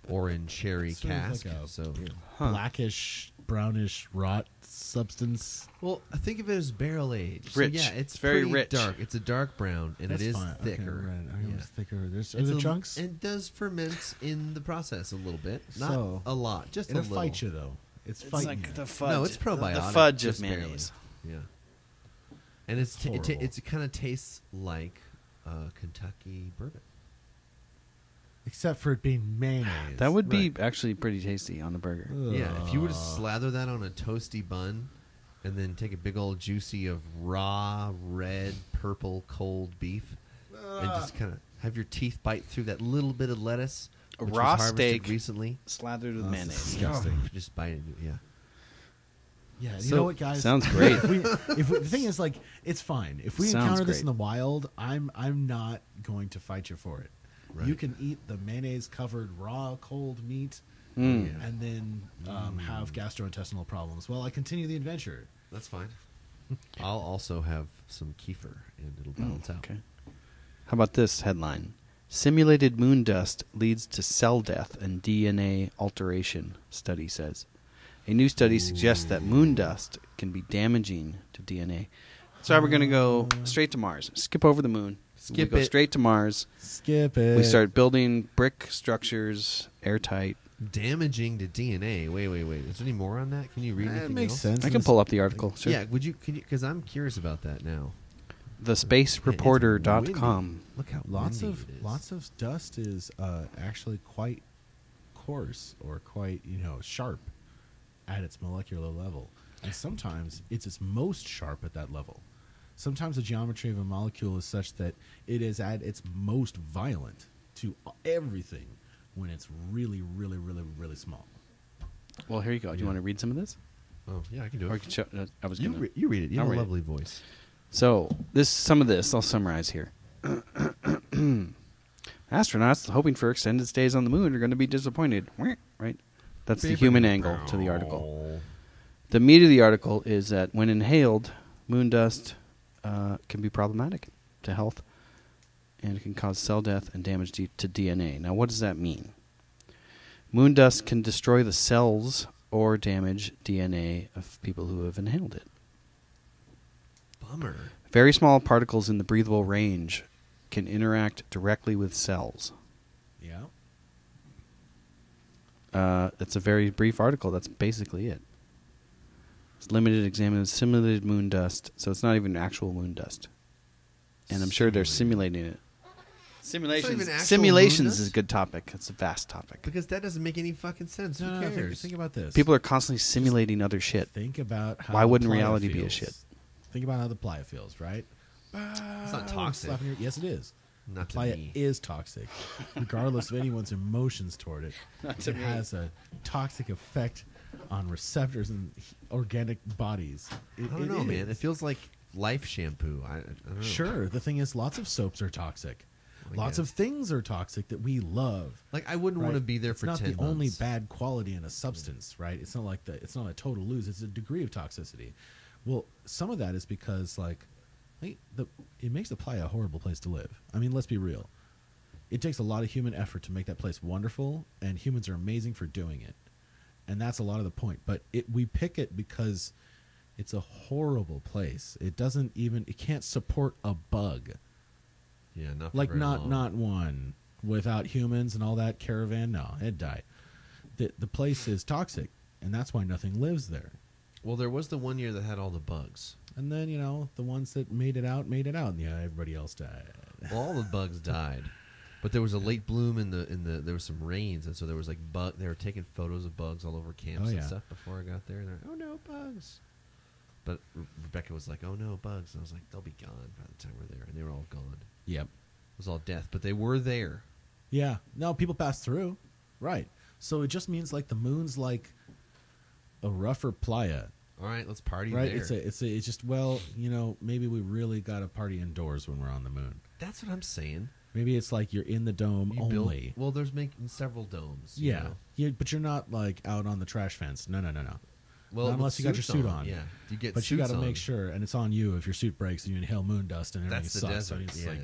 [SPEAKER 2] or in cherry
[SPEAKER 3] Sort of
[SPEAKER 2] cask.
[SPEAKER 3] like a
[SPEAKER 2] So,
[SPEAKER 3] blackish, brownish, rot substance.
[SPEAKER 2] well, think of it as barrel-aged.
[SPEAKER 1] Rich.
[SPEAKER 2] So, yeah, it's
[SPEAKER 1] Very
[SPEAKER 2] pretty
[SPEAKER 1] rich.
[SPEAKER 2] dark. It's a dark brown, and
[SPEAKER 3] That's
[SPEAKER 2] it is
[SPEAKER 3] fine.
[SPEAKER 2] thicker.
[SPEAKER 3] Okay, right. Okay,
[SPEAKER 2] Yeah.
[SPEAKER 3] it's thicker. Are
[SPEAKER 2] It's
[SPEAKER 3] there
[SPEAKER 2] a-
[SPEAKER 3] chunks?
[SPEAKER 2] It does ferment in the process a little bit. Not
[SPEAKER 3] So,
[SPEAKER 2] a lot, just
[SPEAKER 3] It'll
[SPEAKER 2] a little.
[SPEAKER 3] fight you though. It's
[SPEAKER 1] It's
[SPEAKER 3] fighting
[SPEAKER 1] like
[SPEAKER 3] you.
[SPEAKER 1] the fudge.
[SPEAKER 2] No, it's probiotic.
[SPEAKER 1] The fudge of
[SPEAKER 2] just barely.
[SPEAKER 1] mayonnaise.
[SPEAKER 2] Yeah, and it's
[SPEAKER 3] Horrible.
[SPEAKER 2] it kind of tastes like Kentucky bourbon.
[SPEAKER 3] Except for it being mayonnaise.
[SPEAKER 1] That would be
[SPEAKER 2] Right.
[SPEAKER 1] actually pretty tasty on a burger.
[SPEAKER 2] Yeah, if you were to slather that on a toasty bun, and then take a big old juicy of raw red, purple, cold beef, and just kind of have your teeth bite through that little bit of lettuce,
[SPEAKER 1] A
[SPEAKER 2] which
[SPEAKER 1] raw
[SPEAKER 2] was harvested
[SPEAKER 1] steak
[SPEAKER 2] recently.
[SPEAKER 1] slathered with
[SPEAKER 3] Oh,
[SPEAKER 1] mayonnaise.
[SPEAKER 3] disgusting.
[SPEAKER 2] Just bite it. Yeah.
[SPEAKER 3] Yeah, you
[SPEAKER 2] So-
[SPEAKER 3] know what, guys?
[SPEAKER 1] Sounds great.
[SPEAKER 3] if we, the thing is, like, it's fine. If we
[SPEAKER 1] Sounds
[SPEAKER 3] encounter this
[SPEAKER 1] great.
[SPEAKER 3] in the wild, I'm not going to fight you for it.
[SPEAKER 2] Right.
[SPEAKER 3] You can eat the mayonnaise-covered raw, cold meat,
[SPEAKER 1] Mm.
[SPEAKER 3] and then have gastrointestinal problems while I continue the adventure.
[SPEAKER 2] That's fine. I'll also have some kefir, and it'll balance out.
[SPEAKER 1] Okay. How about this headline? Simulated moon dust leads to cell death and DNA alteration, study says. A new study suggests that moon dust can be damaging to DNA. So we're going to go straight to Mars. Skip over the moon. We go straight to Mars.
[SPEAKER 3] Skip it.
[SPEAKER 1] We start building brick structures, airtight.
[SPEAKER 2] Damaging to DNA. Wait. Is there any more on that? Can you read anything
[SPEAKER 3] It makes
[SPEAKER 2] else?
[SPEAKER 3] sense.
[SPEAKER 1] I can pull up the article. Sure.
[SPEAKER 2] Yeah, would you? Because I'm curious about that now.
[SPEAKER 1] TheSpaceReporter.com.
[SPEAKER 2] Look how
[SPEAKER 3] Lots
[SPEAKER 2] windy it is.
[SPEAKER 3] of dust is actually quite coarse or quite sharp at its molecular level, and sometimes it's its most sharp at that level. Sometimes the geometry of a molecule is such that it is at its most violent to everything when it's really, really, really, really small.
[SPEAKER 1] Well, here you go. Do you want to read some of this?
[SPEAKER 2] Oh yeah, I can do
[SPEAKER 1] Or I
[SPEAKER 2] it.
[SPEAKER 1] could show, I was
[SPEAKER 2] You,
[SPEAKER 1] gonna.
[SPEAKER 2] you read it. You
[SPEAKER 1] I'll
[SPEAKER 2] have a
[SPEAKER 1] read it.
[SPEAKER 2] lovely voice.
[SPEAKER 1] So some of this I'll summarize here. Astronauts hoping for extended stays on the moon are going to be disappointed. Right? That's the human angle to the article. The meat of the article is that when inhaled, moon dust can be problematic to health, and it can cause cell death and damage to DNA. Now, what does that mean? Moon dust can destroy the cells or damage DNA of people who have inhaled it.
[SPEAKER 2] Bummer.
[SPEAKER 1] Very small particles in the breathable range can interact directly with cells.
[SPEAKER 3] Yeah.
[SPEAKER 1] It's a very brief article. That's basically it. It's limited examined simulated moon dust, so it's not even actual moon dust. And I'm sure they're simulating it.
[SPEAKER 2] even actual
[SPEAKER 1] Simulations
[SPEAKER 2] moon
[SPEAKER 1] is a
[SPEAKER 2] dust?
[SPEAKER 1] good topic. It's a vast topic.
[SPEAKER 2] Because that doesn't make any fucking sense.
[SPEAKER 3] No,
[SPEAKER 2] Who
[SPEAKER 3] no,
[SPEAKER 2] cares?
[SPEAKER 3] think about this.
[SPEAKER 1] People are constantly simulating other shit.
[SPEAKER 3] Think about how
[SPEAKER 1] Why
[SPEAKER 3] the
[SPEAKER 1] wouldn't
[SPEAKER 3] playa
[SPEAKER 1] reality be a
[SPEAKER 3] feels.
[SPEAKER 1] shit?
[SPEAKER 3] Think about how the playa feels, right?
[SPEAKER 2] It's not toxic.
[SPEAKER 3] Yes, it is.
[SPEAKER 2] Not to
[SPEAKER 3] Playa
[SPEAKER 2] me.
[SPEAKER 3] is toxic, regardless of anyone's emotions toward it.
[SPEAKER 1] to
[SPEAKER 3] It
[SPEAKER 1] me.
[SPEAKER 3] has a toxic effect on receptors and organic bodies.
[SPEAKER 2] I don't know, man. It feels like life shampoo. I don't know.
[SPEAKER 3] Sure. The thing is, lots of soaps are toxic.
[SPEAKER 2] I
[SPEAKER 3] Lots
[SPEAKER 2] guess.
[SPEAKER 3] of things are toxic that we love.
[SPEAKER 2] Like I wouldn't want to
[SPEAKER 3] right?
[SPEAKER 2] be there
[SPEAKER 3] It's
[SPEAKER 2] for
[SPEAKER 3] not
[SPEAKER 2] 10
[SPEAKER 3] the only
[SPEAKER 2] months.
[SPEAKER 3] bad quality in a substance, right? It's not like it's not a total lose. It's a degree of toxicity. Well, some of that is because it makes the playa a horrible place to live. I mean, let's be real. It takes a lot of human effort to make that place wonderful, and humans are amazing for doing it. And that's a lot of the point. But we pick it because it's a horrible place. It can't support a bug.
[SPEAKER 2] Yeah, not for
[SPEAKER 3] Like
[SPEAKER 2] very long.
[SPEAKER 3] not one without humans and all that caravan. No, it'd die. The place is toxic, and that's why nothing lives there.
[SPEAKER 2] Well, there was the one year that had all the bugs.
[SPEAKER 3] And then the ones that made it out, and everybody else died.
[SPEAKER 2] Well, all the bugs died, but there was a late bloom in the there was some rains, and so there was like They were taking photos of bugs all over camps
[SPEAKER 3] Oh,
[SPEAKER 2] and
[SPEAKER 3] yeah.
[SPEAKER 2] stuff before I got there. And they're like, oh no, bugs! But Rebecca was like, oh no, bugs! And I was like, they'll be gone by the time we're there, and they were all gone.
[SPEAKER 3] Yep.
[SPEAKER 2] It was all death, but they were there.
[SPEAKER 3] Yeah. No, people pass through. Right. So it just means like the moon's like a rougher playa.
[SPEAKER 2] All right, let's party
[SPEAKER 3] Right.
[SPEAKER 2] there.
[SPEAKER 3] It's just maybe we really got to party indoors when we're on the moon.
[SPEAKER 2] That's what I'm saying.
[SPEAKER 3] Maybe it's like you're in the dome
[SPEAKER 2] You
[SPEAKER 3] only.
[SPEAKER 2] well, there's making several domes. you
[SPEAKER 3] Yeah.
[SPEAKER 2] know?
[SPEAKER 3] Yeah, but you're not like out on the trash fence. No.
[SPEAKER 2] Well,
[SPEAKER 3] Not
[SPEAKER 2] with
[SPEAKER 3] unless you got your
[SPEAKER 2] suits
[SPEAKER 3] suit on.
[SPEAKER 2] Yeah, you get.
[SPEAKER 3] But you got
[SPEAKER 2] suits
[SPEAKER 3] to
[SPEAKER 2] on.
[SPEAKER 3] make sure, and it's on you if your suit breaks and you inhale moon dust and everything
[SPEAKER 2] That's the
[SPEAKER 3] sucks.
[SPEAKER 2] desert.
[SPEAKER 3] I mean, it's
[SPEAKER 2] yeah,
[SPEAKER 3] like,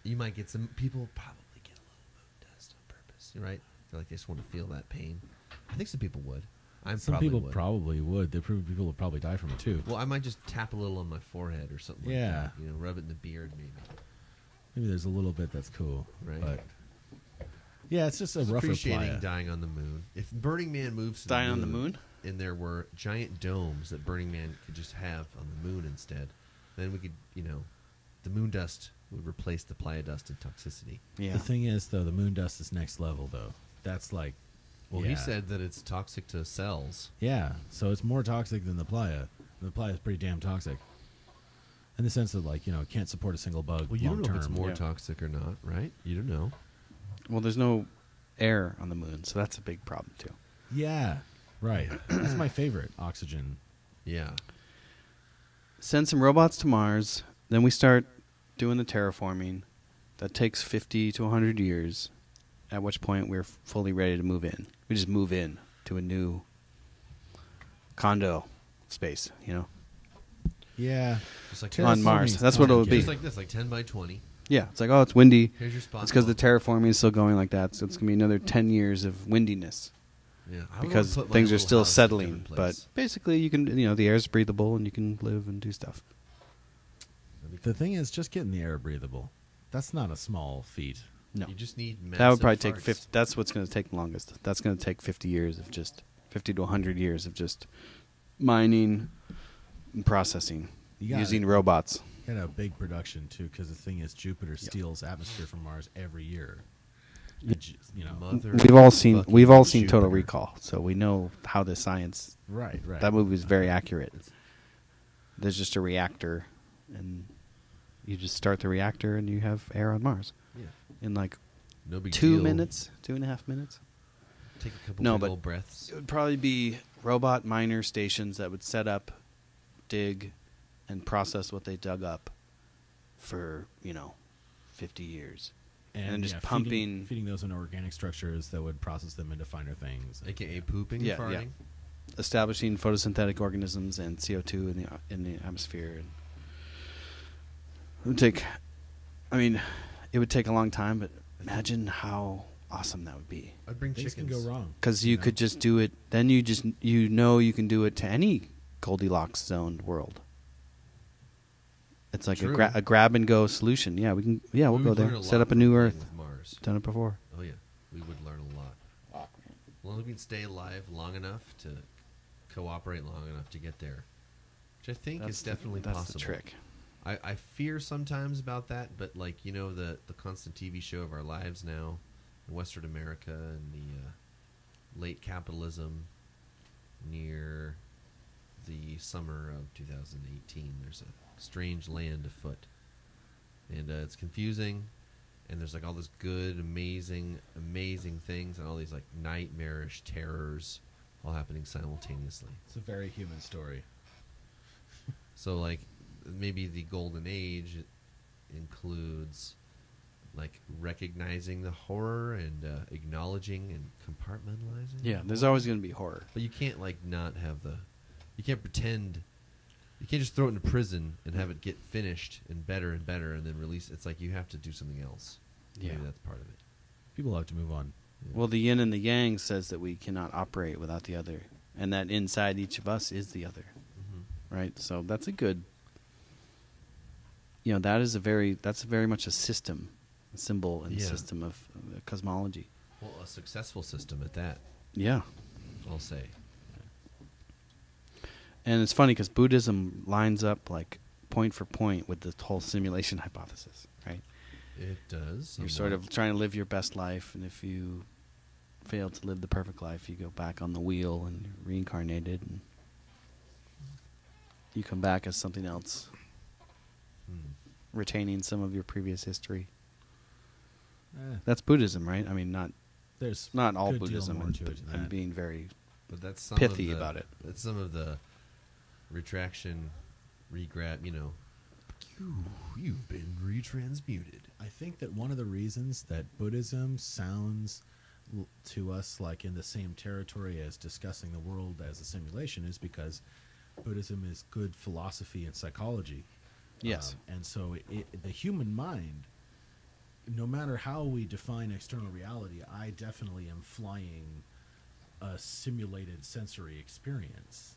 [SPEAKER 2] you might get some people probably get a little moon dust on purpose. You're right. They're like they just want to feel that pain. I think some people would.
[SPEAKER 3] some
[SPEAKER 2] probably
[SPEAKER 3] people
[SPEAKER 2] would.
[SPEAKER 3] probably would. People would probably die from it too.
[SPEAKER 2] Well, I might just tap a little on my forehead or something.
[SPEAKER 3] Yeah.
[SPEAKER 2] Like that, rub it in the beard maybe.
[SPEAKER 3] Maybe there's a little bit that's cool,
[SPEAKER 2] Right.
[SPEAKER 3] But yeah, it's just a rougher
[SPEAKER 2] Appreciating
[SPEAKER 3] playa.
[SPEAKER 2] dying on the moon. If Burning Man moves to
[SPEAKER 1] Dying on the moon?
[SPEAKER 2] and there were giant domes that Burning Man could just have on the moon instead, then we could, the moon dust would replace the playa dust and toxicity.
[SPEAKER 1] Yeah.
[SPEAKER 3] The thing is, though, the moon dust is next level, though. That's like,
[SPEAKER 2] Well,
[SPEAKER 3] yeah.
[SPEAKER 2] he said that it's toxic to cells.
[SPEAKER 3] Yeah, so it's more toxic than the playa. The playa is pretty damn toxic. In the sense that, it can't support a single bug
[SPEAKER 2] Well, you
[SPEAKER 3] long
[SPEAKER 2] don't know
[SPEAKER 3] term.
[SPEAKER 2] if it's more
[SPEAKER 1] Yeah.
[SPEAKER 2] toxic or not, right? You don't know.
[SPEAKER 1] Well, there's no air on the moon, so that's a big problem too.
[SPEAKER 3] Yeah, right. That's my favorite, oxygen.
[SPEAKER 2] Yeah.
[SPEAKER 1] Send some robots to Mars, then we start doing the terraforming. That takes 50 to 100 years, at which point we're fully ready to move in. We just move in to a new condo space,
[SPEAKER 3] Yeah.
[SPEAKER 2] Just like
[SPEAKER 1] on Mars.
[SPEAKER 3] Terraforming's
[SPEAKER 1] That's what it would be.
[SPEAKER 2] Just like this, like 10 by 20.
[SPEAKER 1] Yeah, it's like, oh, it's windy.
[SPEAKER 2] Here's your spot.
[SPEAKER 1] It's because the terraforming is still going like that, so it's going to be another 10 years of windiness.
[SPEAKER 2] Yeah, I would
[SPEAKER 1] Because
[SPEAKER 2] wanna put my
[SPEAKER 1] things are
[SPEAKER 2] little
[SPEAKER 1] still
[SPEAKER 2] house in a
[SPEAKER 1] settling.
[SPEAKER 2] different
[SPEAKER 1] But
[SPEAKER 2] place.
[SPEAKER 1] basically, you can, the air is breathable and you can live and do stuff.
[SPEAKER 3] The thing is, just getting the air breathable. That's not a small feat.
[SPEAKER 1] No.
[SPEAKER 2] You just need massive
[SPEAKER 1] That would probably take
[SPEAKER 2] farts.
[SPEAKER 1] 50. That's what's going to take the longest. That's going to take 50 years of just 50 to 100 years of just mining and processing
[SPEAKER 3] You got
[SPEAKER 1] using
[SPEAKER 3] it.
[SPEAKER 1] robots.
[SPEAKER 3] Got a big production too, because the thing is, Jupiter steals atmosphere from Mars every year.
[SPEAKER 2] Mother
[SPEAKER 1] We've all seen
[SPEAKER 2] fucking
[SPEAKER 1] Total
[SPEAKER 2] Jupiter.
[SPEAKER 1] Recall, so we know how the science.
[SPEAKER 3] Right.
[SPEAKER 1] That movie was very accurate. There's just a reactor, and you just start the reactor, and you have air on Mars
[SPEAKER 2] Yeah.
[SPEAKER 1] in like
[SPEAKER 2] No big
[SPEAKER 1] 2
[SPEAKER 2] deal.
[SPEAKER 1] minutes, 2.5 minutes.
[SPEAKER 2] Take a couple
[SPEAKER 1] No,
[SPEAKER 2] big
[SPEAKER 1] but
[SPEAKER 2] old breaths.
[SPEAKER 1] It would probably be robot miner stations that would set up, dig, and process what they dug up for 50 years. And just pumping-
[SPEAKER 3] feeding those into organic structures that would process them into finer things.
[SPEAKER 2] AKA pooping,
[SPEAKER 1] Yeah,
[SPEAKER 2] farting.
[SPEAKER 1] Establishing photosynthetic organisms and CO2 in the atmosphere. And it would take. I mean, it would take a long time, but imagine how awesome that would be.
[SPEAKER 2] I'd bring
[SPEAKER 3] Things
[SPEAKER 2] chickens.
[SPEAKER 3] can go wrong.
[SPEAKER 1] Because you could just do it. Then you can do it to any Goldilocks zoned world. It's like
[SPEAKER 2] True.
[SPEAKER 1] a grab and go solution. Yeah, we can. Yeah, we'll
[SPEAKER 2] We
[SPEAKER 1] go
[SPEAKER 2] would learn
[SPEAKER 1] there.
[SPEAKER 2] a
[SPEAKER 1] Set
[SPEAKER 2] lot
[SPEAKER 1] up a
[SPEAKER 2] from
[SPEAKER 1] new
[SPEAKER 2] playing
[SPEAKER 1] Earth.
[SPEAKER 2] with Mars.
[SPEAKER 1] Done it before.
[SPEAKER 2] Oh yeah, we would learn a lot. As long as we can stay alive long enough to cooperate long enough to get there, which I think is definitely
[SPEAKER 1] that's
[SPEAKER 2] possible.
[SPEAKER 1] the trick.
[SPEAKER 2] I fear sometimes about that, but like the constant TV show of our lives now in Western America and the late capitalism near the summer of 2018. There's a strange land afoot, and it's confusing. And there's like all this good, amazing things, and all these like nightmarish terrors all happening simultaneously.
[SPEAKER 3] It's a very human story.
[SPEAKER 2] So like maybe the golden age includes like recognizing the horror and acknowledging and compartmentalizing.
[SPEAKER 1] Yeah,
[SPEAKER 2] the
[SPEAKER 1] there's
[SPEAKER 2] horror.
[SPEAKER 1] always going to be horror.
[SPEAKER 2] But you can't like not have you can't pretend. You can't just throw it in prison and have it get finished and better, and then release. It's like you have to do something else.
[SPEAKER 1] Yeah.
[SPEAKER 2] Maybe that's part of it.
[SPEAKER 3] People have to move on.
[SPEAKER 2] Yeah.
[SPEAKER 1] Well, the yin and the yang says that we cannot operate without the other, and that inside each of us is the other, right? So that's a good. That's very much a system, a symbol and system of cosmology.
[SPEAKER 2] Well, a successful system at that,
[SPEAKER 1] Yeah.
[SPEAKER 2] I'll say.
[SPEAKER 1] And it's funny because Buddhism lines up like point for point with the whole simulation hypothesis, right?
[SPEAKER 2] It does.
[SPEAKER 1] You're sort of trying to live your best life, and if you fail to live the perfect life, you go back on the wheel and you're reincarnated, and you come back as something else, retaining some of your previous history. That's Buddhism, right? I mean,
[SPEAKER 3] There's
[SPEAKER 1] not all
[SPEAKER 3] good deal
[SPEAKER 1] Buddhism,
[SPEAKER 3] more
[SPEAKER 1] and,
[SPEAKER 3] to it than
[SPEAKER 1] and
[SPEAKER 3] that.
[SPEAKER 1] being very
[SPEAKER 2] But that's some
[SPEAKER 1] pithy
[SPEAKER 2] of the,
[SPEAKER 1] about it.
[SPEAKER 2] That's some of the retraction, regrab. You've been retransmuted.
[SPEAKER 3] I think that one of the reasons that Buddhism sounds to us like in the same territory as discussing the world as a simulation is because Buddhism is good philosophy and psychology.
[SPEAKER 1] Yes.
[SPEAKER 3] And so the human mind, no matter how we define external reality, I definitely am flying a simulated sensory experience.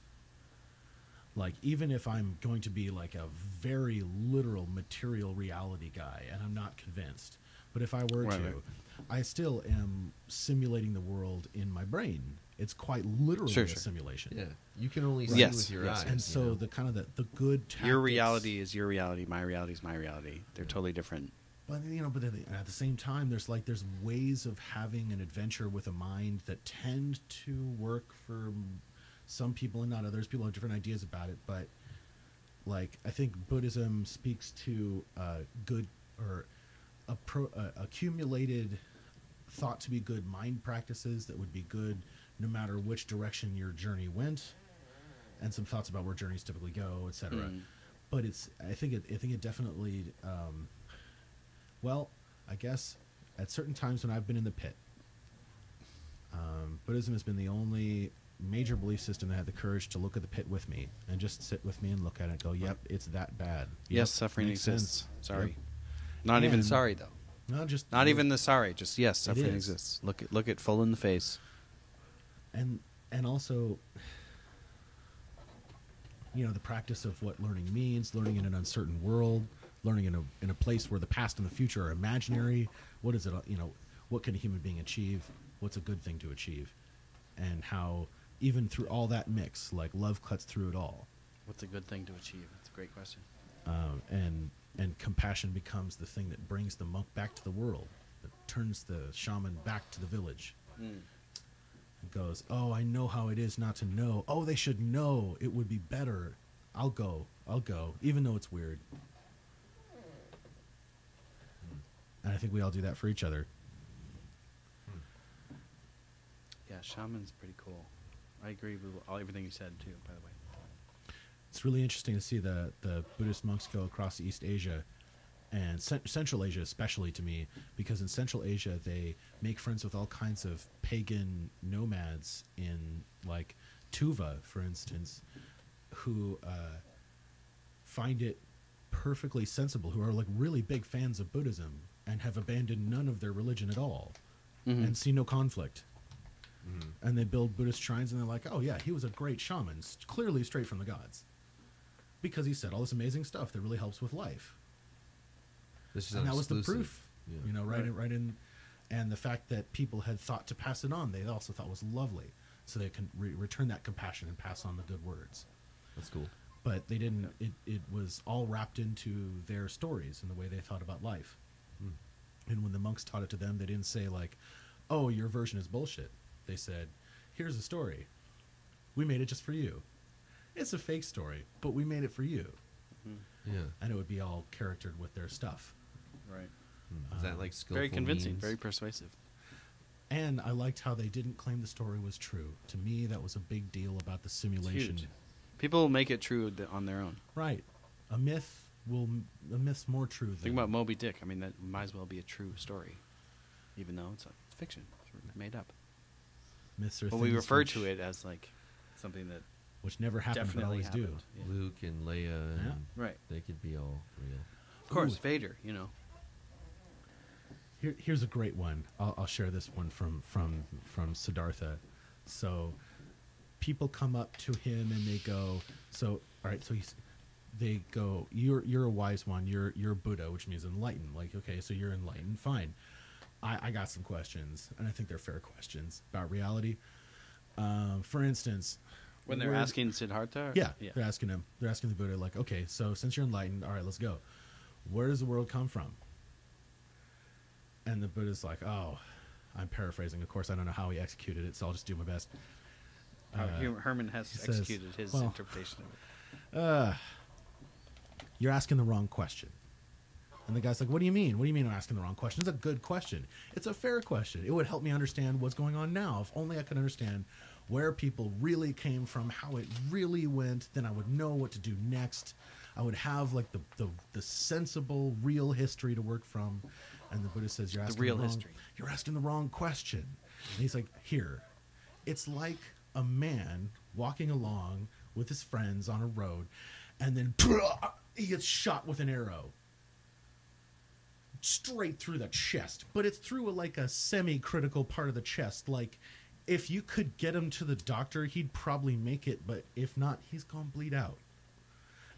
[SPEAKER 3] Like, even if I'm going to be like a very literal material reality guy, and I'm not convinced, but if I were to, I still am simulating the world in my brain. It's quite literally a simulation.
[SPEAKER 2] Yeah, you can only see
[SPEAKER 1] Yes,
[SPEAKER 2] with your
[SPEAKER 1] yes.
[SPEAKER 2] eyes.
[SPEAKER 3] And so the kind of the good tactics,
[SPEAKER 1] Your reality is your reality. My reality is my reality. They're totally different.
[SPEAKER 3] But but at the same time, there's ways of having an adventure with a mind that tend to work for some people and not others. People have different ideas about it, but like I think Buddhism speaks to good or accumulated thought to be good mind practices that would be good no matter which direction your journey went, and some thoughts about where journeys typically go, etc. But I think it definitely. Well, I guess at certain times when I've been in the pit, Buddhism has been the only major belief system that had the courage to look at the pit with me and just sit with me and look at it and go, yep, it's that bad.
[SPEAKER 1] Yes,
[SPEAKER 3] Yep,
[SPEAKER 1] suffering
[SPEAKER 3] makes
[SPEAKER 1] exists.
[SPEAKER 3] sense.
[SPEAKER 1] Sorry.
[SPEAKER 3] Yep.
[SPEAKER 1] Not even
[SPEAKER 3] And-
[SPEAKER 1] sorry though. Not even the sorry. Just yes, suffering
[SPEAKER 3] is.
[SPEAKER 1] exists. Look it full in the face.
[SPEAKER 3] And also, the practice of what learning means, learning in an uncertain world, learning in a place where the past and the future are imaginary. What is it? What can a human being achieve? What's a good thing to achieve? And how even through all that mix, like love cuts through it all.
[SPEAKER 1] What's a good thing to achieve? That's a great question.
[SPEAKER 3] And compassion becomes the thing that brings the monk back to the world, that turns the shaman back to the village. And goes, oh, I know how it is not to know. Oh, they should know. It would be better. I'll go, even though it's weird. And I think we all do that for each other.
[SPEAKER 1] Yeah, shaman's pretty cool. I agree with everything you said too. By the way.
[SPEAKER 3] It's really interesting to see the Buddhist monks go across East Asia and Central Asia, especially to me, because in Central Asia they make friends with all kinds of pagan nomads in like Tuva, for instance, who find it perfectly sensible, who are like really big fans of Buddhism and have abandoned none of their religion at all, and see no conflict. And they build Buddhist shrines, and they're like, oh yeah, he was a great shaman, clearly straight from the gods. Because he said all this amazing stuff that really helps with life. And that was the proof, right in, and the fact that people had thought to pass it on, they also thought was lovely, so they can return that compassion and pass on the good words.
[SPEAKER 2] That's cool.
[SPEAKER 3] But they didn't. It was all wrapped into their stories and the way they thought about life. And when the monks taught it to them, they didn't say like, "Oh, your version is bullshit." They said, "Here's a story. We made it just for you. It's a fake story, but we made it for you."
[SPEAKER 2] Yeah.
[SPEAKER 3] And it would be all charactered with their stuff.
[SPEAKER 1] Right.
[SPEAKER 2] Is that like skillful
[SPEAKER 1] Very convincing,
[SPEAKER 2] means?
[SPEAKER 1] very persuasive.
[SPEAKER 3] And I liked how they didn't claim the story was true. To me, that was a big deal about the simulation.
[SPEAKER 1] Huge. People make it true on their own.
[SPEAKER 3] Right. A myth's more true than...
[SPEAKER 1] Think about Moby Dick. I mean, that might as well be a true story, even though it's fiction. It's made up.
[SPEAKER 3] Myths are
[SPEAKER 1] But we
[SPEAKER 3] things
[SPEAKER 1] refer
[SPEAKER 3] which-
[SPEAKER 1] to it as like something that
[SPEAKER 3] which never happened, but
[SPEAKER 1] definitely
[SPEAKER 3] always do.
[SPEAKER 1] happened. Yeah.
[SPEAKER 2] Luke and Leia, and
[SPEAKER 1] Right.
[SPEAKER 2] they could be all real.
[SPEAKER 1] Of course,
[SPEAKER 3] Ooh.
[SPEAKER 1] Vader.
[SPEAKER 3] Here's a great one. I'll share this one from Siddhartha. So people come up to him and they go, so all right, so they go, you're a wise one, you're Buddha, which means enlightened. Like, okay, so you're enlightened, fine. I got some questions, and I think they're fair questions about reality. For instance,
[SPEAKER 1] When they're asking Siddhartha?
[SPEAKER 3] yeah, they're asking the Buddha, like, okay, so since you're enlightened, all right, let's go. Where does the world come from? And the Buddha's like, oh, I'm paraphrasing. Of course, I don't know how he executed it, so I'll just do my best.
[SPEAKER 1] Herman has
[SPEAKER 3] he says,
[SPEAKER 1] executed his
[SPEAKER 3] well,
[SPEAKER 1] interpretation of it.
[SPEAKER 3] You're asking the wrong question. And the guy's like, what do you mean? What do you mean I'm asking the wrong question? It's a good question. It's a fair question. It would help me understand what's going on now. If only I could understand where people really came from, how it really went, then I would know what to do next. I would have like the sensible, real history to work from. And the Buddha says, you're asking the wrong question. And he's like, here, it's like a man walking along with his friends on a road, and then he gets shot with an arrow straight through the chest, but it's through like a semi-critical part of the chest. Like, if you could get him to the doctor, he'd probably make it, but if not, he's gonna bleed out.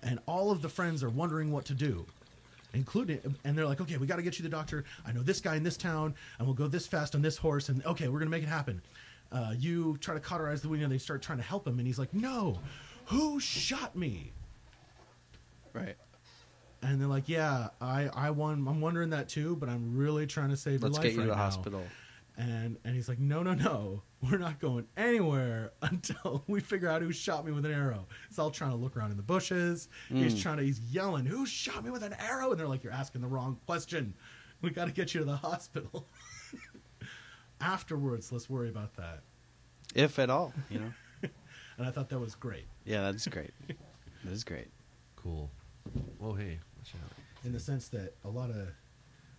[SPEAKER 3] And all of the friends are wondering what to do, including, and they're like, okay, we got to get you to the doctor. I know this guy in this town, and we'll go this fast on this horse, and okay, we're gonna make it happen. You try to cauterize the wound, and they start trying to help him, and he's like, no, who shot me?
[SPEAKER 1] Right.
[SPEAKER 3] And they're like, yeah, I'm wondering that too, but I'm really trying to save your life
[SPEAKER 1] Let's get you
[SPEAKER 3] right
[SPEAKER 1] to the
[SPEAKER 3] now.
[SPEAKER 1] hospital.
[SPEAKER 3] And he's like, no, we're not going anywhere until we figure out who shot me with an arrow. He's all trying to look around in the bushes. He's yelling, who shot me with an arrow? And they're like, you're asking the wrong question. We got to get you to the hospital. Afterwards, let's worry about that.
[SPEAKER 1] If at all,
[SPEAKER 3] And I thought that was great.
[SPEAKER 1] Yeah, that's great. That is great.
[SPEAKER 2] Cool. Whoa, hey, watch out.
[SPEAKER 3] In the sense that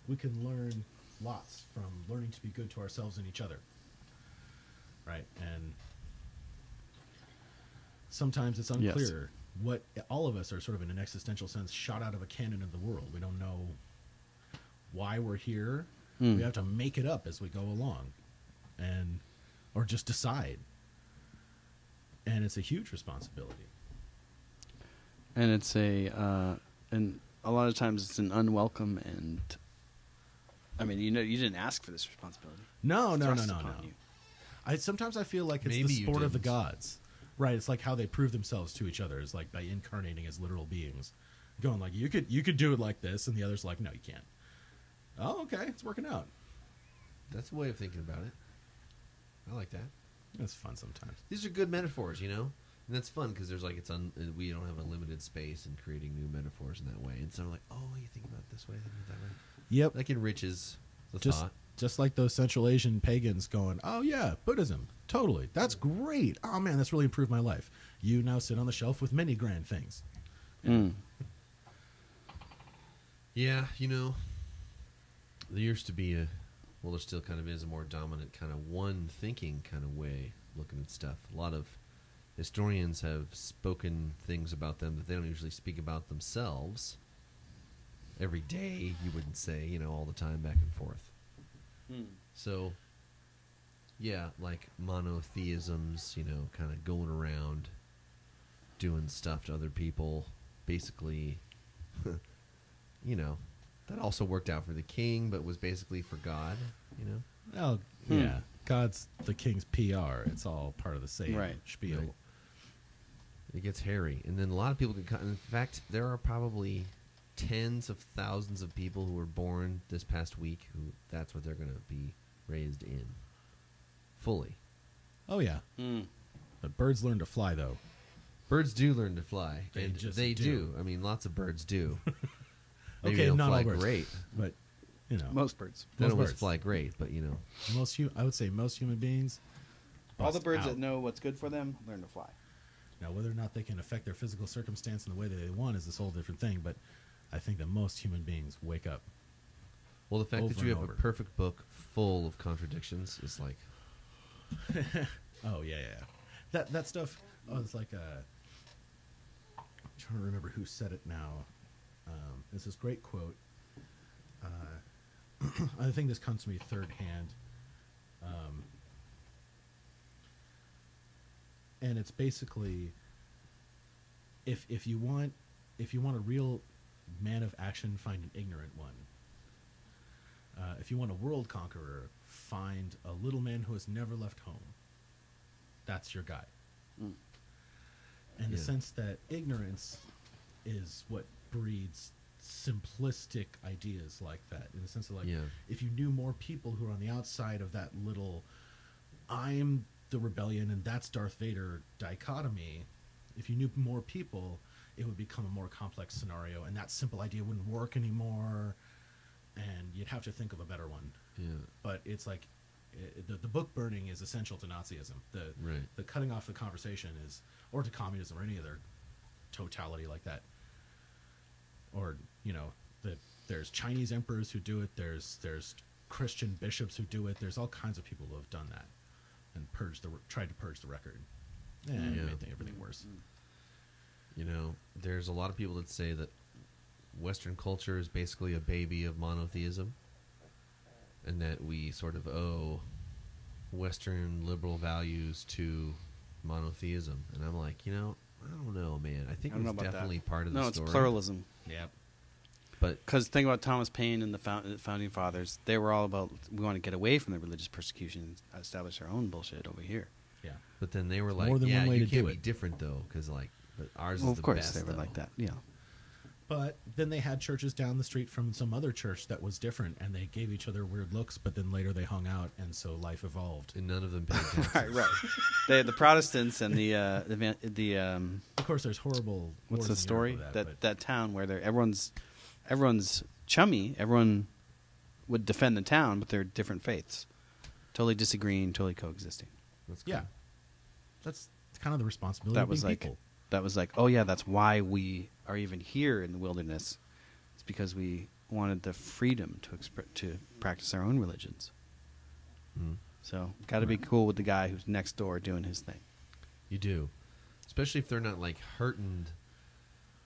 [SPEAKER 3] we can learn lots from learning to be good to ourselves and each other. Right? And sometimes it's unclear what all of us are sort of in an existential sense shot out of a cannon of the world. We don't know why we're here. We have to make it up as we go along, or just decide. And it's a huge responsibility.
[SPEAKER 1] And it's and a lot of times it's an unwelcome, and I mean, you didn't ask for this responsibility.
[SPEAKER 3] No.
[SPEAKER 1] You.
[SPEAKER 3] Sometimes I feel like it's
[SPEAKER 2] Maybe
[SPEAKER 3] the
[SPEAKER 2] you
[SPEAKER 3] sport of the
[SPEAKER 2] didn't.
[SPEAKER 3] gods, right? It's like how they prove themselves to each other is like by incarnating as literal beings, going like you could do it like this, and the other's like, no, you can't. Oh, okay, it's working out.
[SPEAKER 2] That's a way of thinking about it. I like that.
[SPEAKER 3] It's fun sometimes.
[SPEAKER 2] These are good metaphors, you know? And that's fun because there's like we don't have unlimited space in creating new metaphors in that way. And so I'm like, oh, you think about it this way, think about it that way.
[SPEAKER 3] Yep.
[SPEAKER 2] Like enriches the
[SPEAKER 3] Just
[SPEAKER 2] thought.
[SPEAKER 3] just like those Central Asian pagans going, oh yeah, Buddhism, totally. That's great. Oh man, that's really improved my life. You now sit on the shelf with many grand things.
[SPEAKER 2] Yeah, you know, there used to be there still kind of is a more dominant kind of one thinking kind of way looking at stuff. A lot of historians have spoken things about them that they don't usually speak about themselves. Every day, you wouldn't say, you know, all the time back and forth. So, yeah, like monotheisms, you know, kind of going around doing stuff to other people. Basically, you know, that also worked out for the king, but was basically for God, you know?
[SPEAKER 3] Oh, yeah. God's the king's PR. It's all part of the same spiel.
[SPEAKER 2] Right. It gets hairy. And then a lot of people get in fact, there are probably tens of thousands of people who were born this past week who that's what they're going to be raised in. Fully.
[SPEAKER 3] Oh, yeah. But birds learn to fly, though.
[SPEAKER 2] Birds do learn to fly.
[SPEAKER 3] They
[SPEAKER 2] and
[SPEAKER 3] just
[SPEAKER 2] they
[SPEAKER 3] do.
[SPEAKER 2] I mean, lots of birds do. Maybe
[SPEAKER 3] Okay,
[SPEAKER 2] they don't
[SPEAKER 3] not
[SPEAKER 2] fly
[SPEAKER 3] all birds.
[SPEAKER 2] great.
[SPEAKER 3] But, you know.
[SPEAKER 1] Most birds.
[SPEAKER 2] They don't always
[SPEAKER 3] birds.
[SPEAKER 2] fly great, but, you know.
[SPEAKER 3] I would say most human beings.
[SPEAKER 1] All the
[SPEAKER 3] bust
[SPEAKER 1] birds
[SPEAKER 3] out.
[SPEAKER 1] that know what's good for them learn to fly.
[SPEAKER 3] Now, whether or not they can affect their physical circumstance in the way that they want is this whole different thing, but I think that most human beings wake up.
[SPEAKER 2] Well, the fact
[SPEAKER 3] Over
[SPEAKER 2] that you
[SPEAKER 3] and
[SPEAKER 2] have
[SPEAKER 3] over.
[SPEAKER 2] a perfect book full of contradictions is like...
[SPEAKER 3] Oh, yeah. That stuff, it's like I'm trying to remember who said it now. There's this great quote. I think this comes to me third hand. And it's basically, if you want a real man of action, find an ignorant one. If you want a world conqueror, find a little man who has never left home. That's your guy. And the sense that ignorance is what breeds simplistic ideas like that. In the sense of like, if you knew more people who are on the outside of that little, I'm the rebellion and that's Darth Vader dichotomy, if you knew more people, it would become a more complex scenario, and that simple idea wouldn't work anymore, and you'd have to think of a better one.
[SPEAKER 2] Yeah.
[SPEAKER 3] But it's like the book burning is essential to Nazism. The cutting off the conversation is, or to communism or any other totality like that. Or, you know, there's Chinese emperors who do it. There's Christian bishops who do it. There's all kinds of people who have done that and tried to purge the record. And made everything worse.
[SPEAKER 2] You know, there's a lot of people that say that Western culture is basically a baby of monotheism, and that we sort of owe Western liberal values to monotheism. And I'm like, you know, I don't know, man. I think
[SPEAKER 1] I don't know
[SPEAKER 2] it's
[SPEAKER 1] about
[SPEAKER 2] definitely
[SPEAKER 1] that.
[SPEAKER 2] part of the
[SPEAKER 1] No,
[SPEAKER 2] story.
[SPEAKER 1] it's pluralism.
[SPEAKER 3] Yep.
[SPEAKER 2] But
[SPEAKER 1] because think about Thomas Paine and the founding fathers. They were all about, we want to get away from the religious persecution and establish our own bullshit over here.
[SPEAKER 3] Yeah.
[SPEAKER 2] But then they were
[SPEAKER 3] There's
[SPEAKER 2] like,
[SPEAKER 3] more than
[SPEAKER 2] yeah,
[SPEAKER 3] one way
[SPEAKER 2] you
[SPEAKER 3] to
[SPEAKER 2] can't
[SPEAKER 3] do
[SPEAKER 2] be
[SPEAKER 3] it.
[SPEAKER 2] different though, because like, but ours
[SPEAKER 1] Well,
[SPEAKER 2] is
[SPEAKER 1] of
[SPEAKER 2] the
[SPEAKER 1] course
[SPEAKER 2] best.
[SPEAKER 1] they were
[SPEAKER 2] though.
[SPEAKER 1] like that. Yeah.
[SPEAKER 3] But then they had churches down the street from some other church that was different, and they gave each other weird looks, but then later they hung out, and so life evolved.
[SPEAKER 2] And none of them paid attention.
[SPEAKER 1] Right. The Protestants and the
[SPEAKER 3] Of course, there's horrible.
[SPEAKER 1] what's
[SPEAKER 3] wars
[SPEAKER 1] the
[SPEAKER 3] in
[SPEAKER 1] story?
[SPEAKER 3] Europe with
[SPEAKER 1] That
[SPEAKER 3] but
[SPEAKER 1] town where everyone's chummy. Everyone would defend the town, but they're different faiths, totally disagreeing, totally coexisting.
[SPEAKER 2] That's cool.
[SPEAKER 3] yeah, that's kind of the responsibility
[SPEAKER 1] That
[SPEAKER 3] of
[SPEAKER 1] was
[SPEAKER 3] being
[SPEAKER 1] like
[SPEAKER 3] people.
[SPEAKER 1] oh yeah, that's why we are even here in the wilderness. It's because we wanted the freedom to practice our own religions. So got to be cool with the guy who's next door doing his thing.
[SPEAKER 2] You do. Especially if they're not like heartened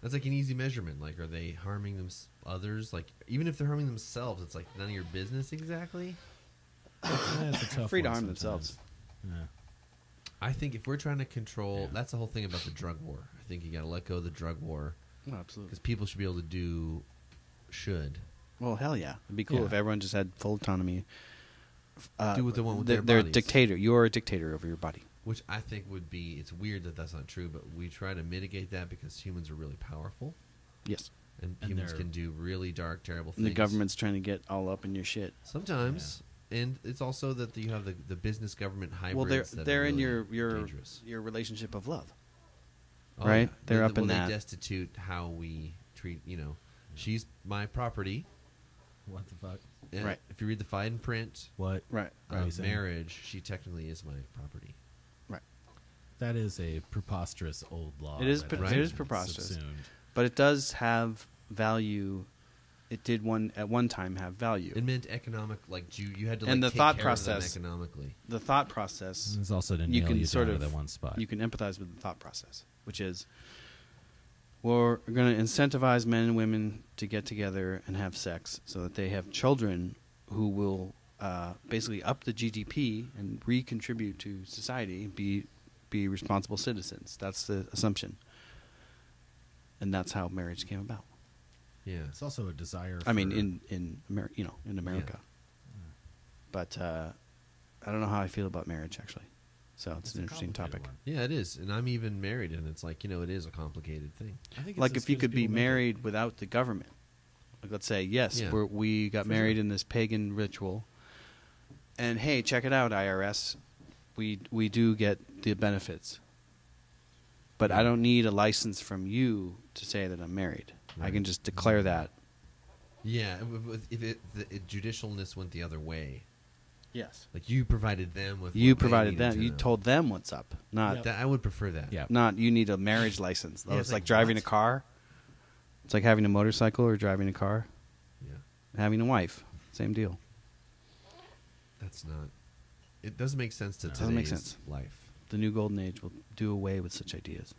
[SPEAKER 2] That's like an easy measurement. Like, are they harming others? Like, even if they're harming themselves, it's like none of your business exactly.
[SPEAKER 3] Yeah, it's a tough
[SPEAKER 1] Free to
[SPEAKER 3] one
[SPEAKER 1] harm
[SPEAKER 3] sometimes.
[SPEAKER 1] themselves.
[SPEAKER 3] Yeah.
[SPEAKER 2] I think if we're trying to control,
[SPEAKER 3] Yeah.
[SPEAKER 2] that's the whole thing about the drug war. I think you got to let go of the drug war
[SPEAKER 1] Oh, absolutely.
[SPEAKER 2] because people should be able to
[SPEAKER 1] Well, hell yeah. It'd be cool
[SPEAKER 3] Yeah.
[SPEAKER 1] if everyone just had full autonomy.
[SPEAKER 2] do what they want with
[SPEAKER 1] they're,
[SPEAKER 2] their
[SPEAKER 1] they're a
[SPEAKER 2] bodies.
[SPEAKER 1] dictator. You're a dictator over your body.
[SPEAKER 2] Which I think would be, it's weird that that's not true, but we try to mitigate that because humans are really powerful.
[SPEAKER 1] Yes.
[SPEAKER 2] And
[SPEAKER 3] And
[SPEAKER 2] humans
[SPEAKER 3] they're-
[SPEAKER 2] can do really dark, terrible
[SPEAKER 1] And
[SPEAKER 2] things.
[SPEAKER 1] the government's trying to get all up in your shit.
[SPEAKER 2] Sometimes. And it's also that you have the business government hybrids
[SPEAKER 1] Well,
[SPEAKER 2] that
[SPEAKER 1] they're
[SPEAKER 2] are
[SPEAKER 1] in
[SPEAKER 2] really
[SPEAKER 1] your
[SPEAKER 2] dangerous.
[SPEAKER 1] your relationship of love.
[SPEAKER 2] Oh,
[SPEAKER 1] right?
[SPEAKER 2] yeah.
[SPEAKER 1] They're up in
[SPEAKER 2] They
[SPEAKER 1] that.
[SPEAKER 2] destitute how we treat, she's my property.
[SPEAKER 3] What the fuck?
[SPEAKER 2] And
[SPEAKER 1] Right.
[SPEAKER 2] If you read the fine print
[SPEAKER 3] What?
[SPEAKER 1] Right.
[SPEAKER 3] Are you
[SPEAKER 2] of
[SPEAKER 3] saying?
[SPEAKER 2] marriage, she technically is my property.
[SPEAKER 1] Right.
[SPEAKER 3] That is a preposterous old law.
[SPEAKER 1] It is
[SPEAKER 3] that
[SPEAKER 1] pre-
[SPEAKER 3] has
[SPEAKER 2] it is
[SPEAKER 3] been
[SPEAKER 1] preposterous.
[SPEAKER 3] subsumed.
[SPEAKER 1] But it does have value. It did at one time have value.
[SPEAKER 2] It meant economic, like you had to
[SPEAKER 1] And
[SPEAKER 2] like
[SPEAKER 1] the
[SPEAKER 2] take
[SPEAKER 1] thought
[SPEAKER 2] care of them
[SPEAKER 1] process-
[SPEAKER 2] economically.
[SPEAKER 1] The thought process.
[SPEAKER 3] It's also to
[SPEAKER 1] You
[SPEAKER 3] nail
[SPEAKER 1] can
[SPEAKER 3] you
[SPEAKER 1] sort
[SPEAKER 3] down
[SPEAKER 1] of
[SPEAKER 3] to that one spot.
[SPEAKER 1] You can empathize with the thought process, which is we're going to incentivize men and women to get together and have sex so that they have children who will basically up the GDP and recontribute to society, be responsible citizens. That's the assumption. And that's how marriage came about.
[SPEAKER 2] Yeah.
[SPEAKER 3] It's also a desire.
[SPEAKER 1] I mean,
[SPEAKER 3] for-
[SPEAKER 1] in America. But I don't know how I feel about marriage, actually. So it's an
[SPEAKER 3] a
[SPEAKER 1] interesting
[SPEAKER 3] complicated
[SPEAKER 1] topic.
[SPEAKER 3] one.
[SPEAKER 2] Yeah, it is. And I'm even married, and it's like, it is a complicated thing.
[SPEAKER 3] I think it's
[SPEAKER 1] Like
[SPEAKER 3] as
[SPEAKER 1] if you
[SPEAKER 3] good as
[SPEAKER 1] could be
[SPEAKER 3] people make it.
[SPEAKER 1] married without the government. Like let's say, yes,
[SPEAKER 2] Yeah.
[SPEAKER 1] we got
[SPEAKER 3] For
[SPEAKER 1] married
[SPEAKER 3] sure.
[SPEAKER 1] in this pagan ritual. And hey, check it out, IRS. We do get the benefits. But I don't need a license from you to say that I'm married. I
[SPEAKER 2] Right.
[SPEAKER 1] can just declare that.
[SPEAKER 2] Yeah, if the judicialness went the other way.
[SPEAKER 1] Yes.
[SPEAKER 2] Like you provided them with
[SPEAKER 1] You
[SPEAKER 2] what they
[SPEAKER 1] provided
[SPEAKER 2] needed
[SPEAKER 1] them.
[SPEAKER 2] to
[SPEAKER 1] You
[SPEAKER 2] know.
[SPEAKER 1] told them what's up. Not
[SPEAKER 3] Yep.
[SPEAKER 2] That, I would prefer that.
[SPEAKER 3] Yeah.
[SPEAKER 1] not you need a marriage license.
[SPEAKER 2] Yeah,
[SPEAKER 1] It's
[SPEAKER 2] it's
[SPEAKER 1] like
[SPEAKER 2] like,
[SPEAKER 1] driving
[SPEAKER 2] what?
[SPEAKER 1] a car. It's like having a motorcycle or driving a car.
[SPEAKER 2] Yeah.
[SPEAKER 1] Having a wife. Same deal.
[SPEAKER 2] That's not. It doesn't make sense to
[SPEAKER 3] No.
[SPEAKER 2] today's
[SPEAKER 1] Doesn't make sense.
[SPEAKER 2] life.
[SPEAKER 1] The new golden age will do away with such ideas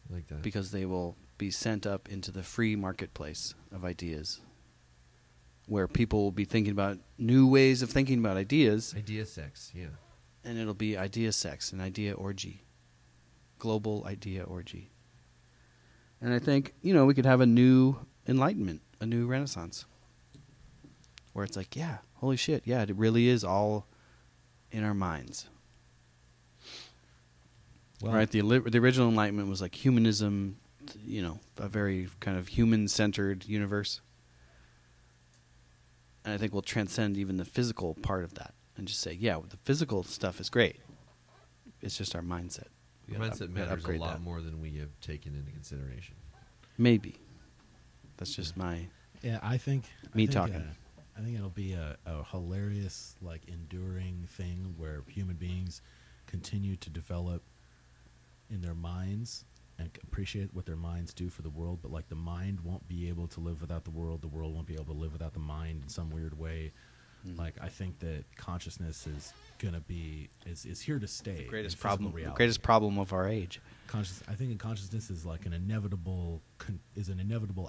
[SPEAKER 2] Like that.
[SPEAKER 1] because they will be sent up into the free marketplace of ideas where people will be thinking about new ways of thinking about ideas,
[SPEAKER 2] Idea sex, yeah.
[SPEAKER 1] and it'll be idea sex, an idea orgy. Global idea orgy. And I think, we could have a new enlightenment, a new renaissance. Where it's like, yeah, holy shit, yeah, it really is all in our minds.
[SPEAKER 3] Well,
[SPEAKER 1] Right, the original enlightenment was like humanism, a very kind of human-centered universe. And I think we'll transcend even the physical part of that and just say, yeah, the physical stuff is great. It's just our mindset. We gotta
[SPEAKER 2] Mindset
[SPEAKER 1] we gotta
[SPEAKER 2] matters a
[SPEAKER 1] upgrade
[SPEAKER 2] lot
[SPEAKER 1] that.
[SPEAKER 2] more than we have taken into consideration.
[SPEAKER 1] Maybe. That's just my...
[SPEAKER 3] Yeah, I think
[SPEAKER 1] Me talking.
[SPEAKER 3] I think it'll be a hilarious, enduring thing where human beings continue to develop in their minds and appreciate what their minds do for the world. But the mind won't be able to live without the world won't be able to live without the mind in some weird way. I think that consciousness is gonna be is here to stay. in
[SPEAKER 1] greatest
[SPEAKER 3] physical
[SPEAKER 1] problem,
[SPEAKER 3] reality.
[SPEAKER 1] greatest problem of our age.
[SPEAKER 3] I think consciousness is an inevitable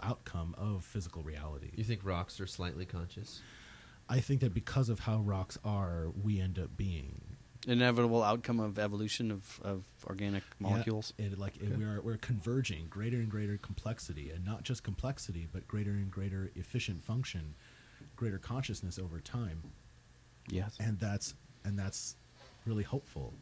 [SPEAKER 3] outcome of physical reality.
[SPEAKER 2] You think rocks are slightly conscious?
[SPEAKER 3] I think that because of how rocks are, we end up being
[SPEAKER 1] Inevitable outcome of evolution of organic molecules.
[SPEAKER 3] Yeah, we're converging greater and greater complexity, and not just complexity, but greater and greater efficient function, greater consciousness over time,
[SPEAKER 1] Yes.
[SPEAKER 3] and that's really hopeful.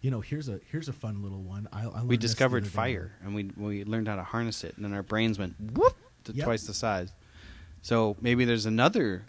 [SPEAKER 3] Here's a fun little one. I learned
[SPEAKER 1] We
[SPEAKER 3] this the
[SPEAKER 1] discovered
[SPEAKER 3] other day.
[SPEAKER 1] fire, and we learned how to harness it, and then our brains went whoop to
[SPEAKER 3] Yep.
[SPEAKER 1] twice the size. So maybe there's another